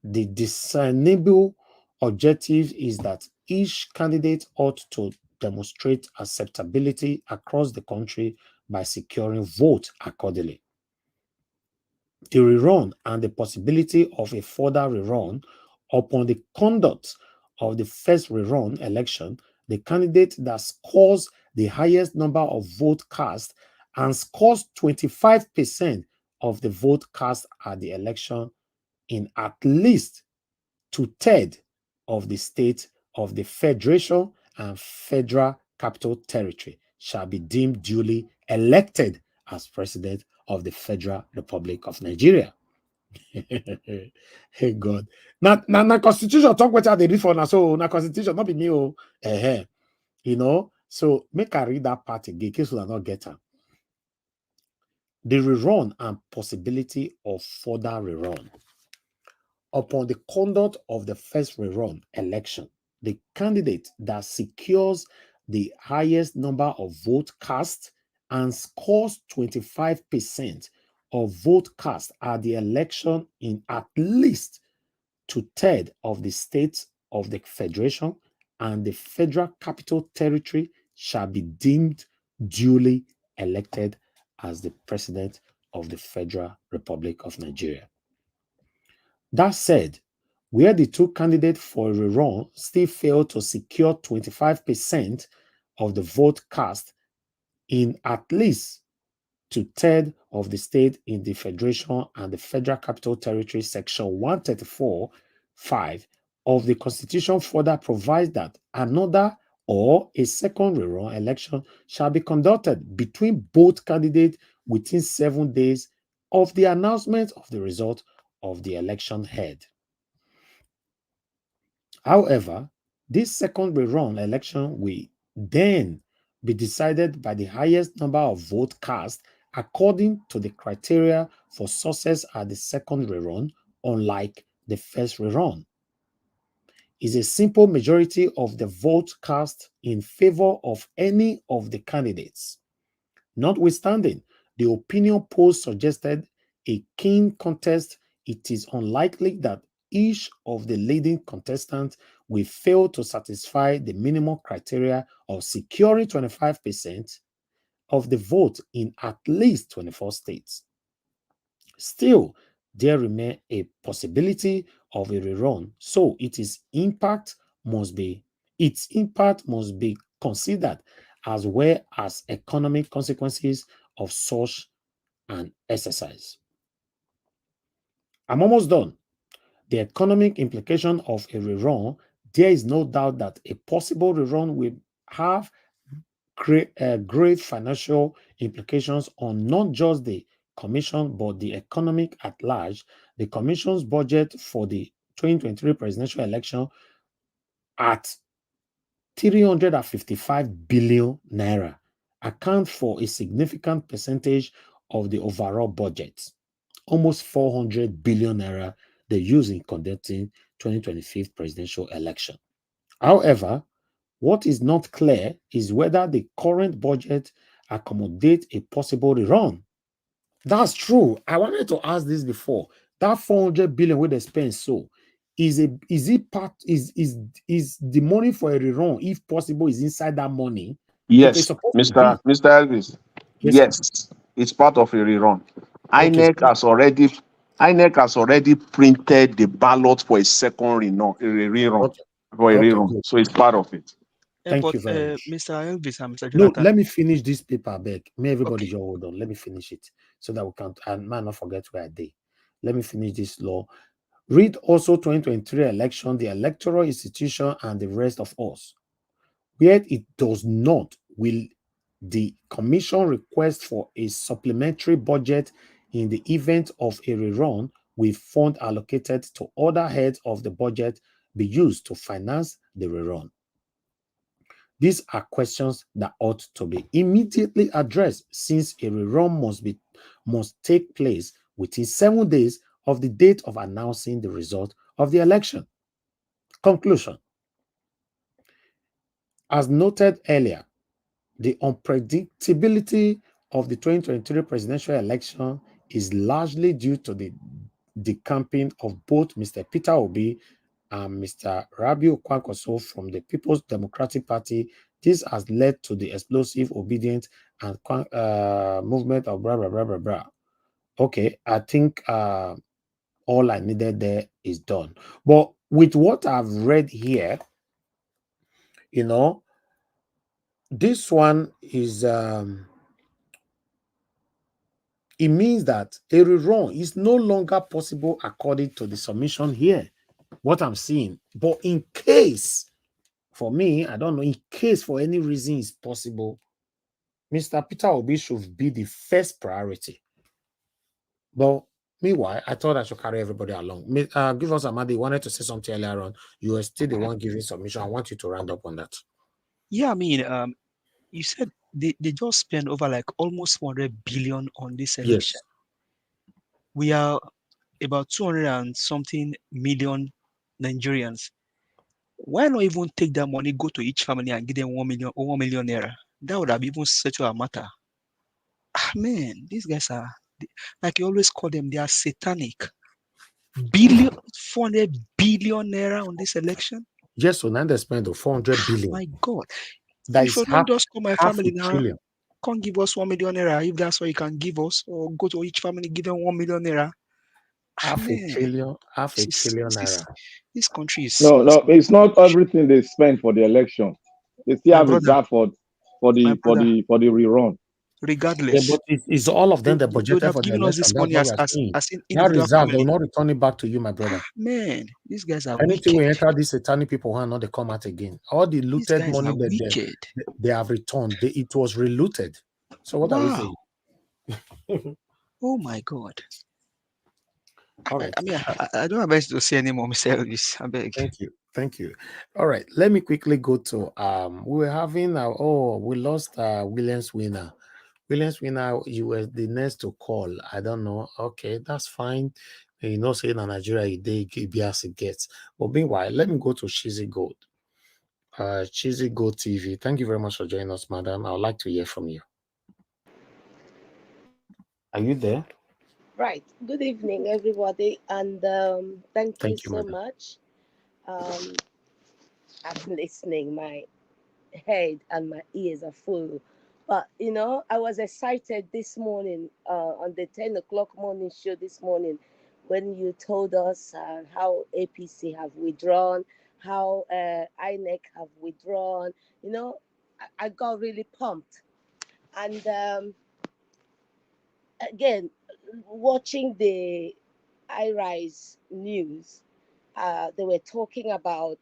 The discernible objective is that each candidate ought to demonstrate acceptability across the country by securing votes accordingly. The rerun and the possibility of a further rerun upon the conduct of the first rerun election, the candidate that scores the highest number of votes cast and scores 25% of the vote cast at the election in at least 2/3 of the states of the Federation and Federal Capital Territory shall be deemed duly elected as President of the Federal Republic of Nigeria. Hey God. Now Constitution talk what they read for now. So now Constitution not be me. You know, so make I read that part again in case we are not getting. The rerun and possibility of further rerun. Upon the conduct of the first rerun election, the candidate that secures the highest number of votes cast and scores 25% of vote cast at the election in at least 2/3 of the states of the Federation and the Federal Capital Territory shall be deemed duly elected as the President of the Federal Republic of Nigeria. That said, where the two candidates for a rerun still failed to secure 25% of the vote cast in at least two-thirds of the state in the Federation and the Federal Capital Territory, Section 134(5) of the Constitution further provides that another or a second rerun election shall be conducted between both candidates within 7 days of the announcement of the result of the election held. However, this second rerun election will then be decided by the highest number of votes cast according to the criteria for success at the second rerun, unlike the first rerun. Is a simple majority of the votes cast in favor of any of the candidates. Notwithstanding, the opinion polls suggested a keen contest. It is unlikely that each of the leading contestants will fail to satisfy the minimum criteria of securing 25% of the vote in at least 24 states. Still, there remains a possibility of a rerun, so its impact must be considered, as well as economic consequences of such an exercise. I'm almost done. The economic implication of a rerun, there is no doubt that a possible rerun will have great financial implications on not just the Commission, but the economic at large. The Commission's budget for the 2023 presidential election at 355 billion naira account for a significant percentage of the overall budget, almost 400 billion naira they use in conducting 2025 presidential election. However, what is not clear is whether the current budget accommodates a possible rerun. That's true. I wanted to ask this before. That 400 billion where they spend, so is the money for a rerun, if possible, is inside that money? Yes, Mr. Elvis. Yes, sir. Yes, it's part of a rerun. Okay, INEC has already printed the ballot for a second rerun, okay. for a Okay, rerun. good. So it's part of it. Thank But you very much. Mr. Elvis and Mr. No, Jonathan. let me finish this paper, beg. May everybody Okay. just hold on. Let me finish it so that we can, and might not forget where I did. Let me finish this law. Read also 2023 election, the electoral institution, and the rest of us. Where it does not, will the Commission request for a supplementary budget in the event of a rerun with fund allocated to other heads of the budget be used to finance the rerun? These are questions that ought to be immediately addressed, since a rerun must take place within 7 days of the date of announcing the result of the election. Conclusion. As noted earlier, the unpredictability of the 2023 presidential election is largely due to the decamping of both Mr. Peter Obi and Mr. Rabiu Kwankwaso from the People's Democratic Party. This has led to the explosive obedience and movement of blah, blah, blah, blah, blah. Okay, I think all I needed there is done. But with what I've read here, you know, this one is, it means that a rerun is no longer possible according to the submission here, what I'm seeing. But in case, for me, I don't know, in case for any reason it's possible, Mr. Peter Obi should be the first priority. But meanwhile, I thought I should carry everybody along. Give us Amadi. You wanted to say something earlier on. You were still the one giving submission. I want you to round up on that. Yeah, I mean, you said they just spent over like almost 100 billion on this election. Yes. We are about 200 and something million Nigerians. Why not even take that money, go to each family and give them 1 million naira? That would have even settled a matter. Man, these guys are, like you always call them, they are satanic. 400 billion naira on this election? Just so now they spend the 400 billion. My God. That If is you don't just call my half family a now, trillion. can't give us 1 million naira if that's what you can give us, or go to each family, give them 1 million naira. Half a trillion This, naira. this country is No, it's not everything they spend for the election. They still my have brother, reserve for the rerun. Yeah, regardless. but it's all of them that They would budgeted have for the given us election. this That's money what we are saying. as in That individual reserve, they will family. not return it back to you, my brother. Man, these guys are Anything we wicked. enter these satanic people hand, not they come out again. All the These looted guys money are that wicked. they have returned, it was relooted. So what are we Wow. saying? Oh my God. All right. I mean, I don't have anything to say anymore, Mr. Elvis. I beg. Thank you. All right. Let me quickly go to we were having we lost Williams winner. Williams winner, you were the next to call. I don't know. Okay, that's fine. You know, saying in Nigeria, they as it gets. But meanwhile, let me go to Cheesy Gold. Cheesy Gold TV. Thank you very much for joining us, madam. I would like to hear from you. Are you there? Right. Good evening, everybody, and thank you so madam. much. I'm listening. My head and my ears are full. But I was excited this morning on the 10 o'clock morning show this morning when you told us how APC have withdrawn, how INEC have withdrawn. I got really pumped. And again, watching the iRise news, they were talking about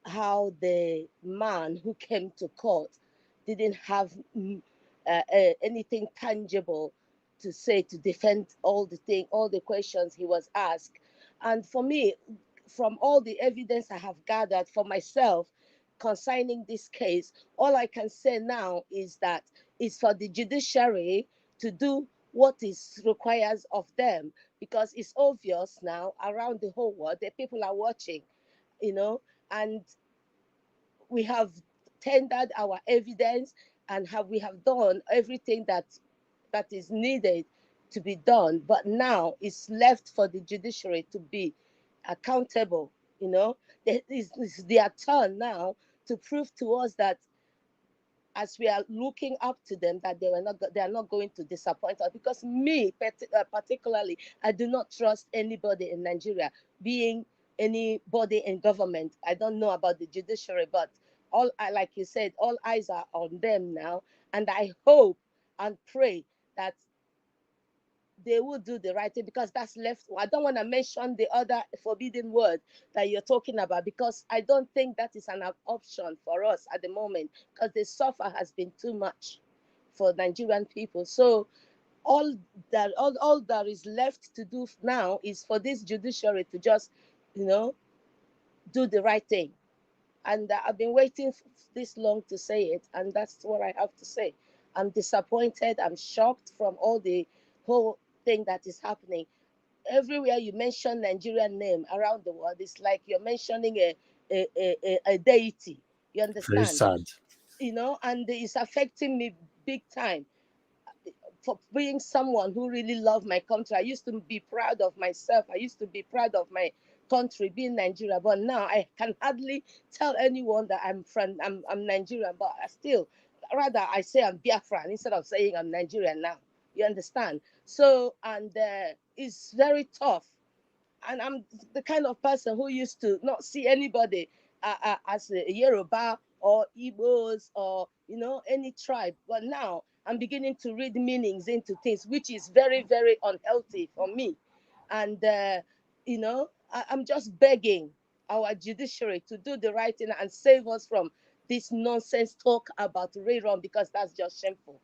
how the man who came to court didn't have anything tangible to say to defend all the questions he was asked. And for me, from all the evidence I have gathered for myself concerning this case, all I can say now is that it's for the judiciary to do what is requires of them, because it's obvious now around the whole world that people are watching, and we have tendered our evidence and we have done everything that is needed to be done. But now it's left for the judiciary to be accountable. It's their turn now to prove to us that, as we are looking up to them, that they are not going to disappoint us. Because me particularly, I do not trust anybody in Nigeria, being anybody in government. I don't know about the judiciary, but like you said, all eyes are on them now, and I hope and pray that they will do the right thing, because that's left. I don't want to mention the other forbidden word that you're talking about, because I don't think that is an option for us at the moment, because the suffer has been too much for Nigerian people. So all that is left to do now is for this judiciary to just, do the right thing. And I've been waiting this long to say it, and that's what I have to say. I'm disappointed. I'm shocked from all the whole thing that is happening. Everywhere you mention Nigerian name around the world, it's like you're mentioning a deity. You understand? Very sad. And it's affecting me big time. For being someone who really loved my country, I used to be proud of myself. I used to be proud of my country, being Nigeria. But now I can hardly tell anyone that I'm Nigerian. But rather I say I'm Biafran instead of saying I'm Nigerian now. You understand? So, and it's very tough. And I'm the kind of person who used to not see anybody as a Yoruba or Igbos or any tribe. But now I'm beginning to read meanings into things, which is very, very unhealthy for me. And I'm just begging our judiciary to do the right thing and save us from this nonsense talk about rerun, because that's just shameful.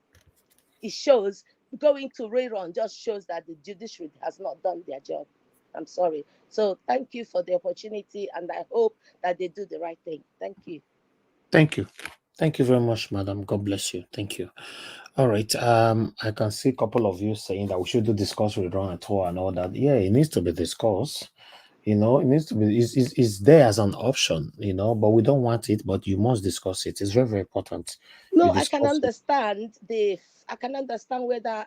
It shows going to rerun just shows that the judiciary has not done their job. I'm sorry. So thank you for the opportunity, and I hope that they do the right thing. Thank you. Thank you. Thank you very much, madam. God bless you. Thank you. All right. I can see a couple of you saying that we should discuss rerun at all and all that. Yeah, it needs to be discussed. It needs to be. It's there as an option. But we don't want it. But you must discuss it. It's very, very important. No, I can understand whether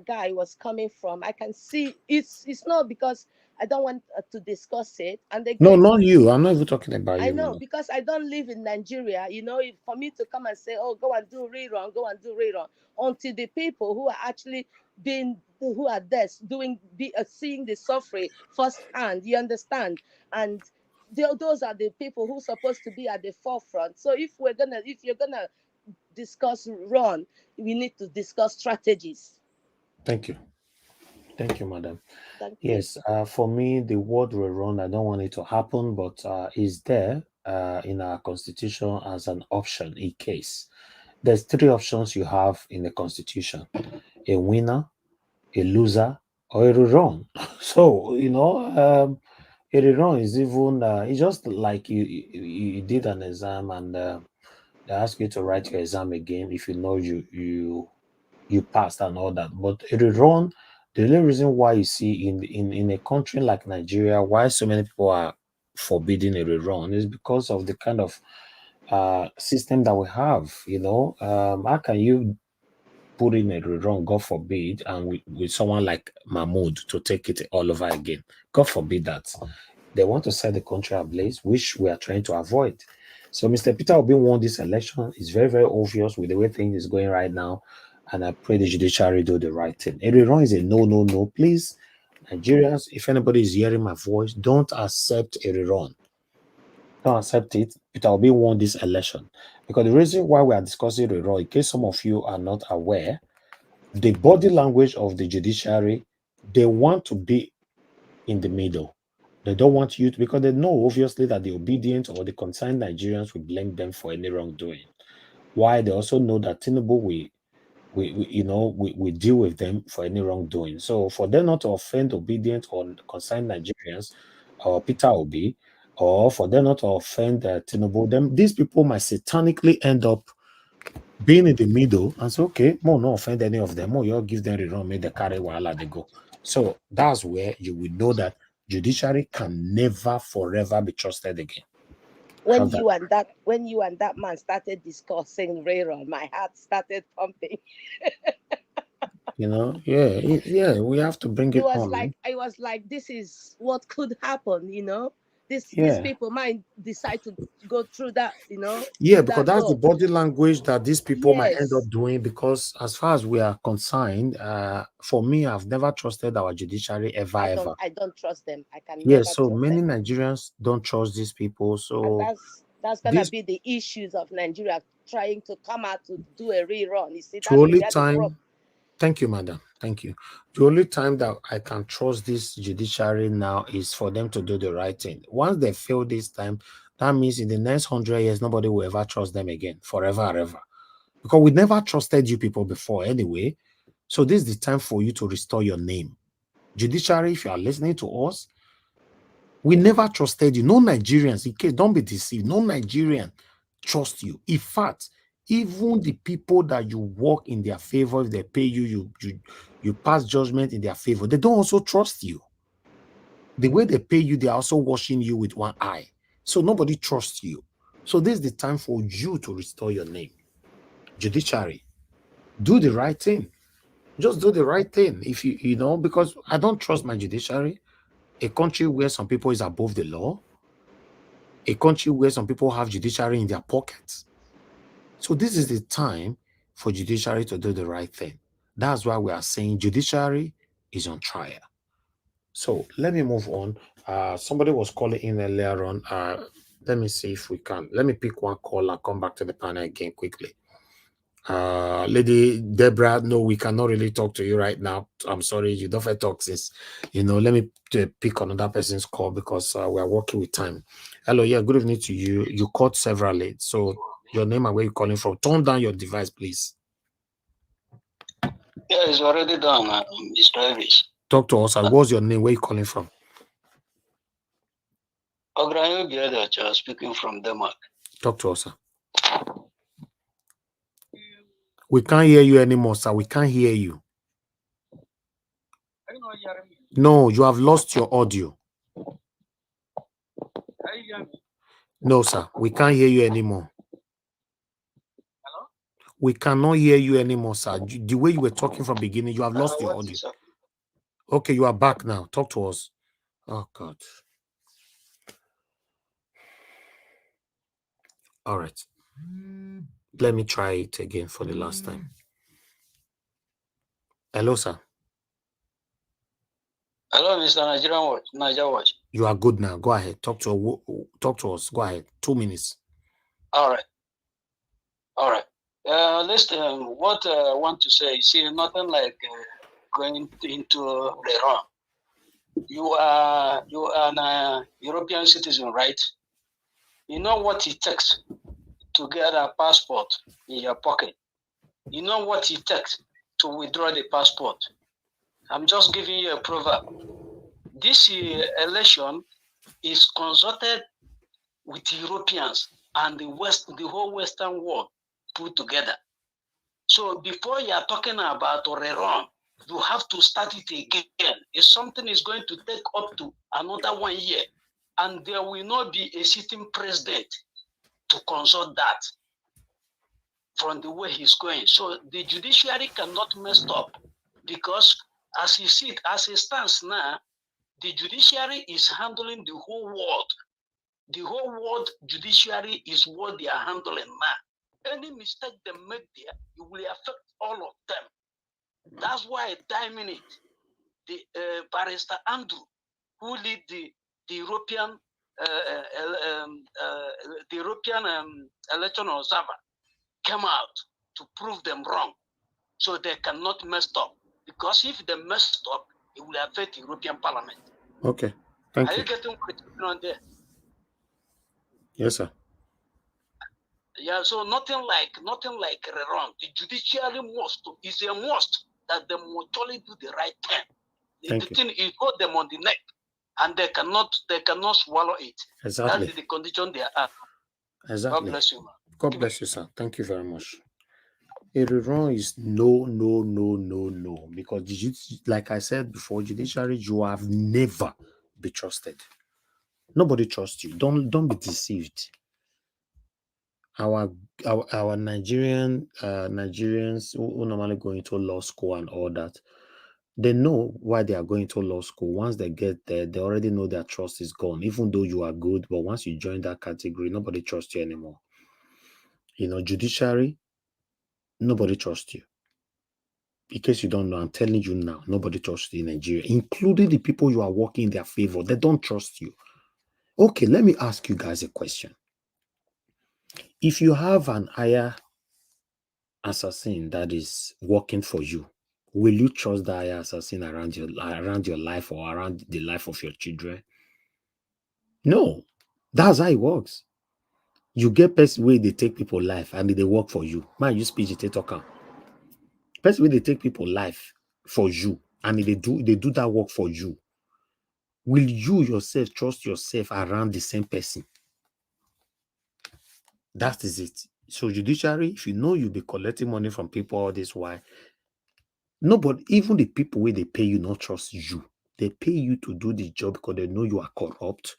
guy was coming from, I can see it's not because I don't want to discuss it. And No, again, not you. I'm not even talking about I you, know man. because I don't live in Nigeria. If, for me to come and say, "Oh, go and do rerun, go and do rerun," until the people who are actually who are there seeing the suffering firsthand, you understand? And those are the people who are supposed to be at the forefront. So if you're gonna discuss run, we need to discuss strategies. Thank you. Thank you, madam. Thank Yes, for me, the word rerun, I don't want it to happen, but is there in our constitution as an option in case. There's 3 options you have in the constitution: a winner, a loser, or a rerun. So, a rerun is even, it's just like you did an exam and they ask you to write your exam again if you know you passed and all that. But a rerun, the only reason why you see in a country like Nigeria, why so many people are forbidding a rerun is because of the kind of system that we have. How can you put in a rerun, God forbid, and with someone like Mahmoud to take it all over again? God forbid that. They want to set the country ablaze, which we are trying to avoid. So Mr. Peter Obi won this election. It's very, very obvious with the way things is going right now. And I pray the judiciary do the right thing. A rerun is a no, no, no. Please, Nigerians, if anybody is hearing my voice, don't accept a rerun. Don't accept it. Peter Obi won this election. Because the reason why we are discussing rerun, in case some of you are not aware, the body language of the judiciary, they want to be in the middle. They don't want you to, because they know obviously that the obedient or the concerned Nigerians will blame them for any wrongdoing. Why? They also know that Tinubu we deal with them for any wrongdoing. So for them not to offend obedient or concerned Nigerians or Peter Obi, or for them not to offend Tinubu, these people might satanically end up being in the middle and say, okay, more not offend any of them, more you all give them the wrong, make the carry while they go. So that's where you will know that judiciary can never forever be trusted again. When you and that man started discussing rerun, my heart started pumping. Yeah, we have to bring it on. I was like, this is what could happen, These people might decide to go through that, Yeah, because that's the body language that these people might end up doing. Because as far as we are concerned, for me, I've never trusted our judiciary ever. I don't trust them. I can never. Yeah, So many Nigerians don't trust these people. So and that's gonna be the issues of Nigeria trying to come out to do a rerun. You see, that's only the time. problem. Thank you, madam. Thank you. The only time that I can trust this judiciary now is for them to do the right thing. Once they fail this time, that means in the next 100 years, nobody will ever trust them again, forever and ever. Because we never trusted you people before anyway. So this is the time for you to restore your name. Judiciary, if you are listening to us, we never trusted you. No Nigerians, in case, don't be deceived. No Nigerian trust you. In fact, even the people that you work in their favor, if they pay you, you pass judgment in their favor, they don't also trust you. The way they pay you, they're also watching you with one eye. So nobody trusts you. So this is the time for you to restore your name. Judiciary, do the right thing. Just do the right thing. If because I don't trust my judiciary. A country where some people is above the law, a country where some people have judiciary in their pockets. So this is the time for judiciary to do the right thing. That's why we are saying judiciary is on trial. So let me move on. Somebody was calling in earlier on. Let me see if we can. Let me pick one call and come back to the panel again quickly. Lady Deborah, no, we cannot really talk to you right now. I'm sorry, you don't have talk since, let me pick another person's call because we are working with time. Hello, yeah, good evening to you. You called severally. So your name and where you're calling from. Turn down your device, please. Yeah, it's already done, Mr. Elvis. Talk to us. What's your name? Where you calling from? Ograyo Biadacha, speaking from Denmark. Talk to us, sir. We can't hear you anymore, sir. We can't hear you. No, you have lost your audio. No, sir. We can't hear you anymore. We cannot hear you anymore, sir. The way you were talking from beginning, you have lost your What audio. is up? Okay, you are back now. Talk to us. Oh, God. All right. Let me try it again for the last time. Hello, sir. Hello, Mr. Nigerian Watch. Niger Watch. You are good now. Go ahead. Talk to us. Go ahead. 2 minutes. All right. All right. Listen, what I want to say, see, nothing like going into Iran. You are an European citizen, right? You know what it takes to get a passport in your pocket. You know what it takes to withdraw the passport. I'm just giving you a proverb. This election is consulted with Europeans and the whole Western world put together. So before you are talking about Iran, you have to start it again. If something is going to take up to another 1 year, and there will not be a sitting president to consult that from the way he's going. So the judiciary cannot mess up, because as it stands now, the judiciary is handling the whole world. The whole world judiciary is what they are handling now. Any mistake they make there, it will affect all of them. That's why timing it, the barrister Andrew, who lead the European election observer, came out to prove them wrong, so they cannot mess up. Because if they messed up, it will affect the European Parliament. Okay, thank Are you. you getting what is going on there? Yes, sir. Yeah, so nothing like Iran. The judiciary is a must that they must only do the right thing. Thank The thing is hold them on the neck, and they cannot swallow it. Exactly. That's the condition they are. Exactly. God bless you, man. God bless you, sir. Thank you very much. Iran is no, because like I said before, judiciary, you have never be trusted. Nobody trusts you. Don't be deceived. Our Nigerians who normally go into law school and all that, they know why they are going to law school. Once they get there, they already know their trust is gone, even though you are good. But once you join that category, nobody trusts you anymore. You know, judiciary, nobody trusts you. In case you don't know, I'm telling you now, nobody trusts you in Nigeria, including the people you are working in their favor. They don't trust you. Okay, let me ask you guys a question. If you have an higher assassin that is working for you, will you trust that higher assassin around your life or around the life of your children? No, that's how it works. You get person where they take people life and they work for you. Man, you speech they talk. Person where they take people life for you and they do that work for you. Will you yourself trust yourself around the same person? That is it. So judiciary, if you know you'll be collecting money from people all this while, nobody, even the people where they pay you, not trust you. They pay you to do the job because they know you are corrupt.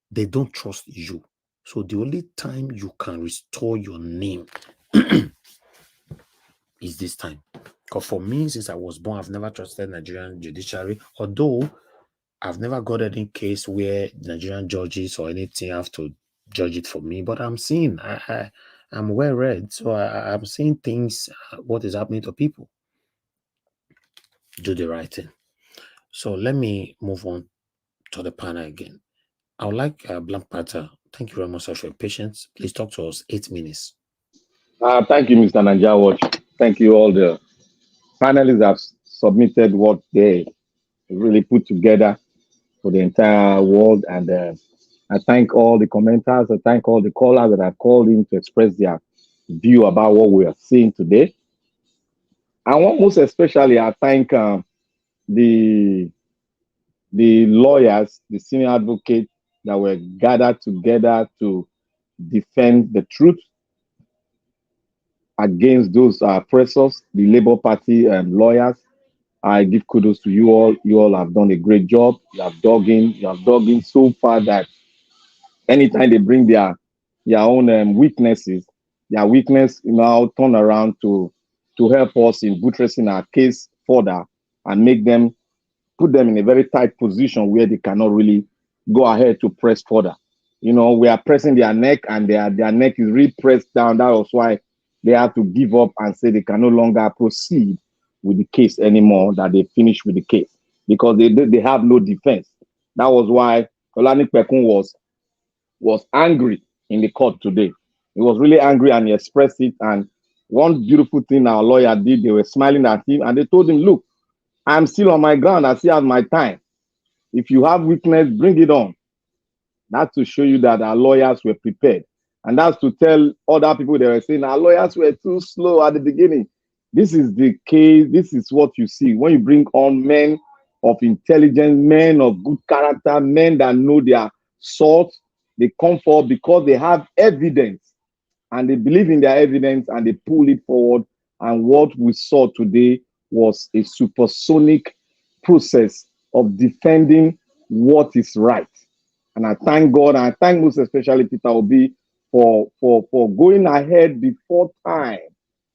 They don't trust you. So the only time you can restore your name is this time. Because for me, since I was born, I've never trusted Nigerian judiciary, although I've never got any case where Nigerian judges or anything have to judge it for me. But I'm seeing, I'm well read, so I'm seeing things, what is happening to people. Do the right thing. So let me move on to the panel again. I would like Blank Panther. Thank you very much, sir, for your patience. Please talk to us. 8 minutes. Thank you, Mr. Niger Watch. Thank you, all the panelists have submitted what they really put together for the entire world. And I thank all the commenters. I thank all the callers that have called in to express their view about what we are seeing today. And most especially, I thank the lawyers, the senior advocates that were gathered together to defend the truth against those oppressors, the Labour Party lawyers. I give kudos to you all. You all have done a great job. You have dug in so far that anytime they bring their own weaknesses, their weakness now turn around to help us in buttressing our case further and make them, put them in a very tight position where they cannot really go ahead to press further. You know, we are pressing their neck, and their neck is really pressed down. That was why they have to give up and say they can no longer proceed with the case anymore, that they finish with the case, because they have no defense. That was why Olani Pekun was angry in the court today. He was really angry, and he expressed it. And one beautiful thing our lawyer did, they were smiling at him and they told him, look, I'm still on my ground. I still have my time. If you have weakness, bring it on. That's to show you that our lawyers were prepared. And that's to tell other people, they were saying our lawyers were too slow at the beginning. This is the case. This is what you see when you bring on men of intelligence, men of good character, men that know their salt. They come forward because they have evidence, and they believe in their evidence, and they pull it forward. And what we saw today was a supersonic process of defending what is right. And I thank God, and I thank most especially Peter Obi for going ahead before time,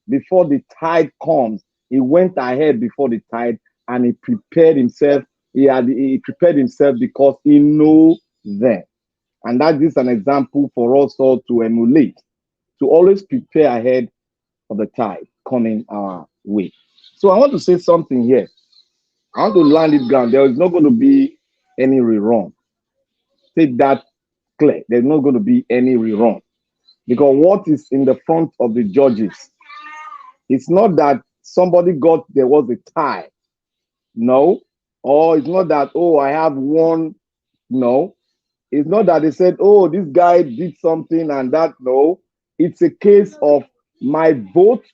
before the tide comes. He went ahead before the tide, and he prepared himself. He prepared himself because he knows them. And that is an example for us all to emulate, to always prepare ahead of the tide coming our way. So I want to say something here. I want to land it ground. There is not going to be any rerun. Take that clear. There's not going to be any rerun. Because what is in the front of the judges, it's not that somebody there was a tie. No. Or it's not that, oh, I have one. No. It's not that they said, oh, this guy did something and that. No. It's a case of my vote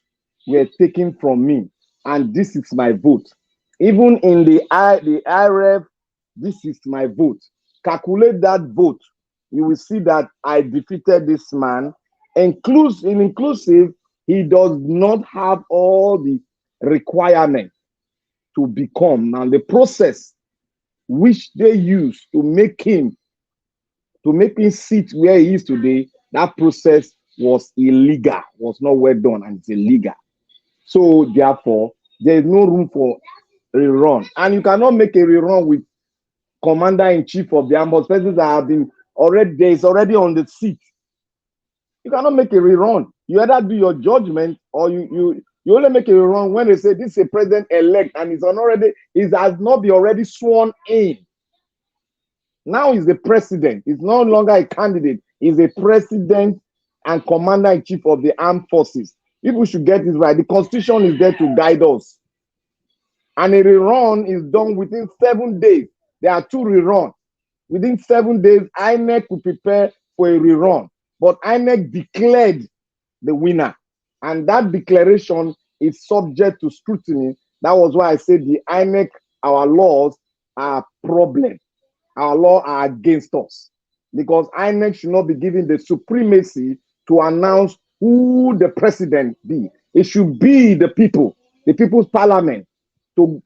were taken from me, and this is my vote. Even in the IRF, this is my vote. Calculate that vote. You will see that I defeated this man. Inclusive, he does not have all the requirements to become. And the process which they use to make him sit where he is today, that process was illegal, was not well done, and it's illegal. So therefore, there is no room for rerun. And you cannot make a rerun with Commander-in-Chief of the armed forces, persons that have been already on the seat. You cannot make a rerun. You either do your judgment, or you only make a rerun when they say this is a president-elect and he has not been already sworn in. Now he's the president. He's no longer a candidate. He's a president and commander-in-chief of the armed forces. People should get this right. The Constitution is there to guide us. And a rerun is done within 7 days. There are 2 reruns. Within 7 days, INEC will prepare for a rerun. But INEC declared the winner. And that declaration is subject to scrutiny. That was why I said the INEC, our laws are a problem. Our laws are against us. Because INEC should not be given the supremacy to announce who the president be. It should be the people, the people's parliament, to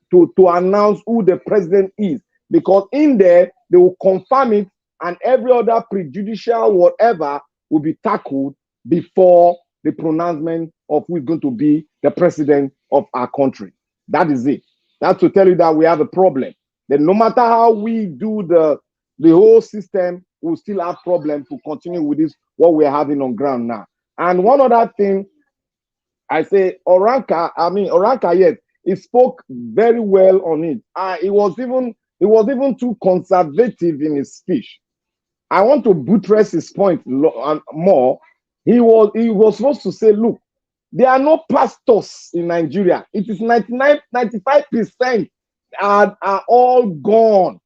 announce who the president is. Because in there, they will confirm it, and every other prejudicial whatever will be tackled before the pronouncement of who is going to be the president of our country. That is it. That's to tell you that we have a problem. That no matter how we do the whole system, we'll still have problems to continue with this, what we're having on ground now. And one other thing, I say, Oranka, yes, he spoke very well on it. He was even too conservative in his speech. I want to buttress his point more. He was supposed to say, look, there are no pastors in Nigeria. It is 95% are all gone.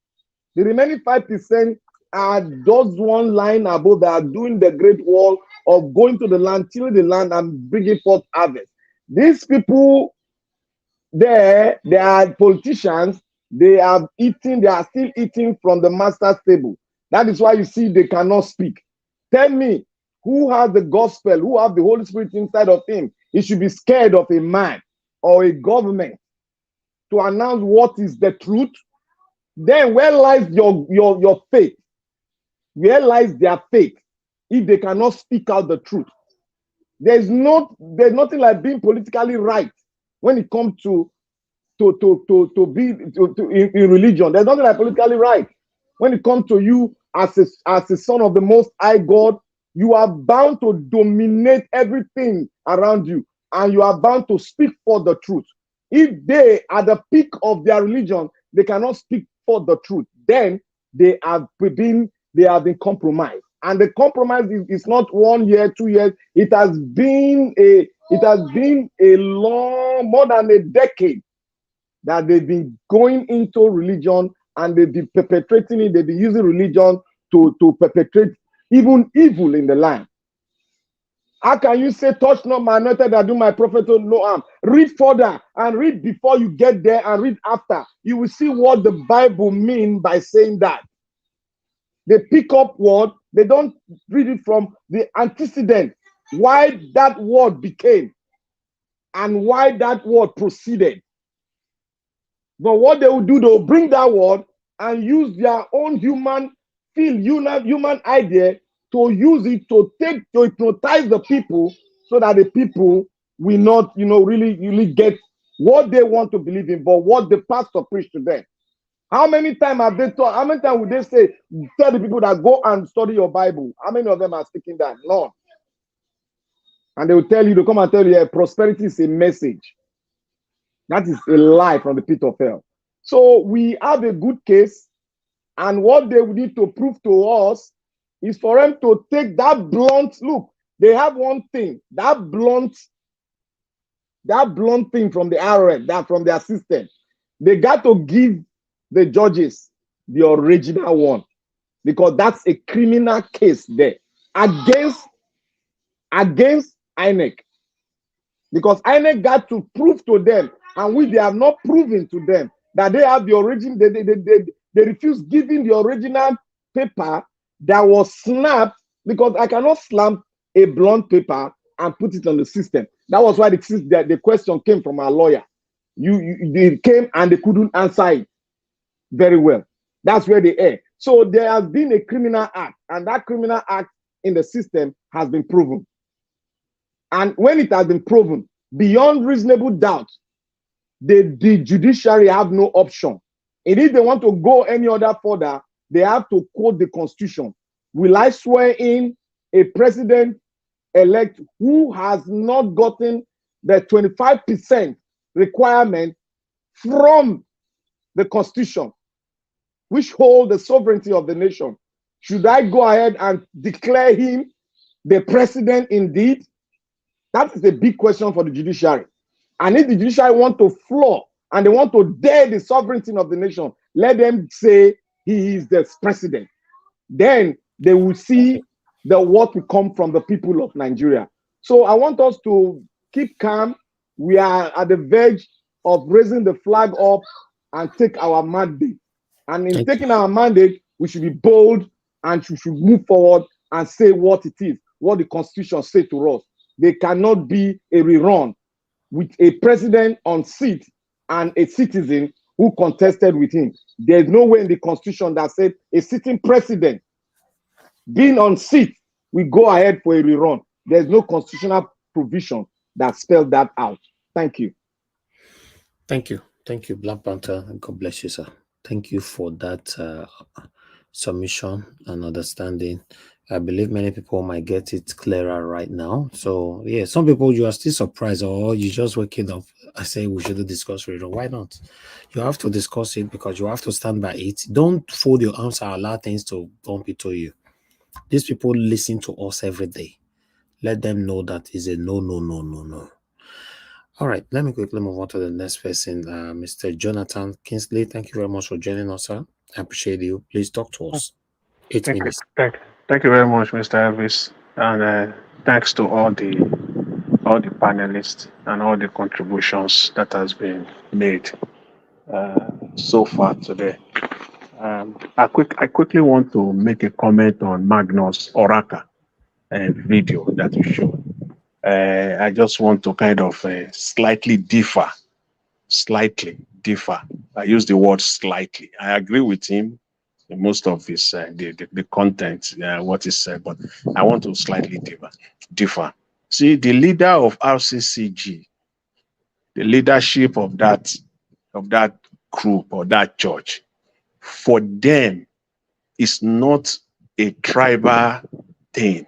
The remaining 5% are those one line above that are doing the great wall of going to the land, tilling the land, and bringing forth harvest. These people there, they are politicians. They are still eating from the master's table. That is why you see they cannot speak. Tell me, who has the gospel, who have the Holy Spirit inside of him? He should be scared of a man or a government to announce what is the truth. Then where lies your faith? Where lies their faith if they cannot speak out the truth? There's nothing like being politically right when it comes to be in religion. There's nothing like politically right. When it comes to you as a son of the Most High God, you are bound to dominate everything around you, and you are bound to speak for the truth. If they, at the peak of their religion, they cannot speak for the truth, then they have been compromised. And the compromise is not 1 year, 2 years. It has been a long, more than a decade that they've been going into religion, and they've been perpetrating it. They've been using religion to perpetrate even evil in the land. How can you say, touch not my anointed and do my prophet no harm? Read further and read before you get there and read after. You will see what the Bible means by saying that. They pick up word, they don't read it from the antecedent, why that word became and why that word proceeded. But what they will do, they'll bring that word and use their own human idea to use it to hypnotize the people, so that the people will not, really get what they want to believe in, but what the pastor preached to them. How many times have they taught? How many times would they say, tell the people that go and study your Bible? How many of them are speaking that? None. And they will tell you, they come and tell you, yeah, prosperity is a message. That is a lie from the pit of hell. So we have a good case, and what they need to prove to us is for them to take that blunt look. They have one thing, that blunt thing from the RF, that from their system. They got to give the judges the original one, because that's a criminal case there against INEC. Because INEC got to prove to them, and they have not proven to them that they have the origin. They refuse giving the original paper that was snapped, because I cannot stamp a blunt paper and put it on the system. That was why the question came from our lawyer. They came and they couldn't answer it very well. That's where they err. So there has been a criminal act, and that criminal act in the system has been proven. And when it has been proven beyond reasonable doubt, the judiciary have no option. And if they want to go any other further, they have to quote the Constitution. Will I swear in a president-elect who has not gotten the 25% requirement from the Constitution, which hold the sovereignty of the nation? Should I go ahead and declare him the president indeed? That is a big question for the judiciary. And if the judiciary want to flaw and they want to dare the sovereignty of the nation, let them say he is the president. Then they will see what will come from the people of Nigeria. So I want us to keep calm. We are at the verge of raising the flag up and take our mandate. And in taking our mandate, we should be bold and we should move forward and say what it is, what the Constitution says to us. There cannot be a rerun with a president on seat and a citizen who contested with him. There's no way in the Constitution that said a sitting president being on seat, we go ahead for a rerun. There's no constitutional provision that spelled that out. Thank you. Thank you. Thank you, Black Panther, and God bless you, sir. Thank you for that submission and understanding. I believe many people might get it clearer right now. So, yeah, some people, you are still surprised, or you just waking up. I say we shouldn't discuss it. Why not? You have to discuss it because you have to stand by it. Don't fold your arms and allow things to bump into you. These people listen to us every day. Let them know that is a no, no, no, no, no. All right, let me quickly move on to the next person. Mr. Jonathan Kingsley, thank you very much for joining us, sir. I appreciate you. Please talk to us. 8 minutes. Thank you very much, Mr. Elvis, and thanks to all the panelists and all the contributions that has been made so far today. I quickly want to make a comment on Magnus Oraka video that you showed. I just want to kind of slightly differ. I use the word slightly. I agree with him in most of his the content, what is said, but I want to slightly differ. See, the leader of RCCG, the leadership of that group or that church, for them, it's not a tribal thing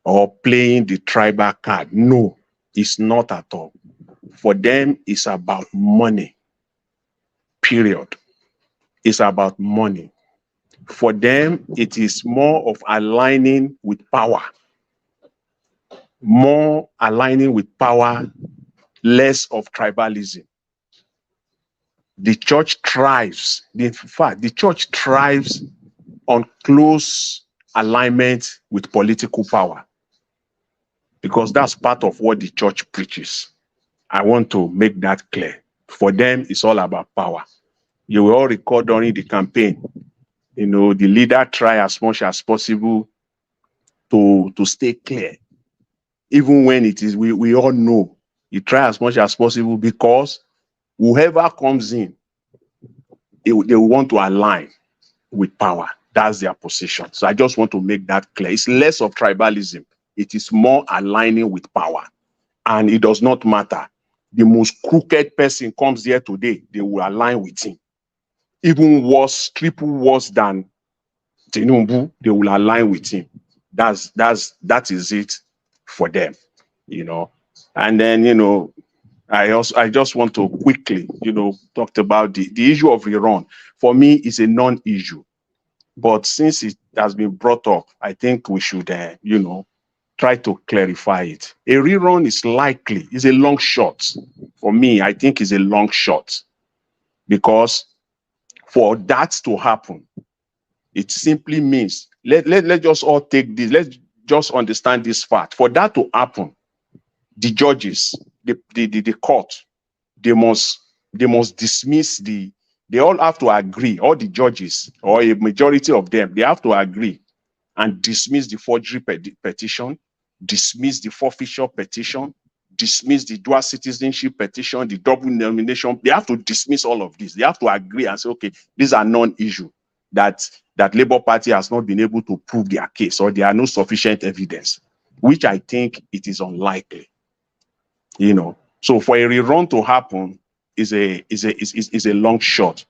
or playing the tribal card. No, it's not at all. For them, it's about money. Period. It's about money. For them, it is more of aligning with power. More aligning with power, less of tribalism. The church thrives. In fact, the church thrives on close alignment with political power, because that's part of what the church preaches. I want to make that clear. For them, it's all about power. You will all recall during the campaign, the leader try as much as possible to stay clear. Even when it is, we all know, he try as much as possible, because whoever comes in, they want to align with power. That's their position. So I just want to make that clear. It's less of tribalism. It is more aligning with power. And it does not matter. The most crooked person comes here today, they will align with him. Even worse, triple worse than Tinubu, they will align with him. That is it for them, And then, I just want to quickly, talk about the issue of Iran. For me, it's a non-issue. But since it has been brought up, I think we should, try to clarify it. A rerun is likely, it's a long shot. For me, I think it's a long shot. Because for that to happen, it simply means, let's just all take this, let's just understand this fact. For that to happen, the judges, the court, they must dismiss they all have to agree, all the judges, or a majority of them, they have to agree and dismiss the forgery petition, dismiss the forfeiture petition, dismiss the dual citizenship petition, the double nomination. They have to dismiss all of this. They have to agree and say, okay, these are non-issue, that Labour Party has not been able to prove their case, or there are no sufficient evidence, which I think it is unlikely. So for a rerun to happen is a long shot,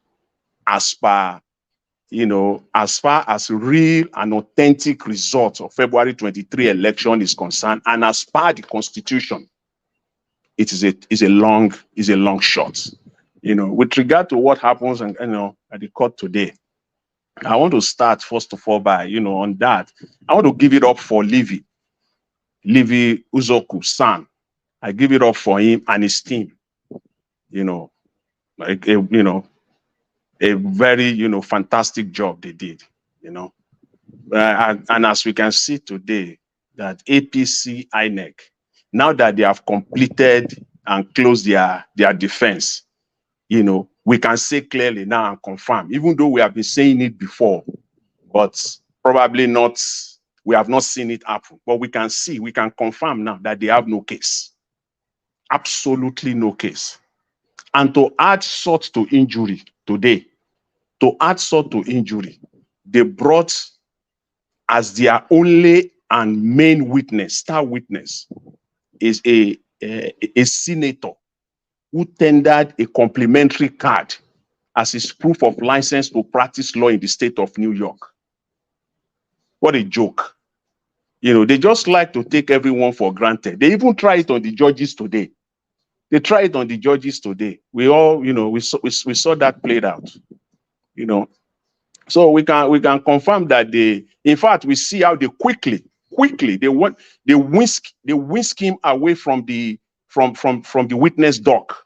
as far as real and authentic results of February 23 election is concerned, and as per the Constitution, it is a long shot. With regard to what happens at the court today, I want to start first of all by on that. I want to give it up for Livy Uzoku San. I give it up for him and his team. A very fantastic job they did. And as we can see today, that APC INEC, now that they have completed and closed their defense, we can say clearly now and confirm, even though we have been saying it before, but probably not, we have not seen it happen. But we can confirm now that they have no case. Absolutely no case. And to add salt to injury today, they brought as their only and main witness, star witness, is a senator who tendered a complimentary card as his proof of license to practice law in the state of New York. What a joke. They just like to take everyone for granted. They even try it on the judges today. We all, we saw that played out. So we can confirm that in fact, we see how they quickly they whisk him away from the witness dock,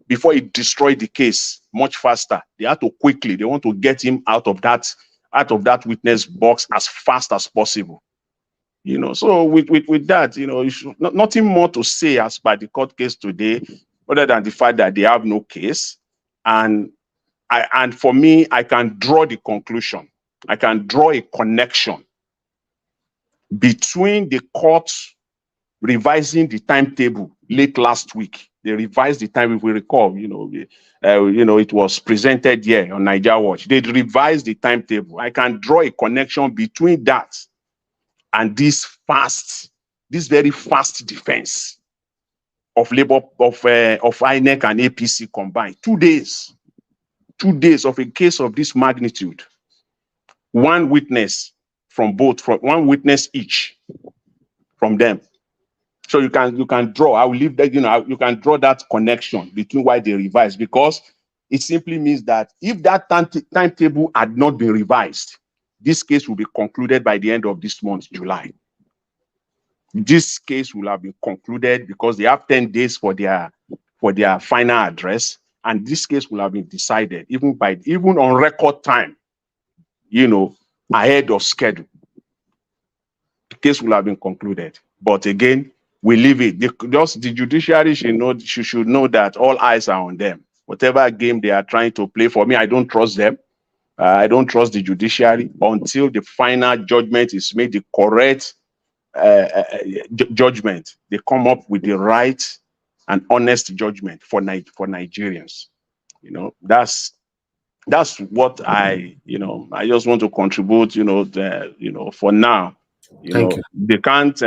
before he destroyed the case much faster. They want to get him out of that witness box as fast as possible. So with that, nothing more to say as per the court case today, other than the fact that they have no case. And for me, I can draw the conclusion. I can draw a connection between the court revising the timetable late last week. They revised the time, if we recall, it was presented here on Niger Watch. They revised the timetable. I can draw a connection between that and this fast this very fast defense of labor of INEC and APC combined. 2 days. 2 days of a case of this magnitude. One witness from both, from one witness each from them. So you can draw. I will leave that, you can draw that connection between why they revised, because it simply means that if that timetable had not been revised, this case will be concluded by the end of this month, July. This case will have been concluded because they have 10 days for their final address, and this case will have been decided even on record time, ahead of schedule. The case will have been concluded. But again, we leave it. The judiciary should know that all eyes are on them. Whatever game they are trying to play, for me, I don't trust them. I don't trust the judiciary until the final judgment is made, the correct judgment. They come up with the right and honest judgment for Nigerians. That's what I just want to contribute. For now, Thank you. they can't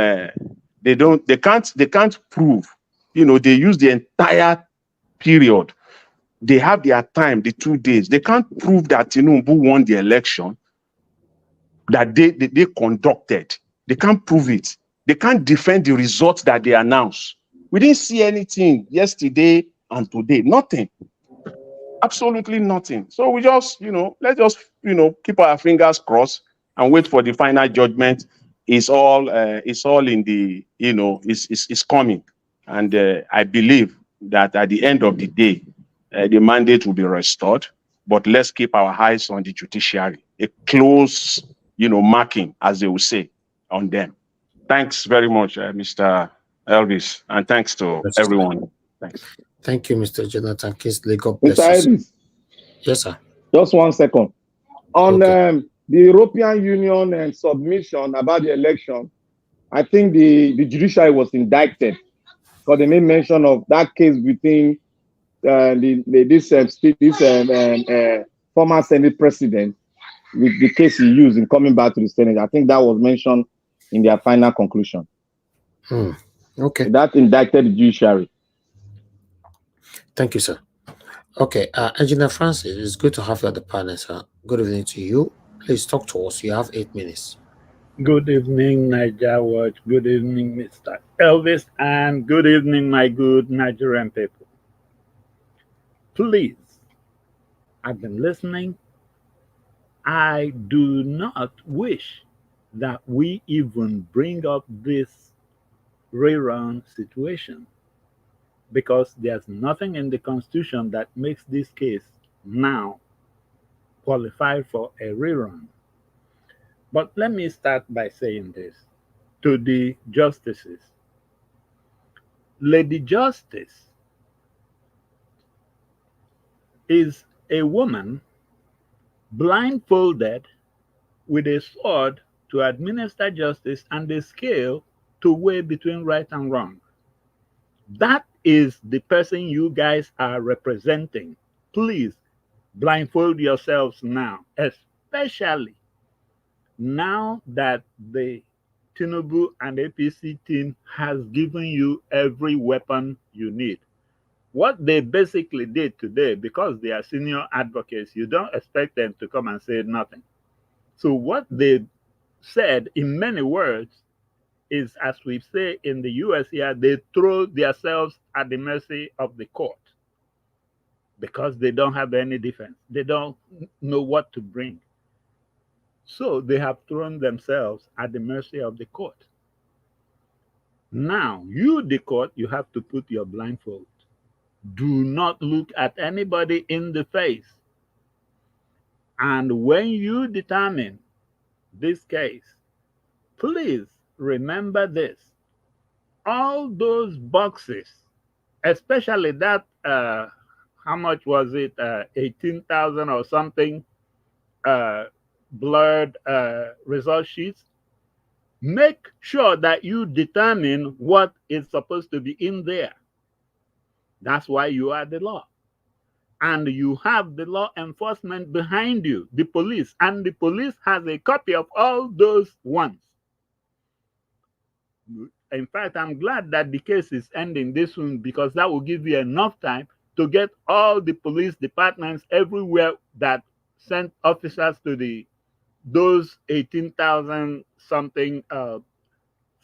prove. They use the entire period. They have their time, the 2 days. They can't prove that Tinubu won the election that they conducted. They can't prove it. They can't defend the results that they announced. We didn't see anything yesterday and today. Nothing. Absolutely nothing. So we just, let's just, keep our fingers crossed and wait for the final judgment. It's all in the, it's coming. And I believe that at the end of the day, the mandate will be restored. But let's keep our eyes on the judiciary, a close, marking, as they will say, on them. Thanks very much, Mr. Elvis, and thanks to everyone. Thanks. Thank you, Mr. Jonathan Kingsley. God Mr. bless you. Elvis, Yes, sir. just 1 second. On the European Union and submission about the election, I think the judiciary was indicted because they made mention of that case between this former Senate president with the case he used in coming back to the Senate. I think that was mentioned in their final conclusion. Okay. That indicted the judiciary. Thank you, sir. Okay, Engineer Francis, it's good to have you at the panel, sir. Good evening to you. Please talk to us. You have 8 minutes. Good evening, Niger Watch. Good evening, Mr. Elvis, and good evening, my good Nigerian people. Please, I've been listening. I do not wish that we even bring up this rerun situation, because there's nothing in the Constitution that makes this case now qualify for a rerun. But let me start by saying this to the justices. Lady Justice is a woman blindfolded with a sword to administer justice and a scale to weigh between right and wrong. That is the person you guys are representing. Please blindfold yourselves now, especially now that the Tinubu and APC team has given you every weapon you need. What they basically did today, because they are senior advocates, you don't expect them to come and say nothing. So what they said in many words is, as we say in the US here, they throw themselves at the mercy of the court because they don't have any defense. They don't know what to bring. So they have thrown themselves at the mercy of the court. Now, you, the court, you have to put your blindfold. Do not look at anybody in the face. And when you determine this case, please remember this. All those boxes, especially that, how much was it, 18,000 or something, blurred result sheets, make sure that you determine what is supposed to be in there. That's why you are the law. And you have the law enforcement behind you, the police, and the police has a copy of all those ones. in fact, I'm glad that the case is ending this soon, because that will give you enough time to get all the police departments everywhere that sent officers to those 18,000 something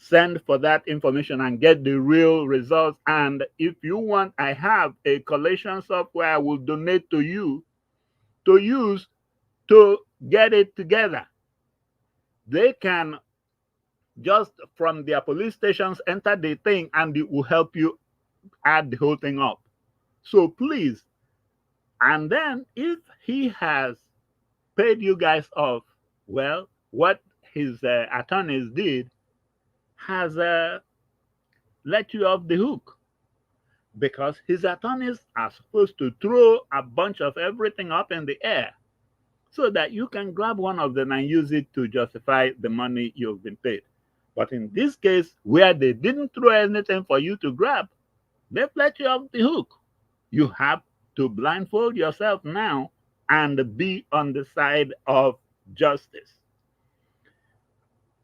send for that information and get the real results. And if you want, I have a collation software I will donate to you to use to get it together. They can just from their police stations enter the thing, and it will help you add the whole thing up. So please, and then if he has paid you guys off, well, what his attorneys did has let you off the hook, because his attorneys are supposed to throw a bunch of everything up in the air so that you can grab one of them and use it to justify the money you've been paid. But in this case, where they didn't throw anything for you to grab, they've let you off the hook. You have to blindfold yourself now and be on the side of justice.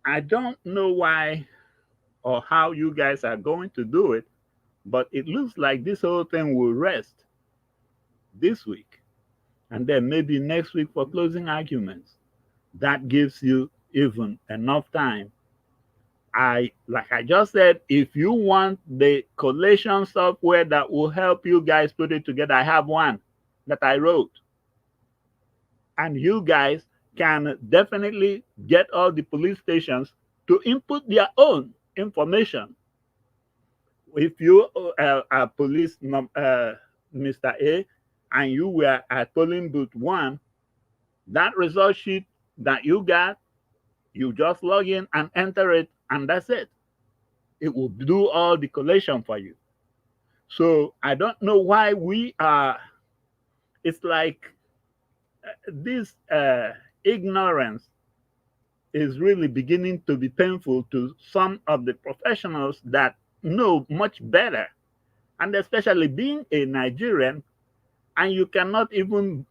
I don't know why or how you guys are going to do it, but it looks like this whole thing will rest this week, and then maybe next week for closing arguments. That gives you even enough time. Like I just said, if you want the collation software that will help you guys put it together, I have one that I wrote. And you guys can definitely get all the police stations to input their own information. If you are police Mr. A, and you were at polling booth 1, that result sheet that you got, you just log in and enter it, and that's it. It will do all the collation for you. So I don't know why we are, it's like this ignorance is really beginning to be painful to some of the professionals that know much better. And especially being a Nigerian, and you cannot even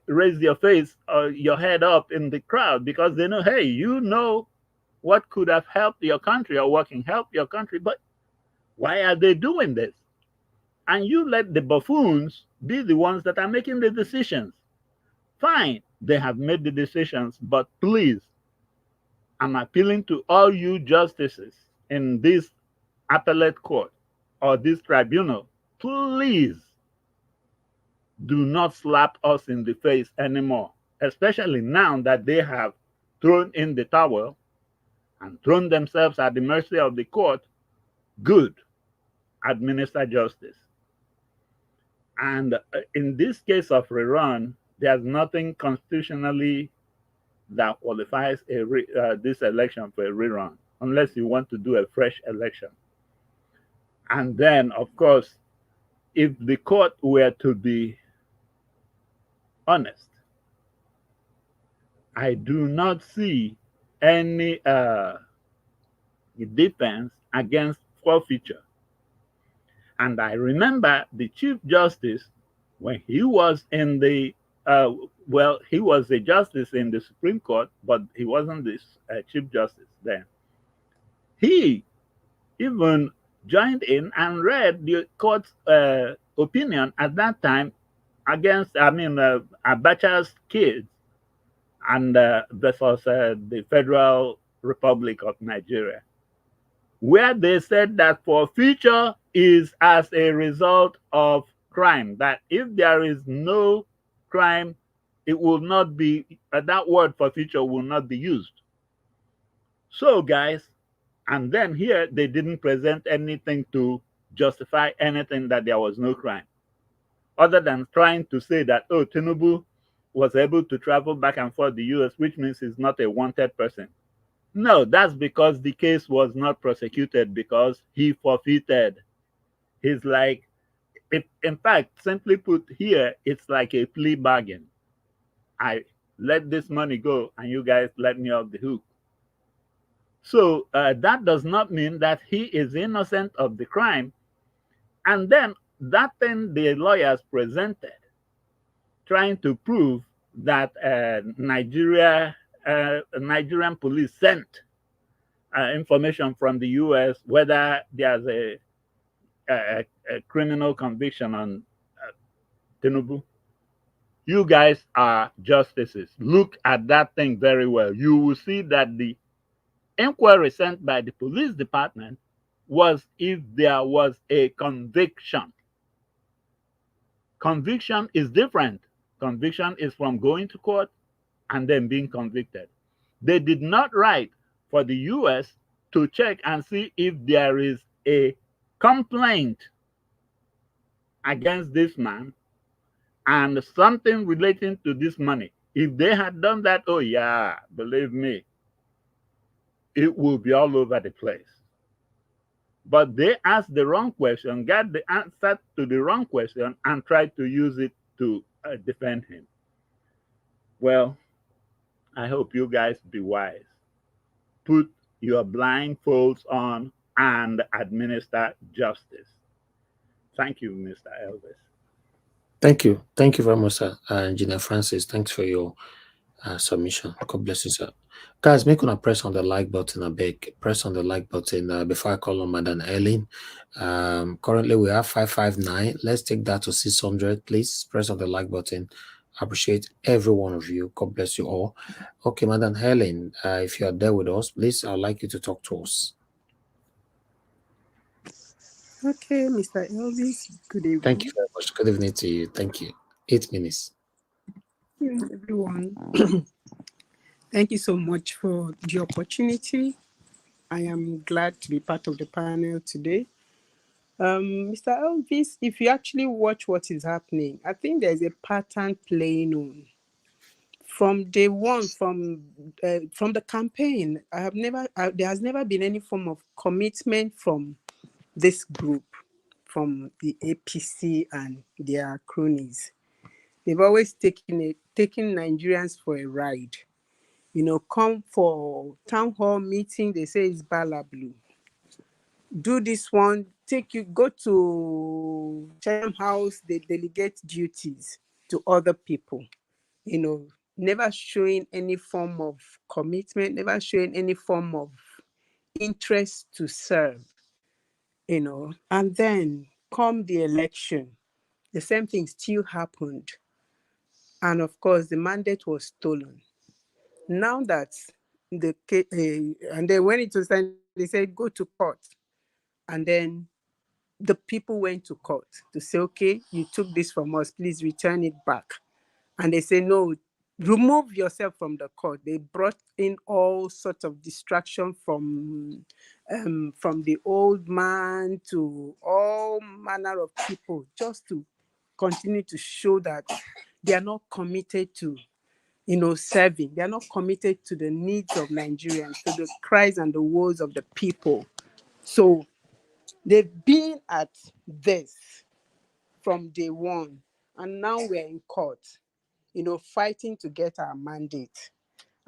raise your face or your head up in the crowd, because they know, hey, you know what could have helped your country or what can help your country, but why are they doing this? And you let the buffoons be the ones that are making the decisions. Fine, they have made the decisions, but please, I'm appealing to all you justices in this appellate court or this tribunal, please do not slap us in the face anymore, especially now that they have thrown in the towel and thrown themselves at the mercy of the court. Good, administer justice. And in this case of rerun, there's nothing constitutionally that qualifies this election for a rerun, unless you want to do a fresh election. And then, of course, if the court were to be honest, I do not see any defense against forfeiture. And I remember the Chief Justice, when he was in the, well, he was a justice in the Supreme Court, but he wasn't the Chief Justice then. He even joined in and read the court's opinion at that time against, Abacha's kids and versus the Federal Republic of Nigeria, where they said that forfeiture is as a result of crime, that if there is no crime, it will not be, that word forfeiture will not be used. So, guys, and then here they didn't present anything to justify anything that there was no crime, other than trying to say that, oh, Tinubu was able to travel back and forth the US, which means he's not a wanted person. No, that's because the case was not prosecuted because he forfeited. He's like, in fact, simply put here, it's like a plea bargain. I let this money go and you guys let me off the hook. So that does not mean that he is innocent of the crime. And then that thing the lawyers presented, trying to prove that Nigerian police sent information from the U.S. whether there's a criminal conviction on Tinubu. You guys are justices. Look at that thing very well. You will see that the inquiry sent by the police department was if there was a conviction. Conviction is different. Conviction is from going to court and then being convicted. They did not write for the US to check and see if there is a complaint against this man and something relating to this money. If they had done that, oh yeah, believe me, it will be all over the place. But they asked the wrong question, got the answer to the wrong question, and tried to use it to defend him. Well, I hope you guys be wise. Put your blindfolds on and administer justice. Thank you, Mr. Elvis. Thank you. Thank you very much, sir. Engineer Francis, thanks for your submission. God bless you, sir. Guys, make una press on the like button, I beg. Press on the like button before I call on Madam Ellen. Currently, we have 559. Let's take that to 600, please. Press on the like button. I appreciate every one of you. God bless you all. Okay, Madam Helen, if you are there with us, please, I'd like you to talk to us. Okay, Mr. Elvis, good evening. Thank you very much. Good evening to you. Thank you. 8 minutes. Yes, everyone. Thank you so much for the opportunity. I am glad to be part of the panel today. Mr. Elvis, if you actually watch what is happening, I think there's a pattern playing on. From day one, from the campaign, there has never been any form of commitment from this group, from the APC and their cronies. They've always taken Nigerians for a ride. You know, come for town hall meeting, they say it's Bala Blue. Do this one, go to Chatham House, they delegate duties to other people. You know, never showing any form of commitment, never showing any form of interest to serve. You know, and then come the election, the same thing still happened. And of course, the mandate was stolen. Now that and then when it was time, they said, go to court. And then the people went to court to say, okay, you took this from us, please return it back. And they say, no, remove yourself from the court. They brought in all sorts of distraction from the old man to all manner of people, just to continue to show that they are not committed to, you know, serving. They are not committed to the needs of Nigerians, to the cries and the woes of the people. So they've been at this from day one, and now we're in court, you know, fighting to get our mandate,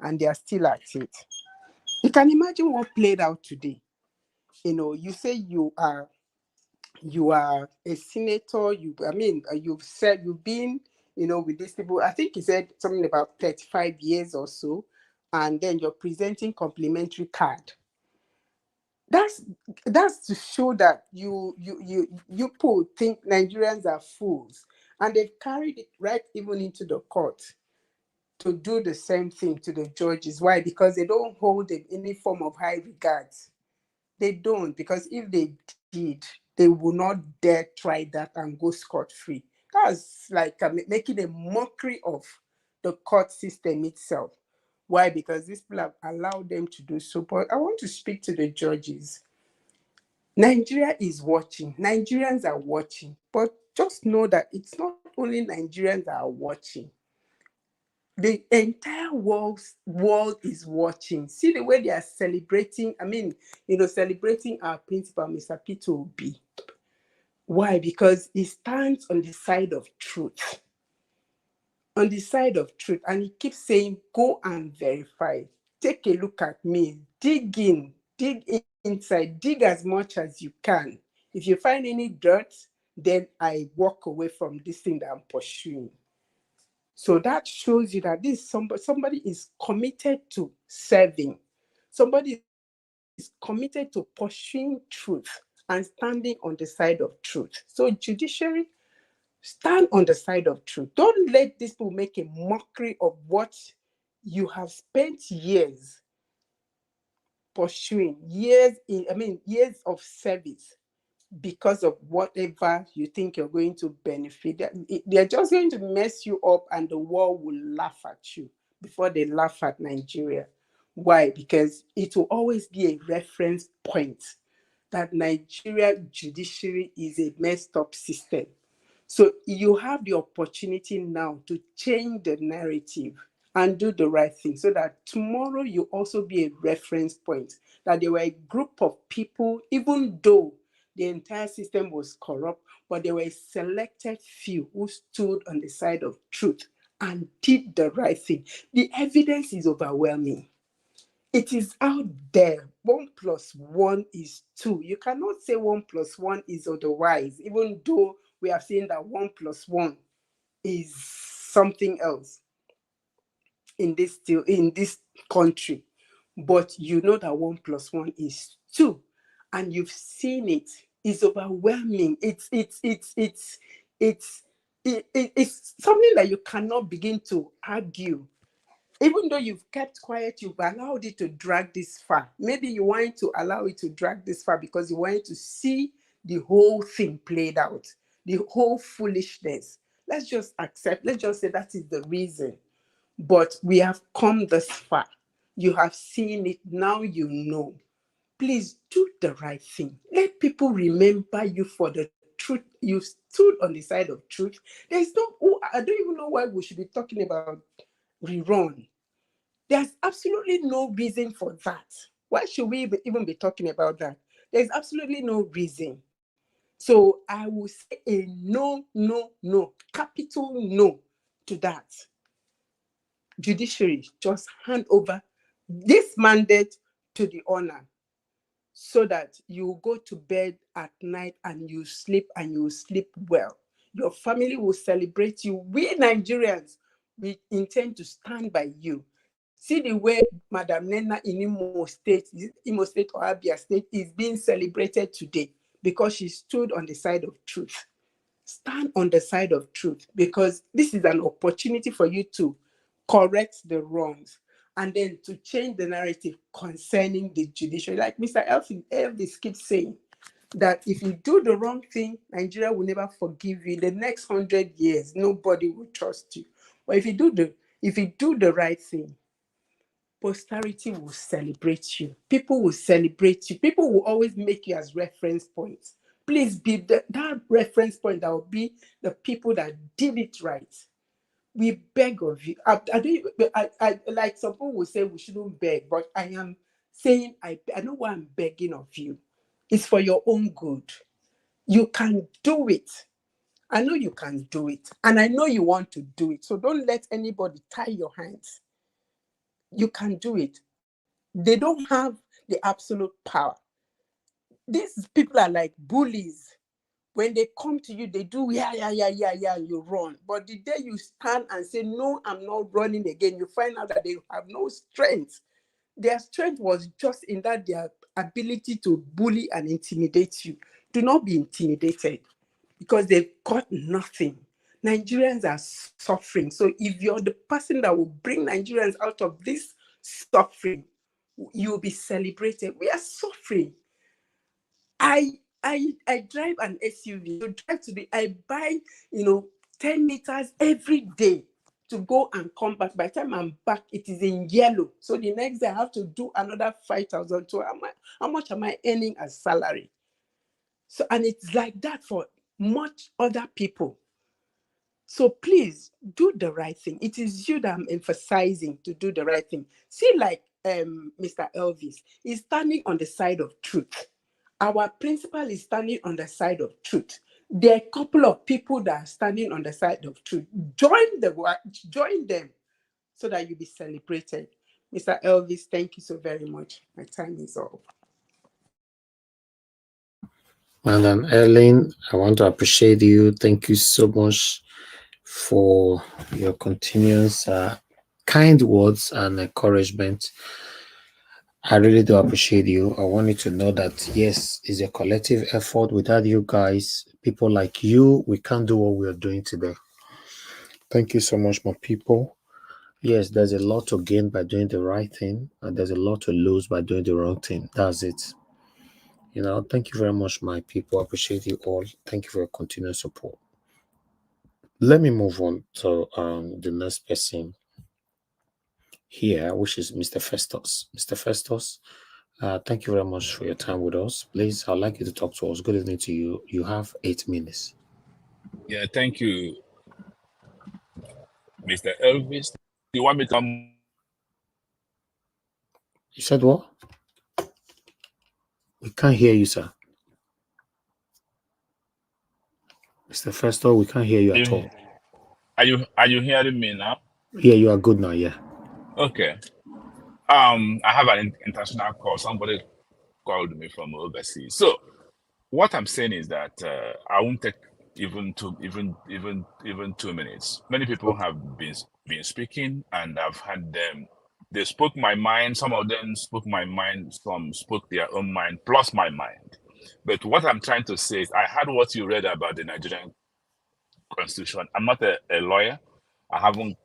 and they are still at it. You can imagine what played out today. You know, you say you are a senator. You've said you've been, you know, with these people. I think he said something about 35 years or so, and then you're presenting complimentary card. That's to show that you people think Nigerians are fools, and they've carried it right even into the court to do the same thing to the judges. Why? Because they don't hold them any form of high regards. They don't, because if they did, they would not dare try that and go scot-free. That's like making a mockery of the court system itself. Why? Because these people have allowed them to do so. But I want to speak to the judges. Nigeria is watching. Nigerians are watching. But just know that it's not only Nigerians that are watching. The entire world is watching. See the way they are celebrating. Celebrating our principal, Mr. Peter Obi. Why? Because he stands on the side of truth. On the side of truth. And he keeps saying, go and verify. Take a look at me. Dig inside. Dig as much as you can. If you find any dirt, then I walk away from this thing that I'm pursuing. So that shows you that this somebody is committed to serving. Somebody is committed to pursuing truth and standing on the side of truth. So judiciary, stand on the side of truth. Don't let these people make a mockery of what you have spent years pursuing, years of service, because of whatever you think you're going to benefit. They're just going to mess you up, and the world will laugh at you before they laugh at Nigeria. Why? Because it will always be a reference point that Nigeria judiciary is a messed up system. So you have the opportunity now to change the narrative and do the right thing, so that tomorrow you also be a reference point, that there were a group of people, even though the entire system was corrupt, but there were a selected few who stood on the side of truth and did the right thing. The evidence is overwhelming. It is out there. 1 + 1 is 2. You cannot say 1 + 1 is otherwise, even though we have seen that 1 + 1 is something else in this country. But you know that 1 + 1 is 2, and you've seen it. It's overwhelming. It's something that you cannot begin to argue. Even though you've kept quiet, you've allowed it to drag this far. Maybe you wanted to allow it to drag this far because you wanted to see the whole thing played out, the whole foolishness. Let's just accept, let's just say that is the reason. But we have come this far. You have seen it, now you know. Please do the right thing. Let people remember you for the truth. You stood on the side of truth. There's no, I don't even know why we should be talking about rerun. There's absolutely no reason for that. Why should we even be talking about that? There's absolutely no reason. So I will say a no, no, no, capital no to that. Judiciary, just hand over this mandate to the owner, so that you go to bed at night and you sleep well. Your family will celebrate you. We Nigerians, we intend to stand by you. See the way Madam Nena in Imo State or Abia State is being celebrated today because she stood on the side of truth. Stand on the side of truth, because this is an opportunity for you to correct the wrongs and then to change the narrative concerning the judiciary. Like Mr. Elvis keeps saying, that if you do the wrong thing, Nigeria will never forgive you. In the next 100 years, nobody will trust you. But if you do the right thing, posterity will celebrate you. People will celebrate you. People will always make you as reference points. Please be that reference point that will be the people that did it right. We beg of you. I like some people will say we shouldn't beg, but I am saying I know why I'm begging of you. It's for your own good. You can do it. I know you can do it, and I know you want to do it. So don't let anybody tie your hands. You can do it. They don't have the absolute power. These people are like bullies. When they come to you, they do yeah, you run. But the day you stand and say, no, I'm not running again, you find out that they have no strength. Their strength was just in that their ability to bully and intimidate you. Do not be intimidated, because they've got nothing. Nigerians are suffering. So if you're the person that will bring Nigerians out of this suffering, you'll be celebrated. We are suffering. I drive an SUV. To drive to I buy 10 liters every day to go and come back. By the time I'm back, it is in yellow. So the next day I have to do another 5,000. So how much am I earning as salary? So, and it's like that for much other people. So please do the right thing. It is you that I'm emphasizing to do the right thing. See, like Mr. Elvis is standing on the side of truth. Our principal is standing on the side of truth. There are a couple of people that are standing on the side of truth. Join them so that you'll be celebrated. Mr. Elvis, thank you so very much. My time is up. Madam Ellen, I want to appreciate you. Thank you so much for your continuous kind words and encouragement. I really do appreciate you. I want you to know that, yes, it's a collective effort. Without you guys, people like you, we can't do what we are doing today. Thank you so much, my people. Yes, there's a lot to gain by doing the right thing, and there's a lot to lose by doing the wrong thing. That's it. You know, thank you very much, my people. I appreciate you all. Thank you for your continued support. Let me move on to the next person here, which is Mr. Festus. Mr. Festus, thank you very much for your time with us. Please, I'd like you to talk to us. Good evening to you. You have 8 minutes. Yeah, thank you, Mr. Elvis. You want me to come? You said what? We can't hear you, sir. Mr. Festus, we can't hear you at all. Are you hearing me now? Yeah, you are good now, yeah. Okay. I have an international call. Somebody called me from overseas. So what I'm saying is that I won't take even 2 minutes. Many people have been speaking, and I've had them. They spoke my mind. Some of them spoke my mind. Some spoke their own mind plus my mind. But what I'm trying to say is, I heard what you read about the Nigerian Constitution. I'm not a lawyer. I haven't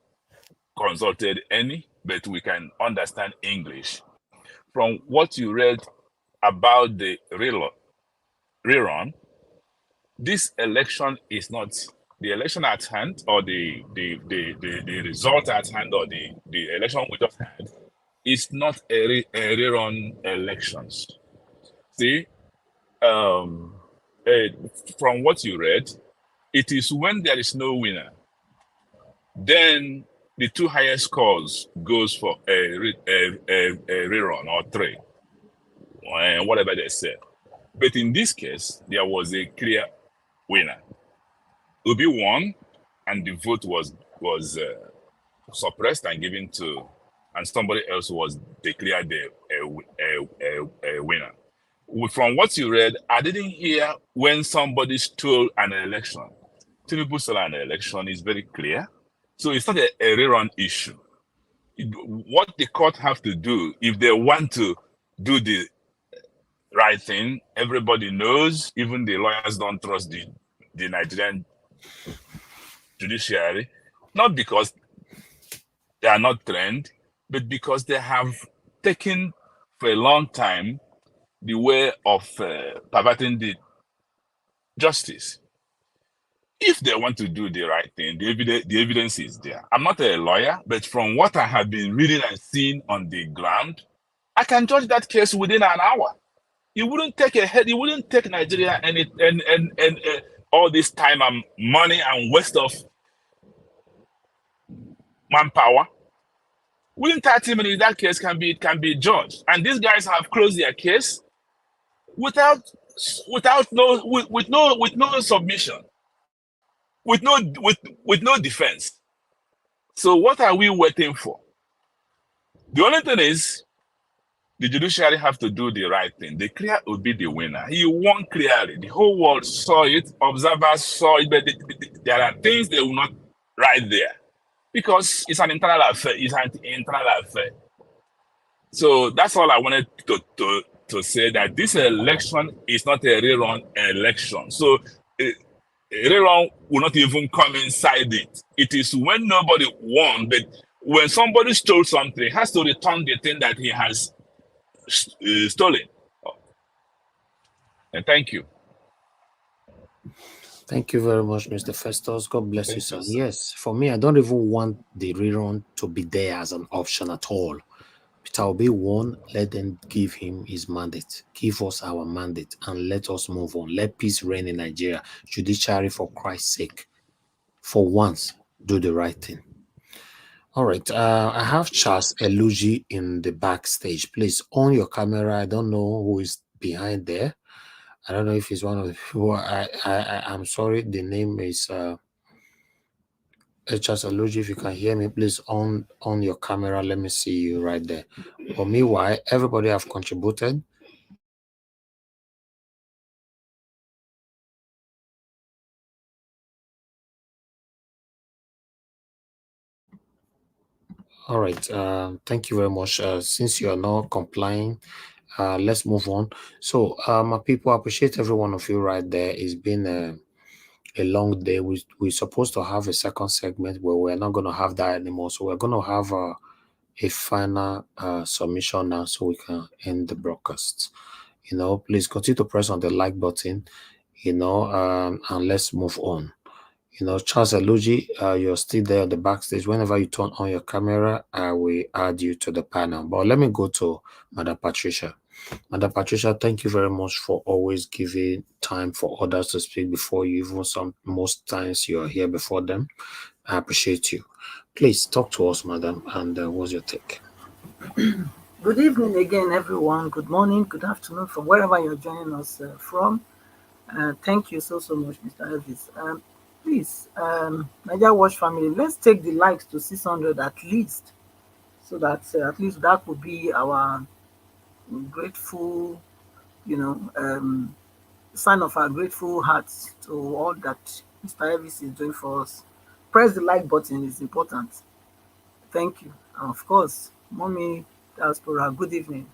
consulted any, but we can understand English. From what you read about the rerun, this election is not the election at hand, or the result at hand, or the election we just had is not a rerun elections. See, from what you read, it is when there is no winner, then the two highest scores goes for a rerun or three, whatever they say. But in this case, there was a clear winner. Obi won, and the vote was suppressed and given to, and somebody else was declared a winner. From what you read, I didn't hear when somebody stole an election. Two people stole an election is very clear. So it's not a rerun issue. What the court have to do, if they want to do the right thing, everybody knows, even the lawyers don't trust the Nigerian judiciary, not because they are not trained, but because they have taken for a long time the way of perverting the justice. If they want to do the right thing, the evidence is there. I'm not a lawyer, but from what I have been reading and seeing on the ground, I can judge that case within an hour. You wouldn't take Nigeria and all this time and money and waste of manpower. Within 30 minutes, that case can be judged. And these guys have closed their case with no submission, with no defense. So what are we waiting for? The only thing is, the judiciary have to do the right thing. The clear will be the winner. He won clearly. The whole world saw it. Observers saw it. But there are things they will not write there, because it's an internal affair. It's an internal affair. So that's all I wanted to say, that this election is not a rerun election. So a rerun will not even come inside it. It is when nobody won, but when somebody stole something, he has to return the thing that he has stolen. And thank you. Thank you very much, Mr. Festus. God bless you, Thank sir. you, sir. Yes, for me, I don't even want the rerun to be there as an option at all. Peter Obi won, let them give him his mandate. Give us our mandate and let us move on. Let peace reign in Nigeria. Judiciary, for Christ's sake, for once, do the right thing. All right, I have Charles Eluji in the backstage. Please, on your camera. I don't know who is behind there. I don't know if he's one of the people. I'm sorry, the name is Charles Eluji. If you can hear me, please on your camera. Let me see you right there. But meanwhile, everybody have contributed. All right. Thank you very much. Since you are not complying, let's move on. So, my people, I appreciate every one of you right there. It's been a long day. We're supposed to have a second segment where we're not going to have that anymore. So we're going to have a final submission now so we can end the broadcast. Please continue to press on the like button, and let's move on. Charles Eluji, you're still there at the backstage. Whenever you turn on your camera, I will add you to the panel. But let me go to Madam Patricia. Madam Patricia, thank you very much for always giving time for others to speak before you. Even most times you are here before them. I appreciate you. Please talk to us, madam, and what's your take? Good evening again, everyone. Good morning, good afternoon, from wherever you're joining us from. Thank you so much, Mr. Elvis. Please, Niger Watch family, let's take the likes to 600 at least, so that at least that would be our grateful, sign of our grateful hearts to all that Mr. Elvis is doing for us. Press the like button, is important. Thank you. And of course, Mommy Diaspora, good evening.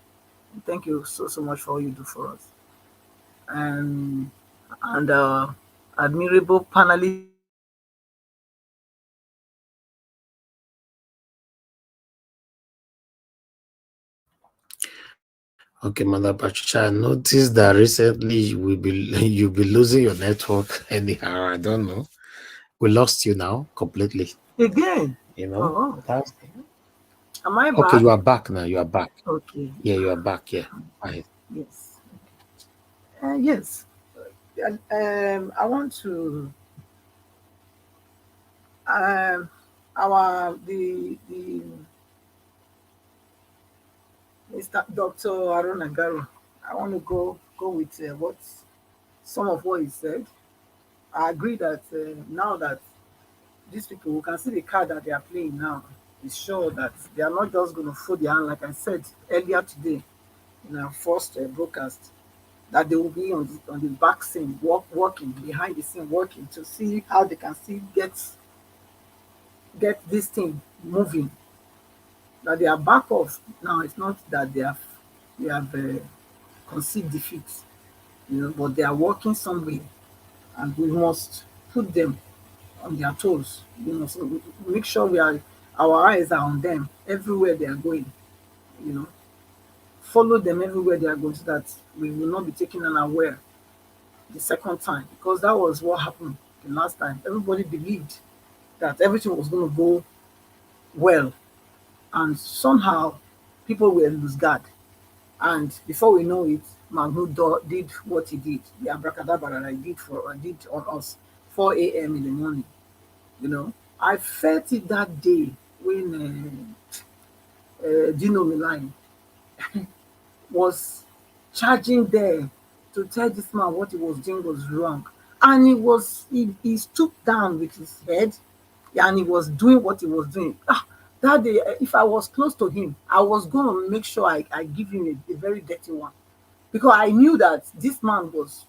Thank you so much for all you do for us. And admirable panelists. Okay, Madam Patricia, I noticed that recently you'll be losing your network anyhow. I don't know. We lost you now completely. Again? Oh. That's... Am I back? Okay, you are back now. You are back. Okay. Yeah, you are back. Yeah. Go ahead. Yes. Yes. I want to the Mr. Dr. Aaron Agaro. I want to go with some of what he said. I agree that now that these people who can see the card that they are playing now, is sure that they are not just going to fold their hand, like I said earlier today in our first broadcast, that they will be on the back scene, working behind the scene, working to see how they can still get this thing moving. That they are back off now. It's not that they have conceded defeat, but they are working somewhere, and we must put them on their toes. We must make sure our eyes are on them everywhere they are going. Follow them everywhere they are going, so that we will not be taken unaware the second time, because that was what happened the last time. Everybody believed that everything was going to go well, and somehow people were lose guard, and before we know it, Mahmoud did what he did, the abracadabra that he did on us, 4 a.m. in the morning. I felt it that day when Dino Milan was charging there to tell this man what he was doing was wrong. And he stooped down with his head, and he was doing what he was doing. That day, if I was close to him, I was going to make sure I give him a very dirty one. Because I knew that this man was...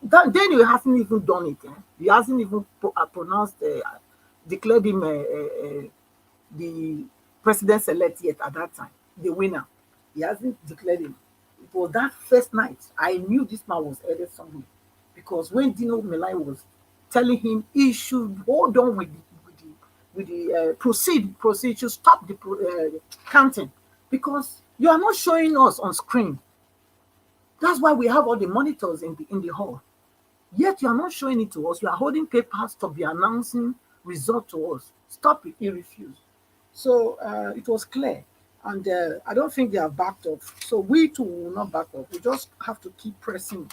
Then he hasn't even done it. He hasn't even declared him the president-elect yet at that time, the winner. He hasn't declared him. It was that first night I knew this man was headed somewhere, because when Dino Melai was telling him he should hold on with the proceed, to stop the counting, because you are not showing us on screen. That's why we have all the monitors in the hall. Yet you are not showing it to us. You are holding papers to be announcing result to us. Stop it. He refused. So it was clear. And I don't think they are backed up. So we too will not back up. We just have to keep pressing,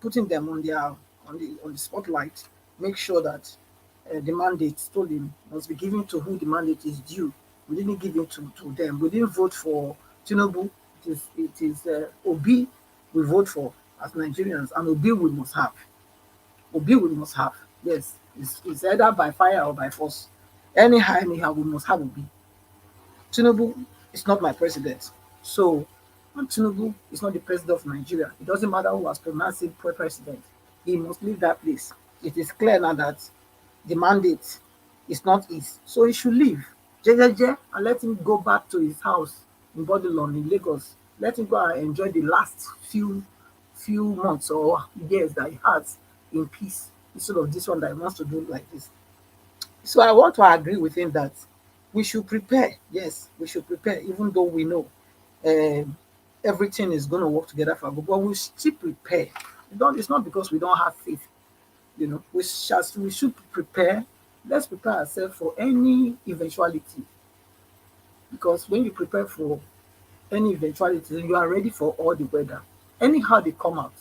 putting them on the spotlight. Make sure that the mandate stolen must be given to who the mandate is due. We didn't give it to them. We didn't vote for Tinubu. It is Obi we vote for as Nigerians, and Obi we must have. Obi we must have. Yes, it's either by fire or by force. Anyhow, we must have Obi. Tinubu is not my president. So, Tinubu is not the president of Nigeria. It doesn't matter who has pronounced him president. He must leave that place. It is clear now that the mandate is not his. So he should leave. and let him go back to his house in Bodilon in Lagos. Let him go and enjoy the last few months or years that he has in peace instead of this one that he wants to do like this. So I want to agree with him that we should prepare. Yes, we should prepare, even though we know um, everything is going to work together for good, but we still prepare. It's not because we don't have faith. We should prepare. Let's prepare ourselves for any eventuality, because when you prepare for any eventuality, you are ready for all the weather. Anyhow they come out,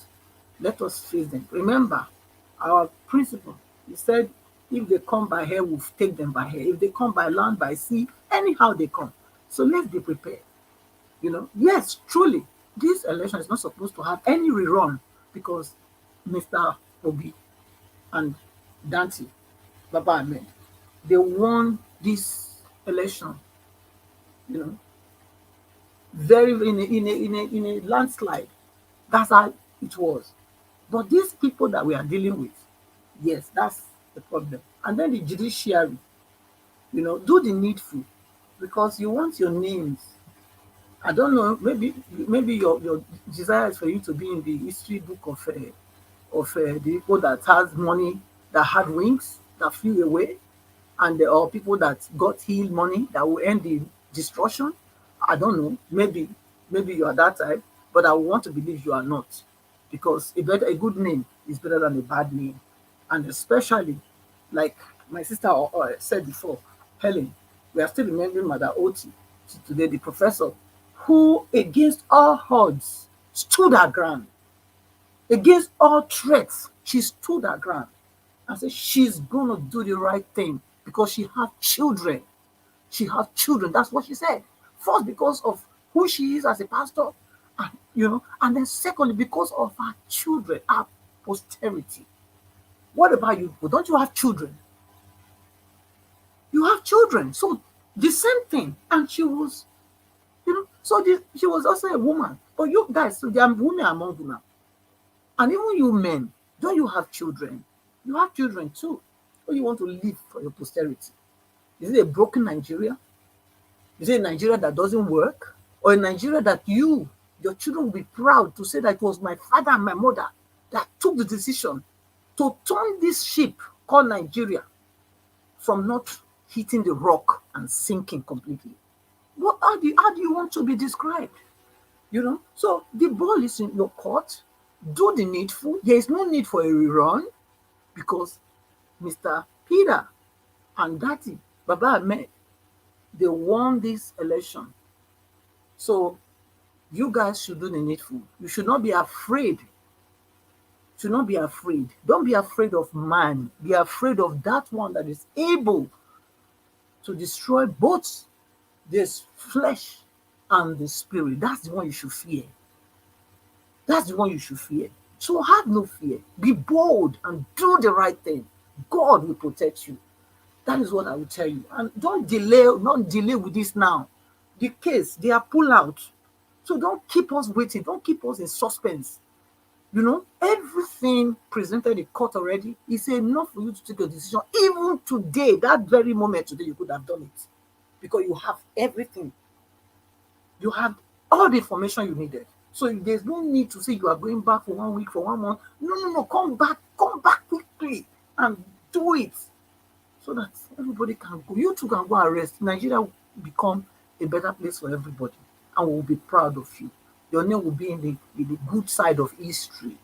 let us face them. Remember our principle. He said, if they come by air, we'll take them by air. If they come by land, by sea, anyhow they come. So let's be prepared. Yes, truly, this election is not supposed to have any rerun, because Mr. Obi and Dante Baba Ahmed, they won this election, you know, very in a landslide. That's how it was. But these people that we are dealing with, yes, that's the problem. And then the judiciary, do the needful, because you want your names. I don't know, maybe your desire is for you to be in the history book of the people that has money, that had wings, that flew away, and there are people that got healed money that will end the destruction. I don't know. Maybe you are that type, but I want to believe you are not, because a good name is better than a bad name, and especially like my sister said before, Helen. We are still remembering Mother Oti today, the professor who, against all odds, stood her ground. Against all threats, she stood her ground and said she's gonna do the right thing because she has children. She has children. That's what she said. First, because of who she is as a pastor, and then secondly, because of her children, her posterity. What about you? Well, don't you have children? You have children. So the same thing. And she was, she was also a woman. But you guys, so there are women among you now. And even you men, don't you have children? You have children too. Or you want to live for your posterity? Is it a broken Nigeria? Is it a Nigeria that doesn't work? Or a Nigeria that your children will be proud to say that it was my father and my mother that took the decision to turn this ship called Nigeria from not hitting the rock and sinking completely? How do you want to be described? So the ball is in your court. Do the needful. There is no need for a rerun, because Mr. Peter and Dati Baba Ahmed, they won this election. So you guys should do the needful. You should not be afraid. Should not be afraid. Don't be afraid of man. Be afraid of that one that is able to destroy both this flesh and the spirit. That's the one you should fear. That's the one you should fear. So have no fear. Be bold and do the right thing. God will protect you. That is what I will tell you. And don't delay with this now. The case, they are pull out. So don't keep us waiting. Don't keep us in suspense. Everything presented in court already is enough for you to take a decision. Even today, that very moment today, you could have done it, because you have everything. You have all the information you needed. So there's no need to say you are going back for 1 week, for 1 month. No. Come back quickly and do it, so that everybody can go. You too can go and rest. Nigeria will become a better place for everybody, and we'll be proud of you. Your name will be in the good side of history.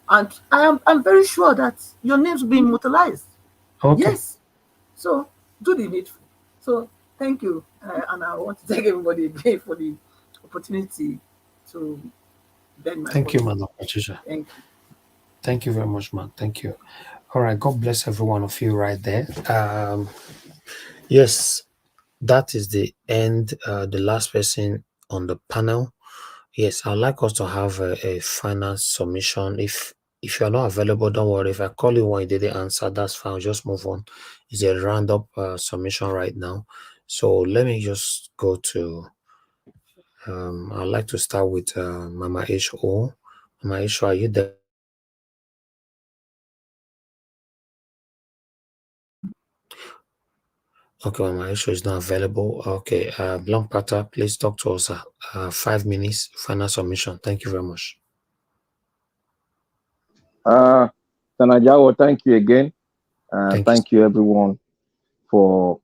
And I'm very sure that your names will be immortalized. Okay. Yes. So do the needful. So thank you. And I want to thank everybody again for the opportunity to bend my Thank you, voice. Madam Patricia. Thank you. Thank you very much, man. Thank you. All right. God bless every one of you right there. Yes, that is the end. The last person on the panel. Yes, I'd like us to have a final submission. If you are not available, don't worry. If I call you when you didn't answer, that's fine. I'll just move on. It's a roundup submission right now. So let me just go to. I'd like to start with Mama H.O. Mama H.O., are you there? Okay, well, my issue is not available. Okay, Long Pata, please talk to us. 5 minutes, final submission. Thank you very much. Sanajawo, thank you again. Thank you, everyone, for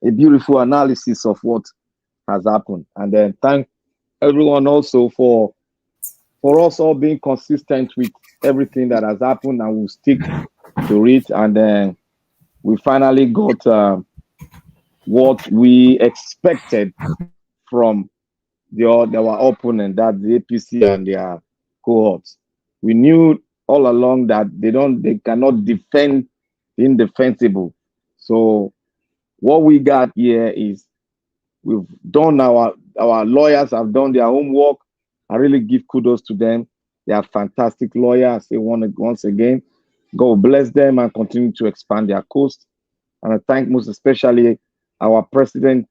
a beautiful analysis of what has happened. And then thank everyone also for us all being consistent with everything that has happened, and we'll stick to it. And then we finally got what we expected from our opponent, that the APC and their cohorts. We knew all along that they cannot defend the indefensible. So what we got here is we've done our lawyers have done their homework. I really give kudos to them. They are fantastic lawyers. They want to, once again, God bless them and continue to expand their coast. And I thank most especially our president,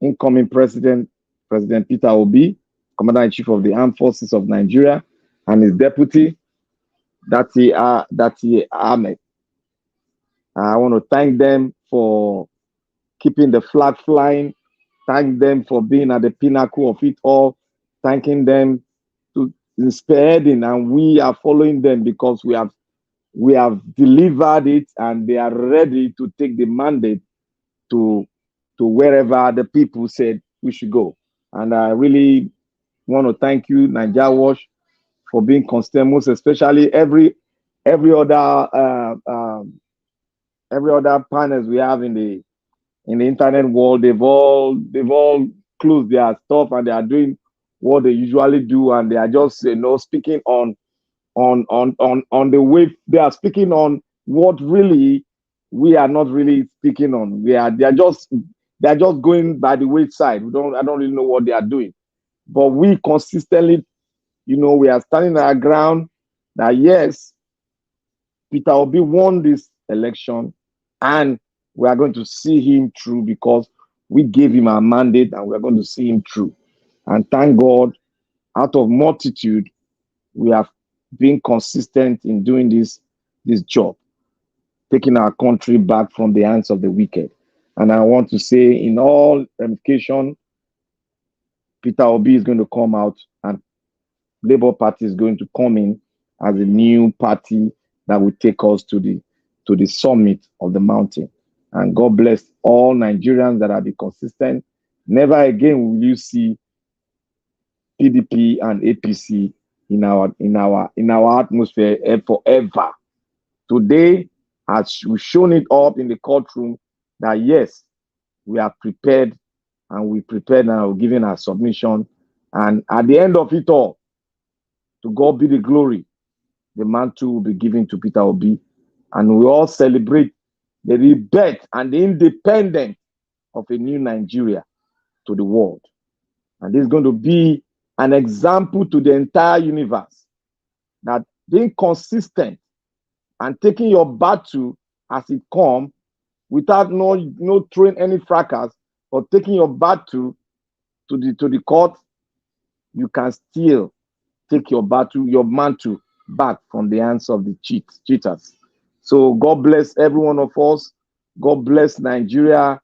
incoming president, President Peter Obi, Commander-in-Chief of the Armed Forces of Nigeria, and his deputy, Dati Ahmed. I want to thank them for keeping the flag flying, thank them for being at the pinnacle of it all, thanking them to spearheading, and we are following them because we have delivered it, and they are ready to take the mandate to wherever the people said we should go. And I really want to thank you, Naija Watch, for being constant, most especially every other panels we have in the internet world. They've all closed their stuff, and they are doing what they usually do, and they are just speaking on the way they are speaking on what really we are not really speaking on. They are just going by the wayside. I don't really know what they are doing, but we consistently, we are standing our ground that yes, Peter Obi won this election, and we are going to see him through because we gave him our mandate, and we are going to see him through. And thank God, out of multitude, we have been consistent in doing this job, taking our country back from the hands of the wicked. And I want to say, in all ramification, Peter Obi is going to come out, and Labour Party is going to come in as a new party that will take us to the summit of the mountain. And God bless all Nigerians that have been consistent. Never again will you see PDP and APC in our atmosphere forever. Today, as we've shown it up in the courtroom, that yes, we are prepared, and we prepared and we're giving our submission. And at the end of it all, to God be the glory, the mantle will be given to Peter Obi, and we all celebrate the rebirth and the independence of a new Nigeria to the world. And this is going to be an example to the entire universe that being consistent and taking your battle as it comes without no throwing any fracas, or taking your battle to the court, you can still take your mantle back from the hands of the cheaters. So God bless every one of us. God bless Nigeria.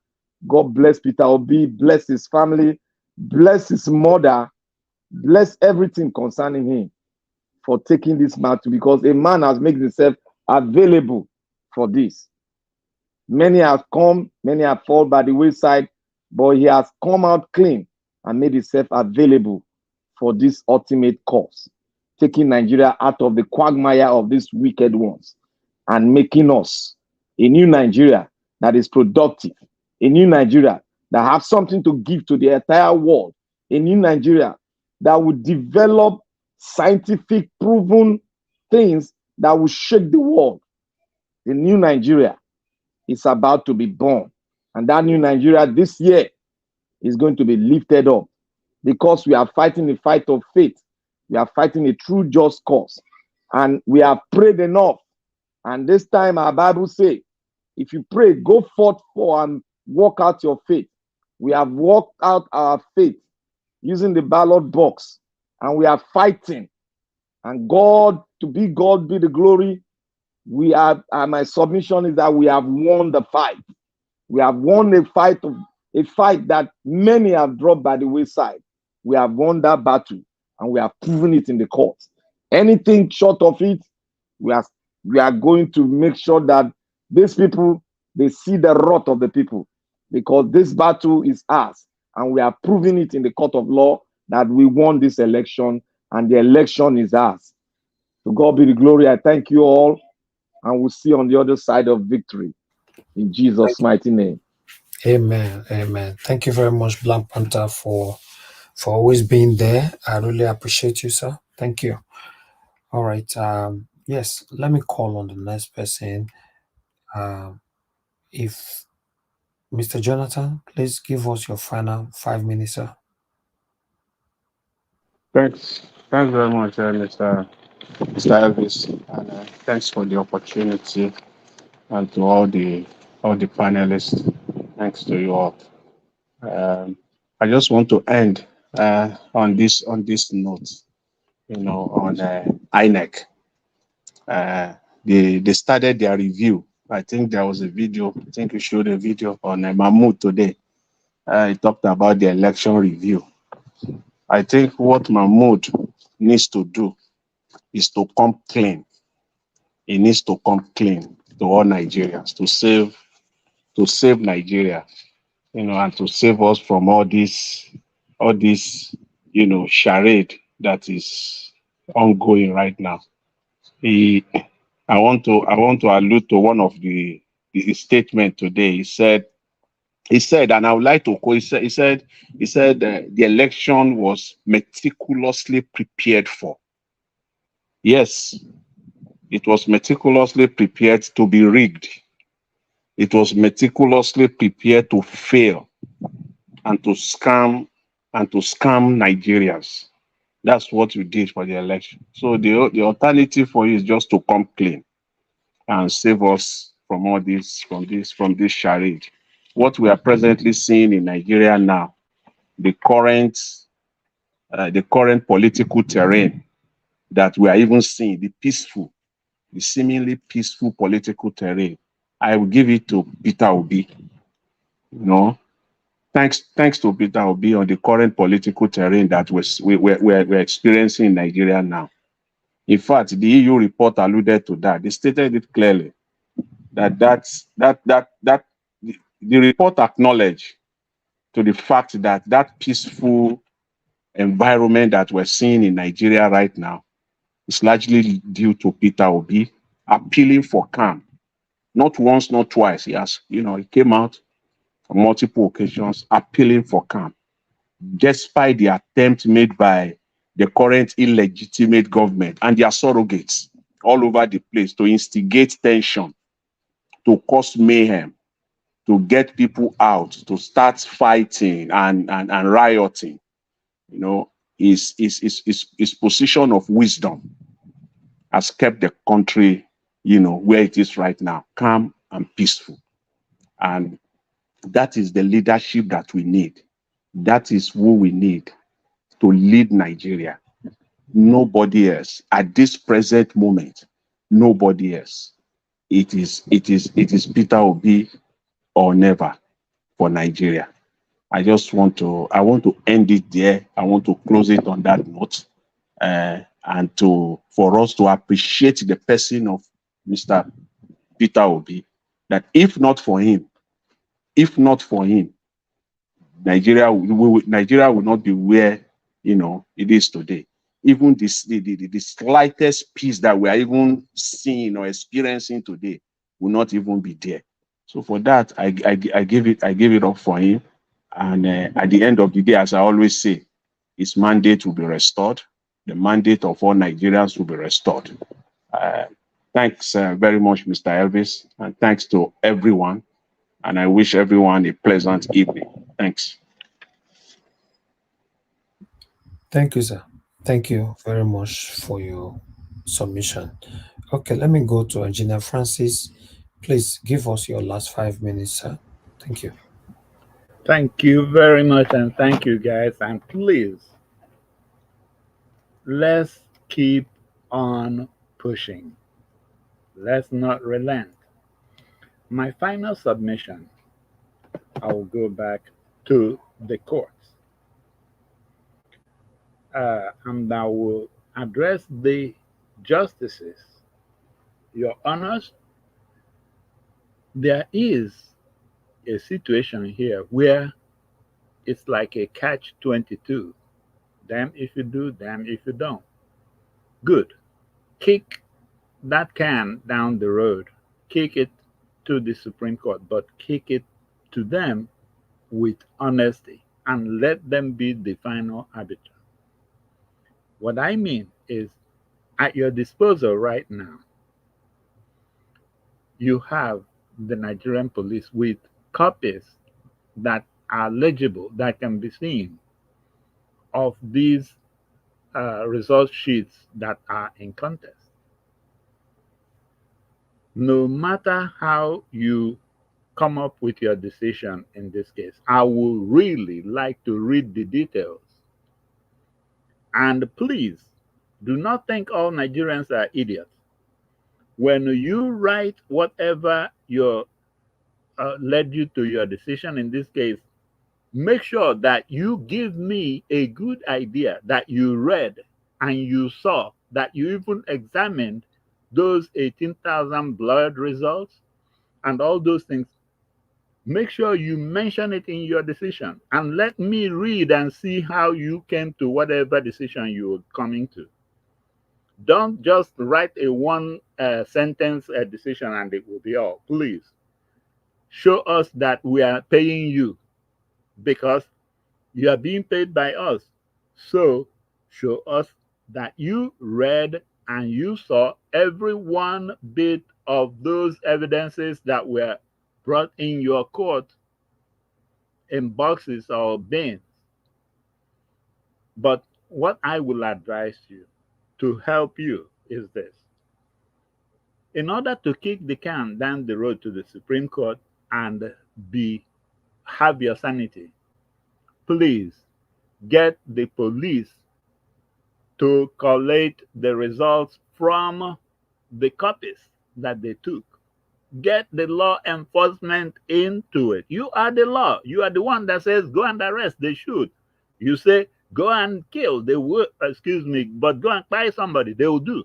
God bless Peter Obi. Bless his family. Bless his mother. Bless everything concerning him for taking this mantle, because a man has made himself available for this. Many have come, many have fallen by the wayside, but he has come out clean and made himself available for this ultimate cause, taking Nigeria out of the quagmire of these wicked ones and making us a new Nigeria that is productive, a new Nigeria that has something to give to the entire world, a new Nigeria that will develop scientific proven things that will shake the world. The new Nigeria is about to be born. And that new Nigeria this year is going to be lifted up, because we are fighting a fight of faith. We are fighting a true just cause. And we have prayed enough. And this time our Bible says, if you pray, go forth for and walk out your faith. We have walked out our faith using the ballot box, and we are fighting. And God be the glory. My submission is that we have won the fight. We have won a fight that many have dropped by the wayside. We have won that battle, and we have proven it in the court. Anything short of it, we are going to make sure that these people, they see the wrath of the people, because this battle is ours, and we are proving it in the court of law that we won this election, and the election is ours. To God be the glory. I thank you all, and we'll see you on the other side of victory. In Jesus' mighty name. Amen. Amen. Thank you very much, Black Panther, for always being there. I really appreciate you, sir. Thank you. All right. Yes, let me call on the next person. If Mr. Jonathan, please give us your final 5 minutes, sir. Thanks very much, Mr. Elvis, and thanks for the opportunity, and to all the panelists. Thanks to you all. I just want to end on this note, on INEC. They started their review. I think there was a video. I think you showed a video on Mahmoud today. He talked about the election review. I think what Mahmoud needs to do is to come clean. He needs to come clean to all Nigerians, to save Nigeria, and to save us from all this, charade that is ongoing right now. I want to allude to one of the statement today. He said, and I would like to quote. He said the election was meticulously prepared for. Yes, it was meticulously prepared to be rigged. It was meticulously prepared to fail and to scam Nigerians. That's what we did for the election. So the alternative for you is just to come clean and save us from all this, from this charade. What we are presently seeing in Nigeria now, the current political terrain that we are even seeing, the seemingly peaceful political terrain, I will give it to Peter Obi. Thanks to Peter Obi on the current political terrain that we're experiencing in Nigeria now. In fact, the EU report alluded to that. They stated it clearly that the report acknowledged to the fact that peaceful environment that we're seeing in Nigeria right now is largely due to Peter Obi appealing for calm. Not once, not twice. He came out on multiple occasions appealing for calm, despite the attempt made by the current illegitimate government and their surrogates all over the place to instigate tension, to cause mayhem, to get people out, to start fighting and rioting. His position of wisdom has kept the country, where it is right now, calm and peaceful. And that is the leadership that we need. That is who we need to lead Nigeria. Nobody else. At this present moment, nobody else. It is Peter Obi or never for Nigeria. I want to end it there. I want to close it on that note, and for us to appreciate the person of Mr. Peter Obi. That if not for him, Nigeria will not be where it is today. Even the slightest peace that we are even seeing or experiencing today will not even be there. So for that, I give it up for him. And at the end of the day, as I always say, his mandate will be restored. The mandate of all Nigerians will be restored. Thanks very much, Mr. Elvis, and thanks to everyone. And I wish everyone a pleasant evening. Thanks. Thank you, sir. Thank you very much for your submission. Okay, let me go to Engineer Francis. Please give us your last 5 minutes, sir. Thank you. Thank you very much, and thank you, guys. And please, let's keep on pushing. Let's not relent. My final submission I will go back to the courts. And I will address the justices. Your Honors, there is a situation here where it's like a catch-22. Damn if you do, damn if you don't. Good. Kick that can down the road. Kick it to the Supreme Court, but kick it to them with honesty and let them be the final arbiter. What I mean is, at your disposal right now, you have the Nigerian police with copies that are legible, that can be seen, of these result sheets that are in contest. No matter how you come up with your decision in this case, I would really like to read the details. And please, do not think all Nigerians are idiots. When you write whatever your led you to your decision in this case, make sure that you give me a good idea that you read and you saw, that you even examined those 18,000 blood results and all those things. Make sure you mention it in your decision and let me read and see how you came to whatever decision you were coming to. Don't just write a one sentence decision and it will be all. Please show us that we are paying you, because you are being paid by us. So show us that you read and you saw every one bit of those evidences that were brought in your court in boxes or bins. But what I will advise you to help you is this. In order to kick the can down the road to the Supreme Court and have your sanity, please get the police to collate the results from the copies that they took. Get the law enforcement into it. You are the law. You are the one that says go and arrest. They should. You say go and kill. They will, excuse me, but go and buy somebody. They will do.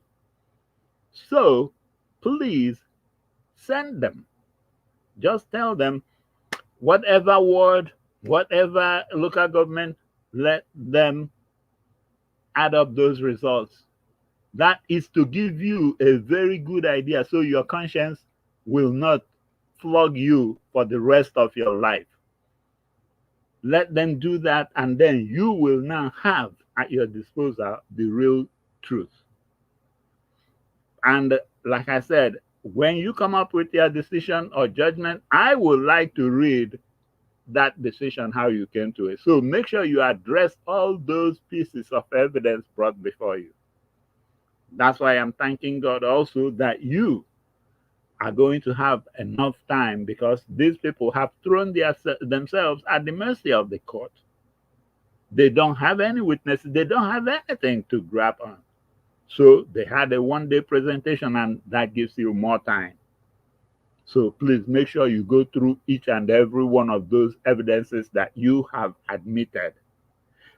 So please send them. Just tell them whatever ward, whatever local government, let them add up those results. That is to give you a very good idea so your conscience will not flog you for the rest of your life. Let them do that, and then you will now have at your disposal the real truth. And like I said, when you come up with your decision or judgment, I would like to read that decision, how you came to it. So make sure you address all those pieces of evidence brought before you. That's why I'm thanking God also that you are going to have enough time, because these people have thrown themselves at the mercy of the court. They don't have any witnesses. They don't have anything to grab on. So they had a one-day presentation, and that gives you more time. So please make sure you go through each and every one of those evidences that you have admitted.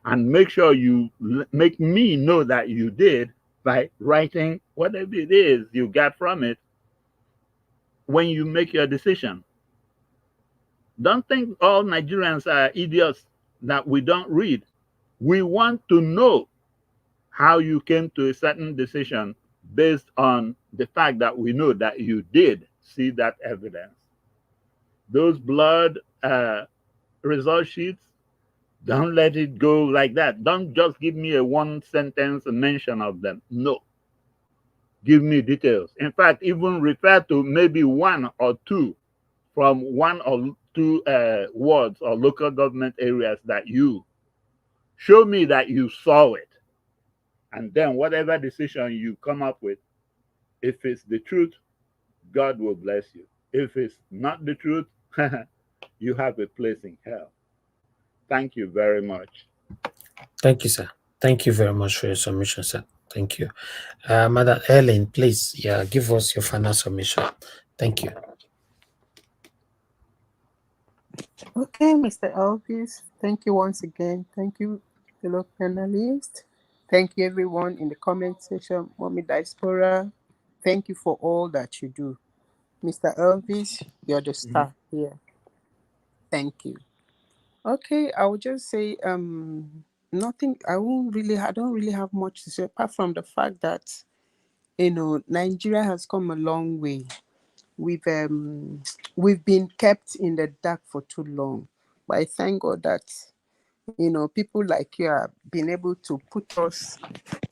And make sure you make me know that you did by writing whatever it is you got from it when you make your decision. Don't think all Nigerians are idiots that we don't read. We want to know how you came to a certain decision based on the fact that we know that you did see that evidence. Those blood result sheets, don't let it go like that. Don't just give me a one sentence mention of them. No. Give me details. In fact, even refer to maybe one or two from one or two wards or local government areas that you show me that you saw it. And then whatever decision you come up with, if it's the truth, God will bless you. If it's not the truth, you have a place in hell. Thank you very much. Thank you, sir. Thank you very much for your submission, sir. Thank you. Madam Ellen, please, give us your final submission. Thank you. Okay, Mr. Elvis, thank you once again. Thank you, fellow panelists. Thank you, everyone in the comment section. Mommy Diaspora, thank you for all that you do. Mr. Elvis, you're the star here. Thank you. Okay, I will just say nothing. I don't really have much to say apart from the fact that Nigeria has come a long way. We've been kept in the dark for too long. But I thank God that people like you have been able to put us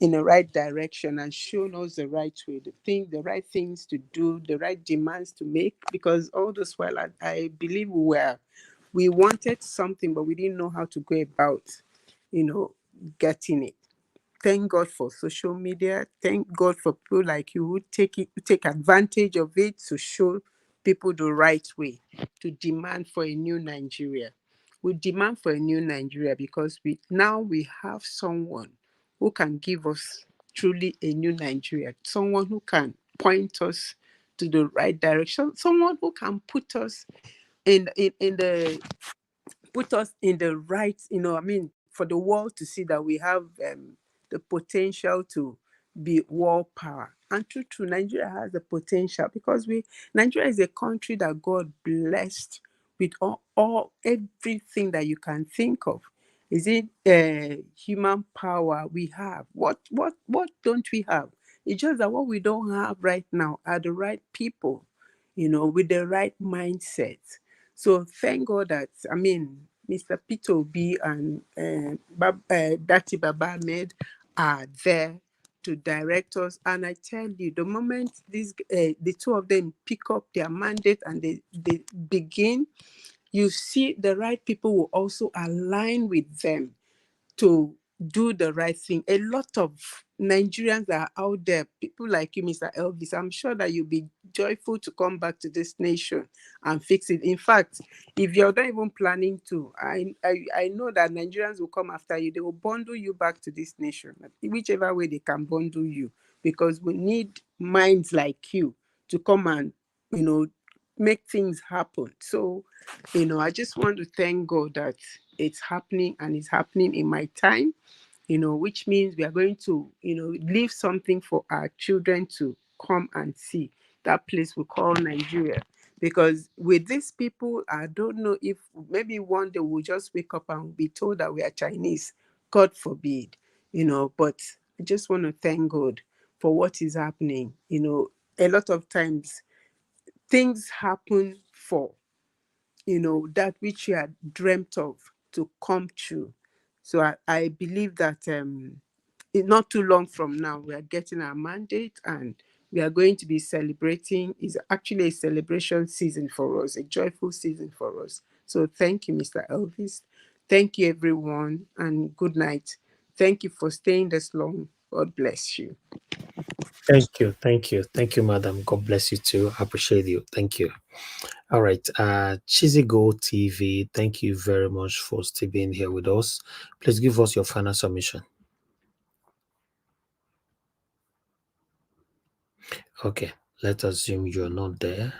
in the right direction and shown us the right way, the right things to do, the right demands to make. Because all this while, I believe we wanted something, but we didn't know how to go about, getting it. Thank God for social media. Thank God for people like you who take advantage of it to show people the right way to demand for a new Nigeria. We demand for a new Nigeria because we have someone who can give us truly a new Nigeria, someone who can point us to the right direction, someone who can put us in the right, for the world to see that we have the potential to be world power. And true, Nigeria has the potential because Nigeria is a country that God blessed with all everything that you can think of. Is it human power we have? What don't we have? It's just that what we don't have right now are the right people, with the right mindset. So thank God that, Mr. Peter Obi and Dati Baba Ahmed are there to direct us. And I tell you, the moment the two of them pick up their mandate and they begin, you see the right people will also align with them to do the right thing. A lot of Nigerians are out there, people like you, Mr. Elvis. I'm sure that you'll be joyful to come back to this nation and fix it. In fact, if you're not even planning to, I know that Nigerians will come after you. They will bundle you back to this nation, whichever way they can bundle you, because we need minds like you to come and, make things happen. So, I just want to thank God that it's happening and it's happening in my time, which means we are going to, leave something for our children to come and see, that place we call Nigeria. Because with these people, I don't know if maybe one day we'll just wake up and be told that we are Chinese. God forbid, but I just want to thank God for what is happening. A lot of times things happen for that which you had dreamt of to come true. So I believe that not too long from now, we are getting our mandate and we are going to be celebrating. It's actually a celebration season for us, a joyful season for us. So thank you, Mr. Elvis. Thank you, everyone, and good night. Thank you for staying this long. God bless you. Thank you, madam. God bless you too. I appreciate you. Thank you. All right, Cheesy Go TV, thank you very much for still being here with us. Please give us your final submission. Okay, let's assume you're not there.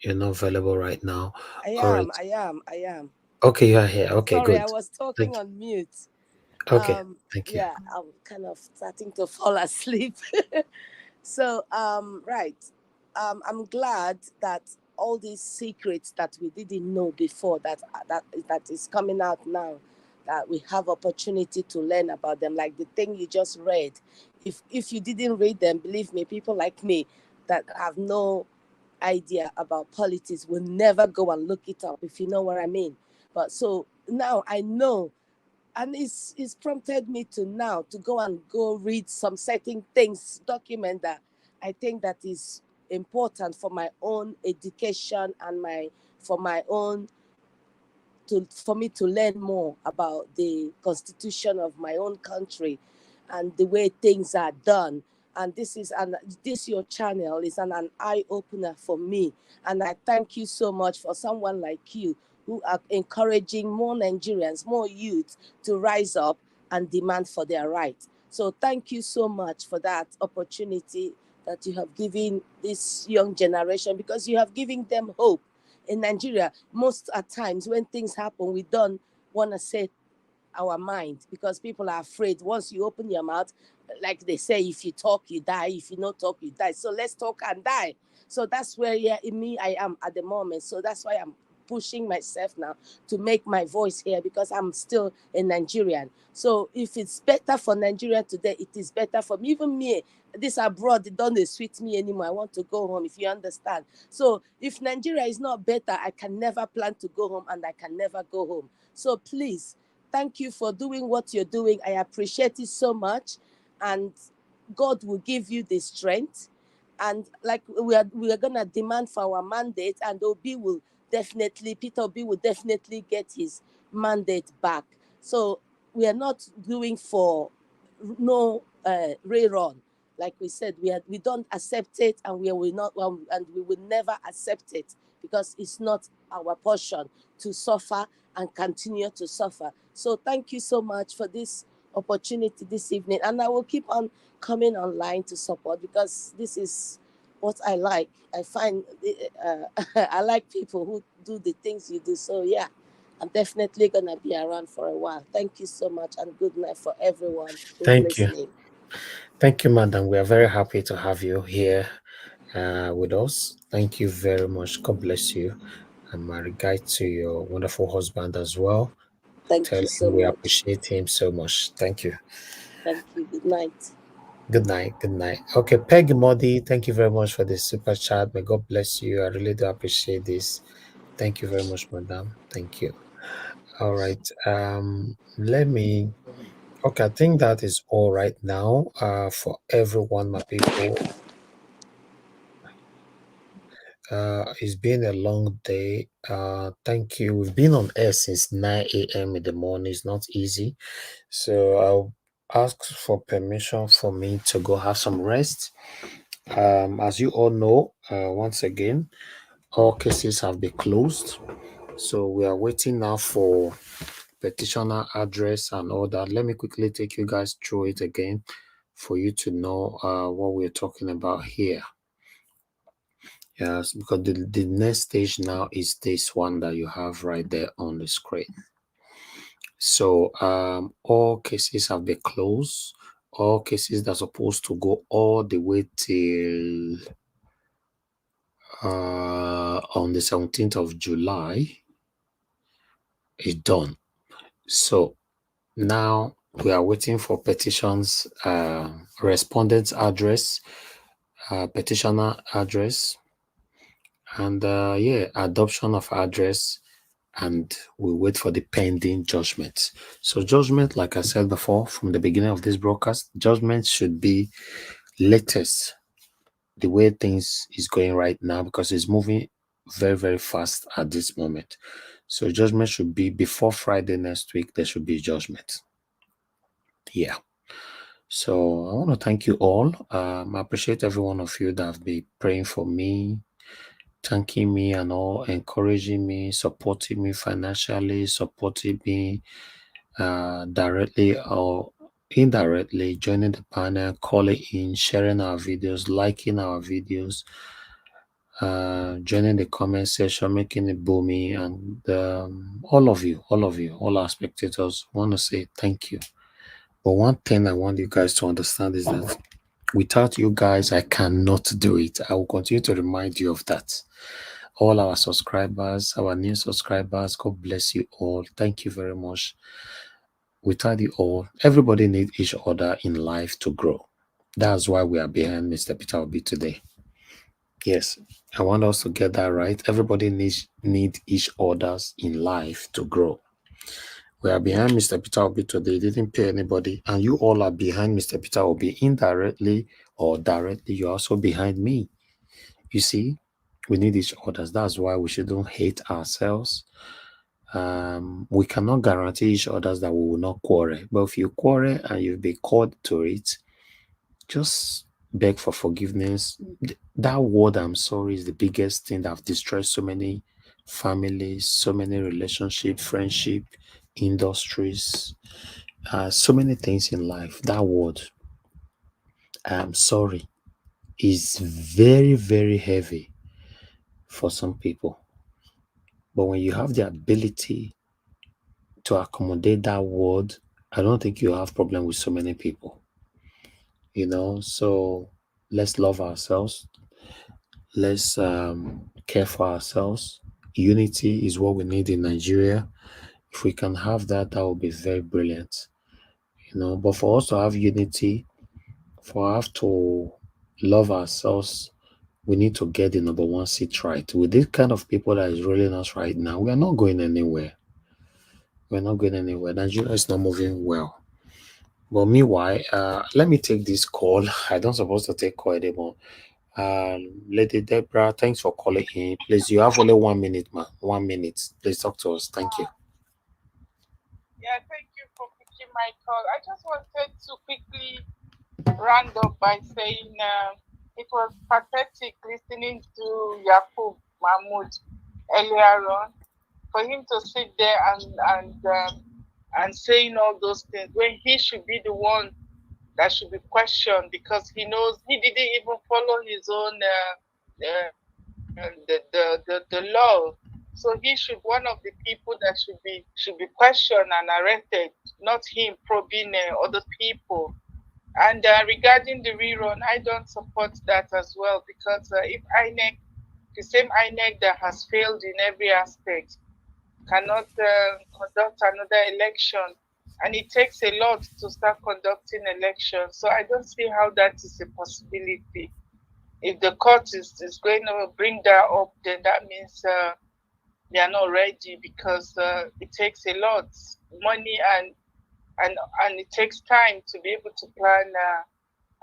You're not available right now. All right. I am. Okay, you are here. Okay, Sorry, good. I was talking on mute. Okay, thank you. Yeah, I'm kind of starting to fall asleep. So, right. I'm glad that all these secrets that we didn't know before that is coming out now, that we have opportunity to learn about them. Like the thing you just read. If you didn't read them, believe me, people like me that have no idea about politics will never go and look it up, if you know what I mean. But so now I know, and it's prompted me to now to go read some certain things, document that I think that is important for my own education and for my own for me to learn more about the constitution of my own country and the way things are done. And this your channel is an eye opener for me. And I thank you so much for someone like you who are encouraging more Nigerians, more youth to rise up and demand for their rights. So thank you so much for that opportunity that you have given this young generation, because you have given them hope. in Nigeria, most at times when things happen, we don't want to say our mind because people are afraid. Once you open your mouth, like they say, if you talk, you die. If you not talk, you die. So let's talk and die. So that's where in me I am at the moment. So that's why I'm pushing myself now to make my voice here because I'm still a Nigerian. So if it's better for Nigeria today, it is better for me. Even me, this abroad, it don't suit me anymore. I want to go home, if you understand. So if Nigeria is not better, I can never plan to go home and I can never go home. So please, thank you for doing what you're doing. I appreciate it so much. And God will give you the strength. And like we are gonna demand for our mandate, and Peter Obi will definitely get his mandate back. So we are not doing for no rerun. Like we said, we don't accept it, and we will not, and we will never accept it because it's not our portion to suffer and continue to suffer. So thank you so much for this opportunity this evening, and I will keep on coming online to support because this is what I like. I find I like people who do the things you do. So yeah, I'm definitely gonna be around for a while. Thank you so much, and good night for everyone who's Thank you. listening. Thank you, madam. We are very happy to have you here with us. Thank you very much. God bless you. And my regard to your wonderful husband as well. Thank Tell you so him we much. appreciate him so much. Thank you. Thank you. Good night. Good night. Good night. Okay, Peggy Modi, thank you very much for the super chat. May God bless you. I really do appreciate this. Thank you very much, madam. Thank you. All right. Let me. Okay, I think that is all right now. For everyone, my people. It's been a long day. Thank you. We've been on air since 9 a.m. in the morning. It's not easy. So I'll ask for permission for me to go have some rest. As you all know, once again, all cases have been closed. So we are waiting now for petitioner address and all that. Let me quickly take you guys through it again for you to know what we're talking about here. Yes, because the next stage now is this one that you have right there on the screen. So all cases have been closed. All cases that are supposed to go all the way till on the 17th of July is done. So now we are waiting for petitions, respondent's address, petitioner address, and adoption of address, and we wait for the pending judgment. So judgment, like I said before, from the beginning of this broadcast, judgment should be latest the way things is going right now because it's moving very, very fast at this moment. So judgment should be before Friday next week. There should be judgment. Yeah. So I want to thank you all. I appreciate every one of you that have been praying for me, thanking me and all, encouraging me, supporting me financially, supporting me directly or indirectly, joining the panel, calling in, sharing our videos, liking our videos, joining the comment section, making it booming, and all of you, all our spectators, want to say thank you. But one thing I want you guys to understand is that without you guys, I cannot do it. I will continue to remind you of that. All our subscribers, our new subscribers, God bless you all. Thank you very much. Without you all, everybody needs each other in life to grow. That's why we are behind Mr. Peter Obi today. Yes, I want us to get that right. Everybody needs each other's in life to grow. We are behind Mr. Peter Obi today. He didn't pay anybody, and you all are behind Mr. Peter Obi indirectly or directly. You're also behind me. You see, we need each other. That's why we shouldn't hate ourselves. We cannot guarantee each other that we will not quarrel. But if you quarrel and you've been called to it, just beg for forgiveness. That word "I'm sorry" is the biggest thing that have destroyed so many families, so many relationships, friendship, industries, so many things in life. That word "I'm sorry" is very, very heavy for some people. But when you have the ability to accommodate that word, I don't think you have problem with so many people. So let's love ourselves. Let's care for ourselves. Unity is what we need in Nigeria. If we can have that, that would be very brilliant. But for us to have unity, for us to love ourselves, we need to get the number one seat right. With this kind of people that is ruling us right now, we are not going anywhere. We're not going anywhere. Nigeria is not moving well. But meanwhile, let me take this call. I don't supposed to take call anymore. Lady Deborah, thanks for calling in. Please, you have only 1 minute, man. 1 minute. Please talk to us. Thank you. Yeah, thank you for picking my call. I just wanted to quickly round up by saying it was pathetic listening to Yakub Mahmoud earlier on, for him to sit there and saying all those things when he should be the one that should be questioned, because he knows he didn't even follow his own the law. So he should one of the people that should be questioned and arrested, not him probing other people. And regarding the rerun, I don't support that as well, because if INEC, the same INEC that has failed in every aspect, cannot conduct another election, and it takes a lot to start conducting elections. So I don't see how that is a possibility. If the court is going to bring that up, then that means they are not ready, because it takes a lot money and it takes time to be able to plan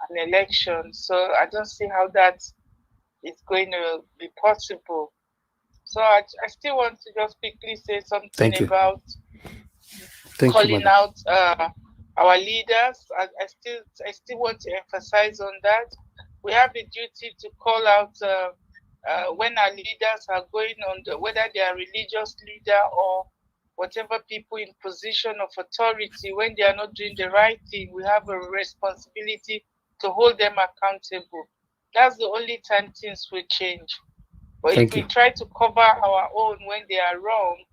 an election. So I don't see how that is going to be possible. So I still want to just quickly say something about calling out our leaders. I still want to emphasize on that. We have a duty to call out when our leaders are going on, whether they are religious leader or whatever people in position of authority, when they are not doing the right thing, we have a responsibility to hold them accountable. That's the only time things will change. But if we try to cover our own when they are wrong,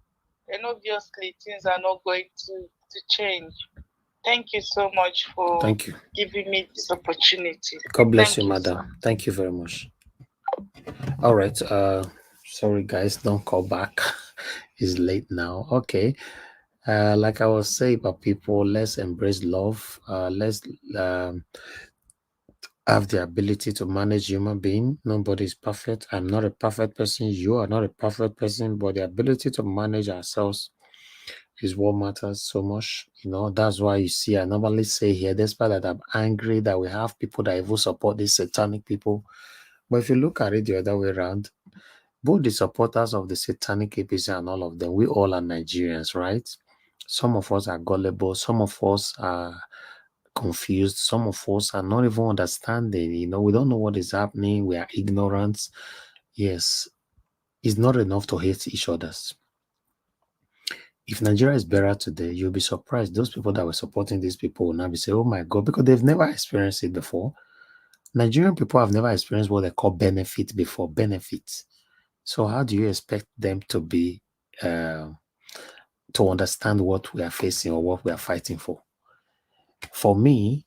then obviously things are not going to change. Thank you so much for giving me this opportunity. God bless you, madam. Thank you very much. All right. Sorry, guys, don't call back. It's late now. Okay. Like I was saying about people, let's embrace love. Let's have the ability to manage human being. Nobody is perfect. I'm not a perfect person. You are not a perfect person, but the ability to manage ourselves is what matters so much. That's why you see, I normally say here, despite that I'm angry that we have people that even support these satanic people. But if you look at it the other way around, both the supporters of the satanic APC and all of them, we all are Nigerians, right? Some of us are gullible. Some of us are confused. Some of us are not even understanding. We don't know what is happening. We are ignorant. Yes, it's not enough to hate each other's. If Nigeria is better today, you'll be surprised. Those people that were supporting these people will now be saying, oh my God, because they've never experienced it before. Nigerian people have never experienced what they call benefit before. Benefits. So how do you expect them to be, to understand what we are facing or what we are fighting for? For me,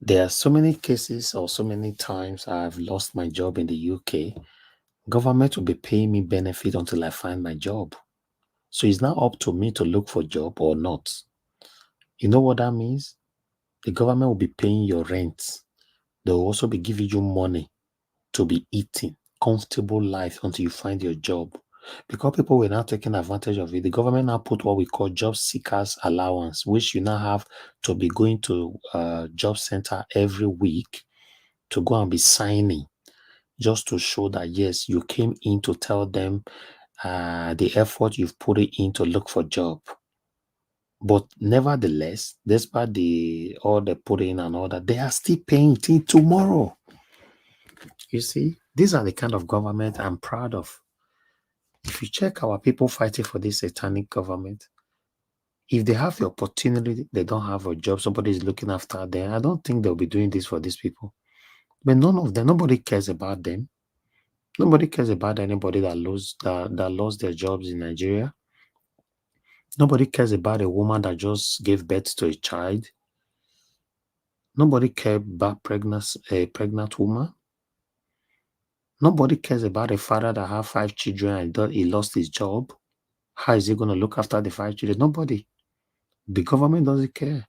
there are so many cases or so many times I've lost my job in the UK. Government will be paying me benefit until I find my job. So it's now up to me to look for a job or not. You know what that means? The government will be paying your rent. They will also be giving you money to be eating, comfortable life until you find your job. Because people were now taking advantage of it, the government now put what we call job seekers allowance, which you now have to be going to a job center every week to go and be signing, just to show that, yes, you came in to tell them the effort you've put it in to look for a job. But nevertheless, despite all the putting and all that, they are still paying till tomorrow. You see, these are the kind of government I'm proud of. If you check our people fighting for this satanic government, if they have the opportunity, they don't have a job, somebody is looking after them, I don't think they'll be doing this for these people. But none of them, nobody cares about them. Nobody cares about anybody that lost their jobs in Nigeria. Nobody cares about a woman that just gave birth to a child. Nobody cares about a pregnant woman. Nobody cares about a father that has 5 children and he lost his job. How is he going to look after the 5 children? Nobody. The government doesn't care.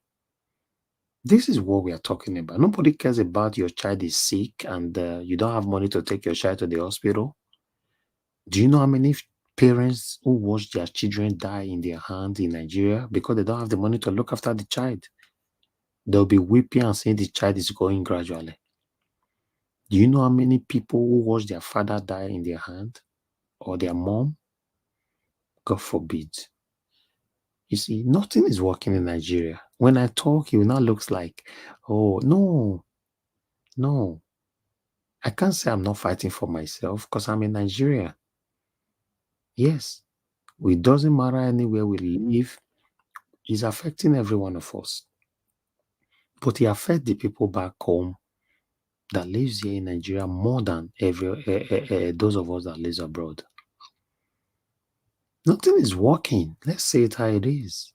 This is what we are talking about. Nobody cares about your child is sick and you don't have money to take your child to the hospital. Do you know how many parents who watch their children die in their hand in Nigeria because they don't have the money to look after the child? They'll be weeping and saying the child is going gradually. Do you know how many people who watch their father die in their hand or their mom? God forbid. You see, nothing is working in Nigeria. When I talk, it now looks like, oh, no. I can't say I'm not fighting for myself because I'm in Nigeria. Yes, it doesn't matter anywhere we live. It's affecting every one of us. But it affects the people back home that lives here in Nigeria more than those of us that live abroad. Nothing is working. Let's say it how it is.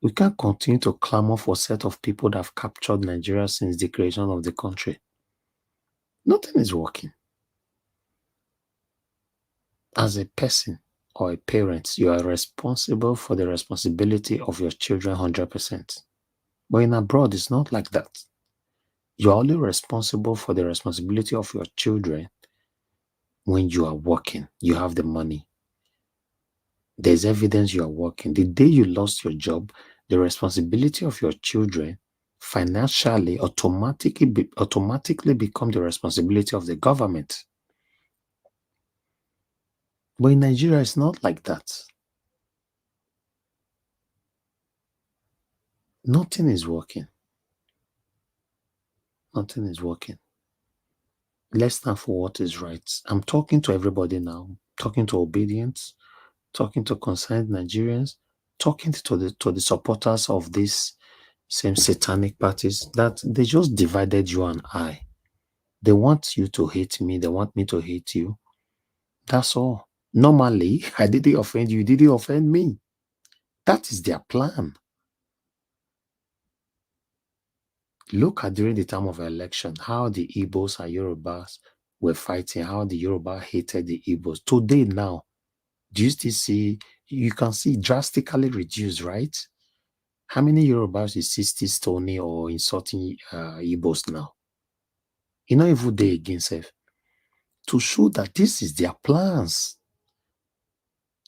We can't continue to clamor for a set of people that have captured Nigeria since the creation of the country. Nothing is working. As a person or a parent, you are responsible for the responsibility of your children 100%. But in abroad, it's not like that. You're only responsible for the responsibility of your children when you are working. You have the money. There's evidence you are working. The day you lost your job, the responsibility of your children financially automatically become the responsibility of the government. But in Nigeria, it's not like that. Nothing is working. Nothing is working. Let's stand for what is right. I'm talking to everybody now, talking to obedience, talking to concerned Nigerians, talking to the supporters of these same satanic parties that they just divided you and I. They want you to hate me. They want me to hate you. That's all. Normally, I didn't offend you. You didn't offend me. That is their plan. Look at during the time of election, how the Igbos and Yorubas were fighting, how the Yoruba hated the Igbos. Today now, do you still see, you can see drastically reduced, right? How many Yorubas is still stoning or insulting Igbos now? You know, even they against self. To show that this is their plans.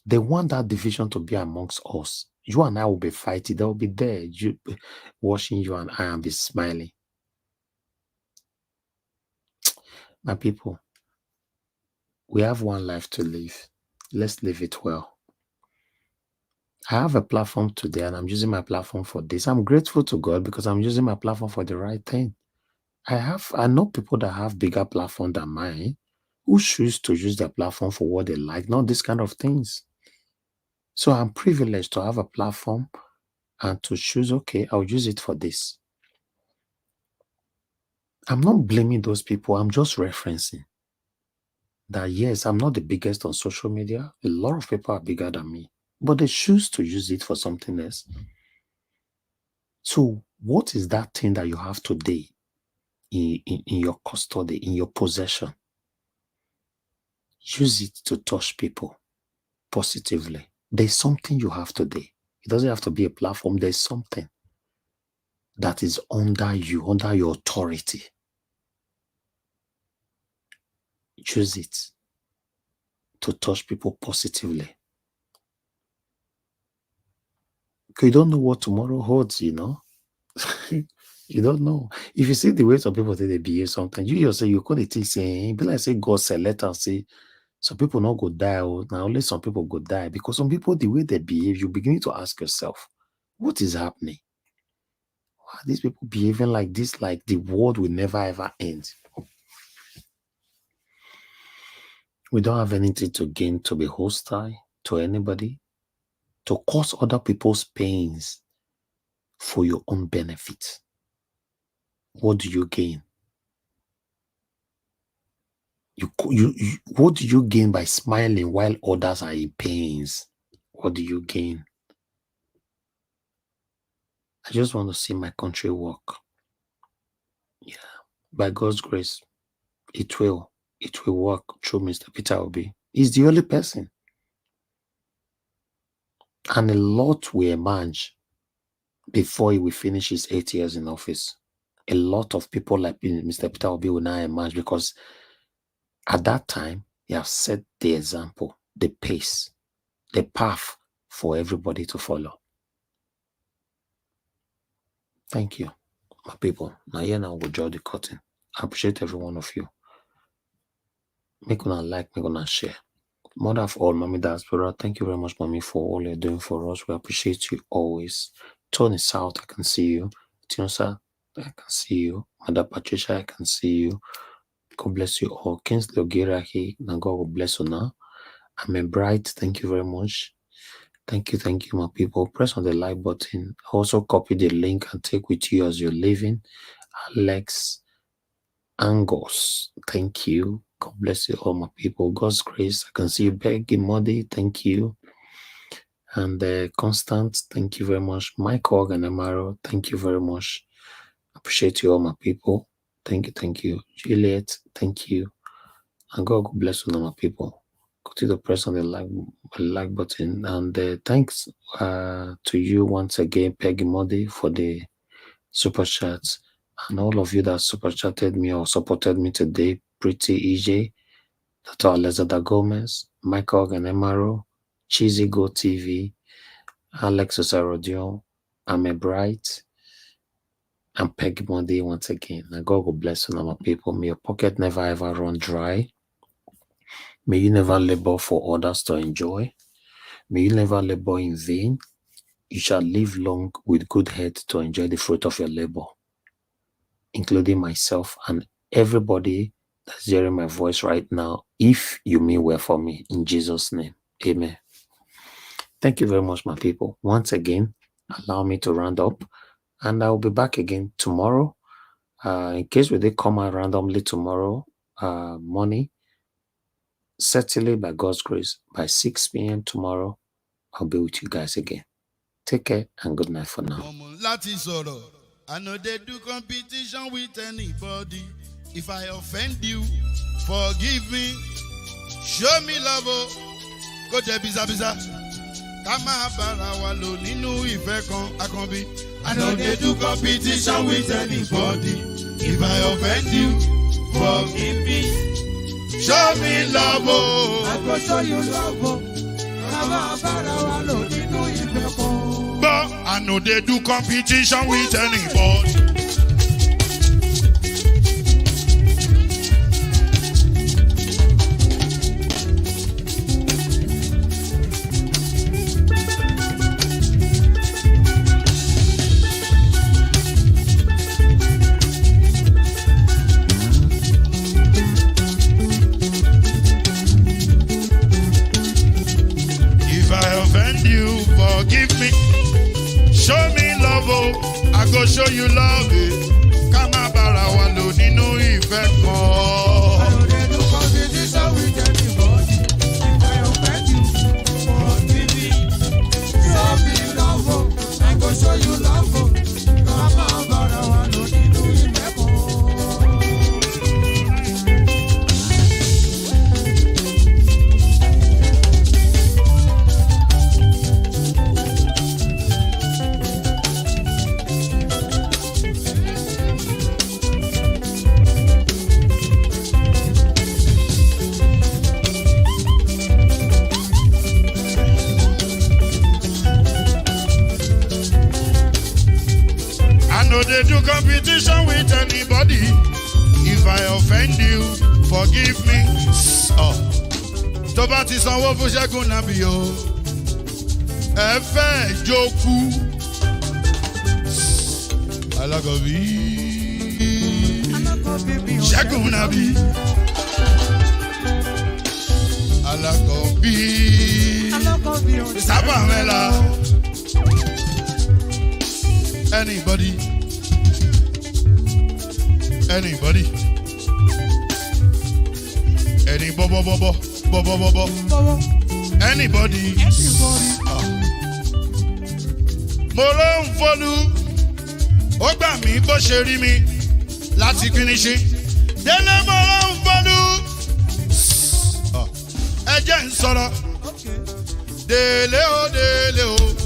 They want that division to be amongst us. You and I will be fighting. They will be there, watching you and I and be smiling. My people, we have one life to live. Let's live it well. I have a platform today and I'm using my platform for this. I'm grateful to God because I'm using my platform for the right thing. I know people that have bigger platform than mine who choose to use their platform for what they like, not this kind of things. So I'm privileged to have a platform and to choose, okay, I'll use it for this. I'm not blaming those people. I'm just referencing that, yes, I'm not the biggest on social media. A lot of people are bigger than me, but they choose to use it for something else. So what is that thing that you have today in your custody, in your possession? Use it to touch people positively. There's something you have today. It doesn't have to be a platform. There's something that is under you, under your authority. Use it to touch people positively. Because you don't know what tomorrow holds, you know. You don't know. If you see the way some people say they behave sometimes, you yourself, you could think saying, be like say God select and say, some people not go die, or now only some people go die. Because some people, the way they behave, you begin to ask yourself, what is happening? Why are these people behaving like this, like the world will never ever end? We don't have anything to gain to be hostile to anybody, to cause other people's pains for your own benefit. What do you gain? What do you gain by smiling while others are in pains? What do you gain? I just want to see my country work. Yeah, by God's grace, it will work through Mr. Peter Obi. He's the only person. And a lot will emerge before he will finish his 8 years in office. A lot of people like Mr. Peter Obi will now emerge because at that time, he has set the example, the pace, the path for everybody to follow. Thank you, my people. Now here now we'll draw the curtain. I appreciate every one of you. Make una like, make una share. Mother of all, Mommy Diaspora, thank you very much, Mommy, for all you're doing for us. We appreciate you always. Tony South, I can see you. Tionsa, I can see you. Mother Patricia, I can see you. God bless you all. Kingsley Ogiraki, now God will bless you now. I'm bright. Thank you very much. Thank you, my people. Press on the like button. Also copy the link and take with you as you're leaving. Alex Angos, thank you. God bless you all, my people. God's grace. I can see you, Becky Modi. Thank you. And Constant, thank you very much. Mike Hogg and Amaro, thank you very much. Appreciate you all, my people. Thank you. Juliet, thank you. And God bless you all, my people. Continue to press on the like button. And thanks to you once again, Peggy Modi, for the super chats. And all of you that super chatted me or supported me today, Pretty EJ, Dr. Alexander Gomez, Michael and Emaro, Cheesy Go TV, Alex Osarodion, I'm a Bright, and Peggy Monday once again. And God will bless you, my people. May your pocket never ever run dry. May you never labor for others to enjoy. May you never labor in vain. You shall live long with good health to enjoy the fruit of your labor, including myself and everybody that's hearing my voice right now, if you mean well for me, in Jesus' name. Amen. Thank you very much, my people. Once again, allow me to round up, and I'll be back again tomorrow. In case we did come out randomly tomorrow morning, certainly by God's grace, by 6 p.m. tomorrow, I'll be with you guys again. Take care and good night for now. I know they do competition with anybody. If I offend you, forgive me. Show me love, go there biza biza. Kama bara walo ninu ife kan akanbi. I know they do competition with anybody. If I offend you, forgive me. Show me love, I go show you love. Kama bara walo ninu ife kan. But I know they do competition with anybody. Forgive me, show me love, I go show you love. Kama bara walo ninu ife kan. I don't need to competition with anybody. If I offend you, forgive me. Show me love, I go show you love. Kama bara walo ninu ife kan. They do competition with anybody. If I offend you, forgive me. Oh, tó bá ti sanwó fún Ṣẹ́gun Nàbí o, ẹ fẹ́ jókù. Alákọ̀bí Ṣẹ́gun Nàbí. Alákọ̀bí Sábà Mẹ́la. Anybody? Any bobo. Anybody. Mo ló ń fọlú, ó gbà mí bó ṣe rí mi láti finishi. Délé mo ló ń fọlú, ẹ jẹ́ ń sọ̀rọ̀. Délé o.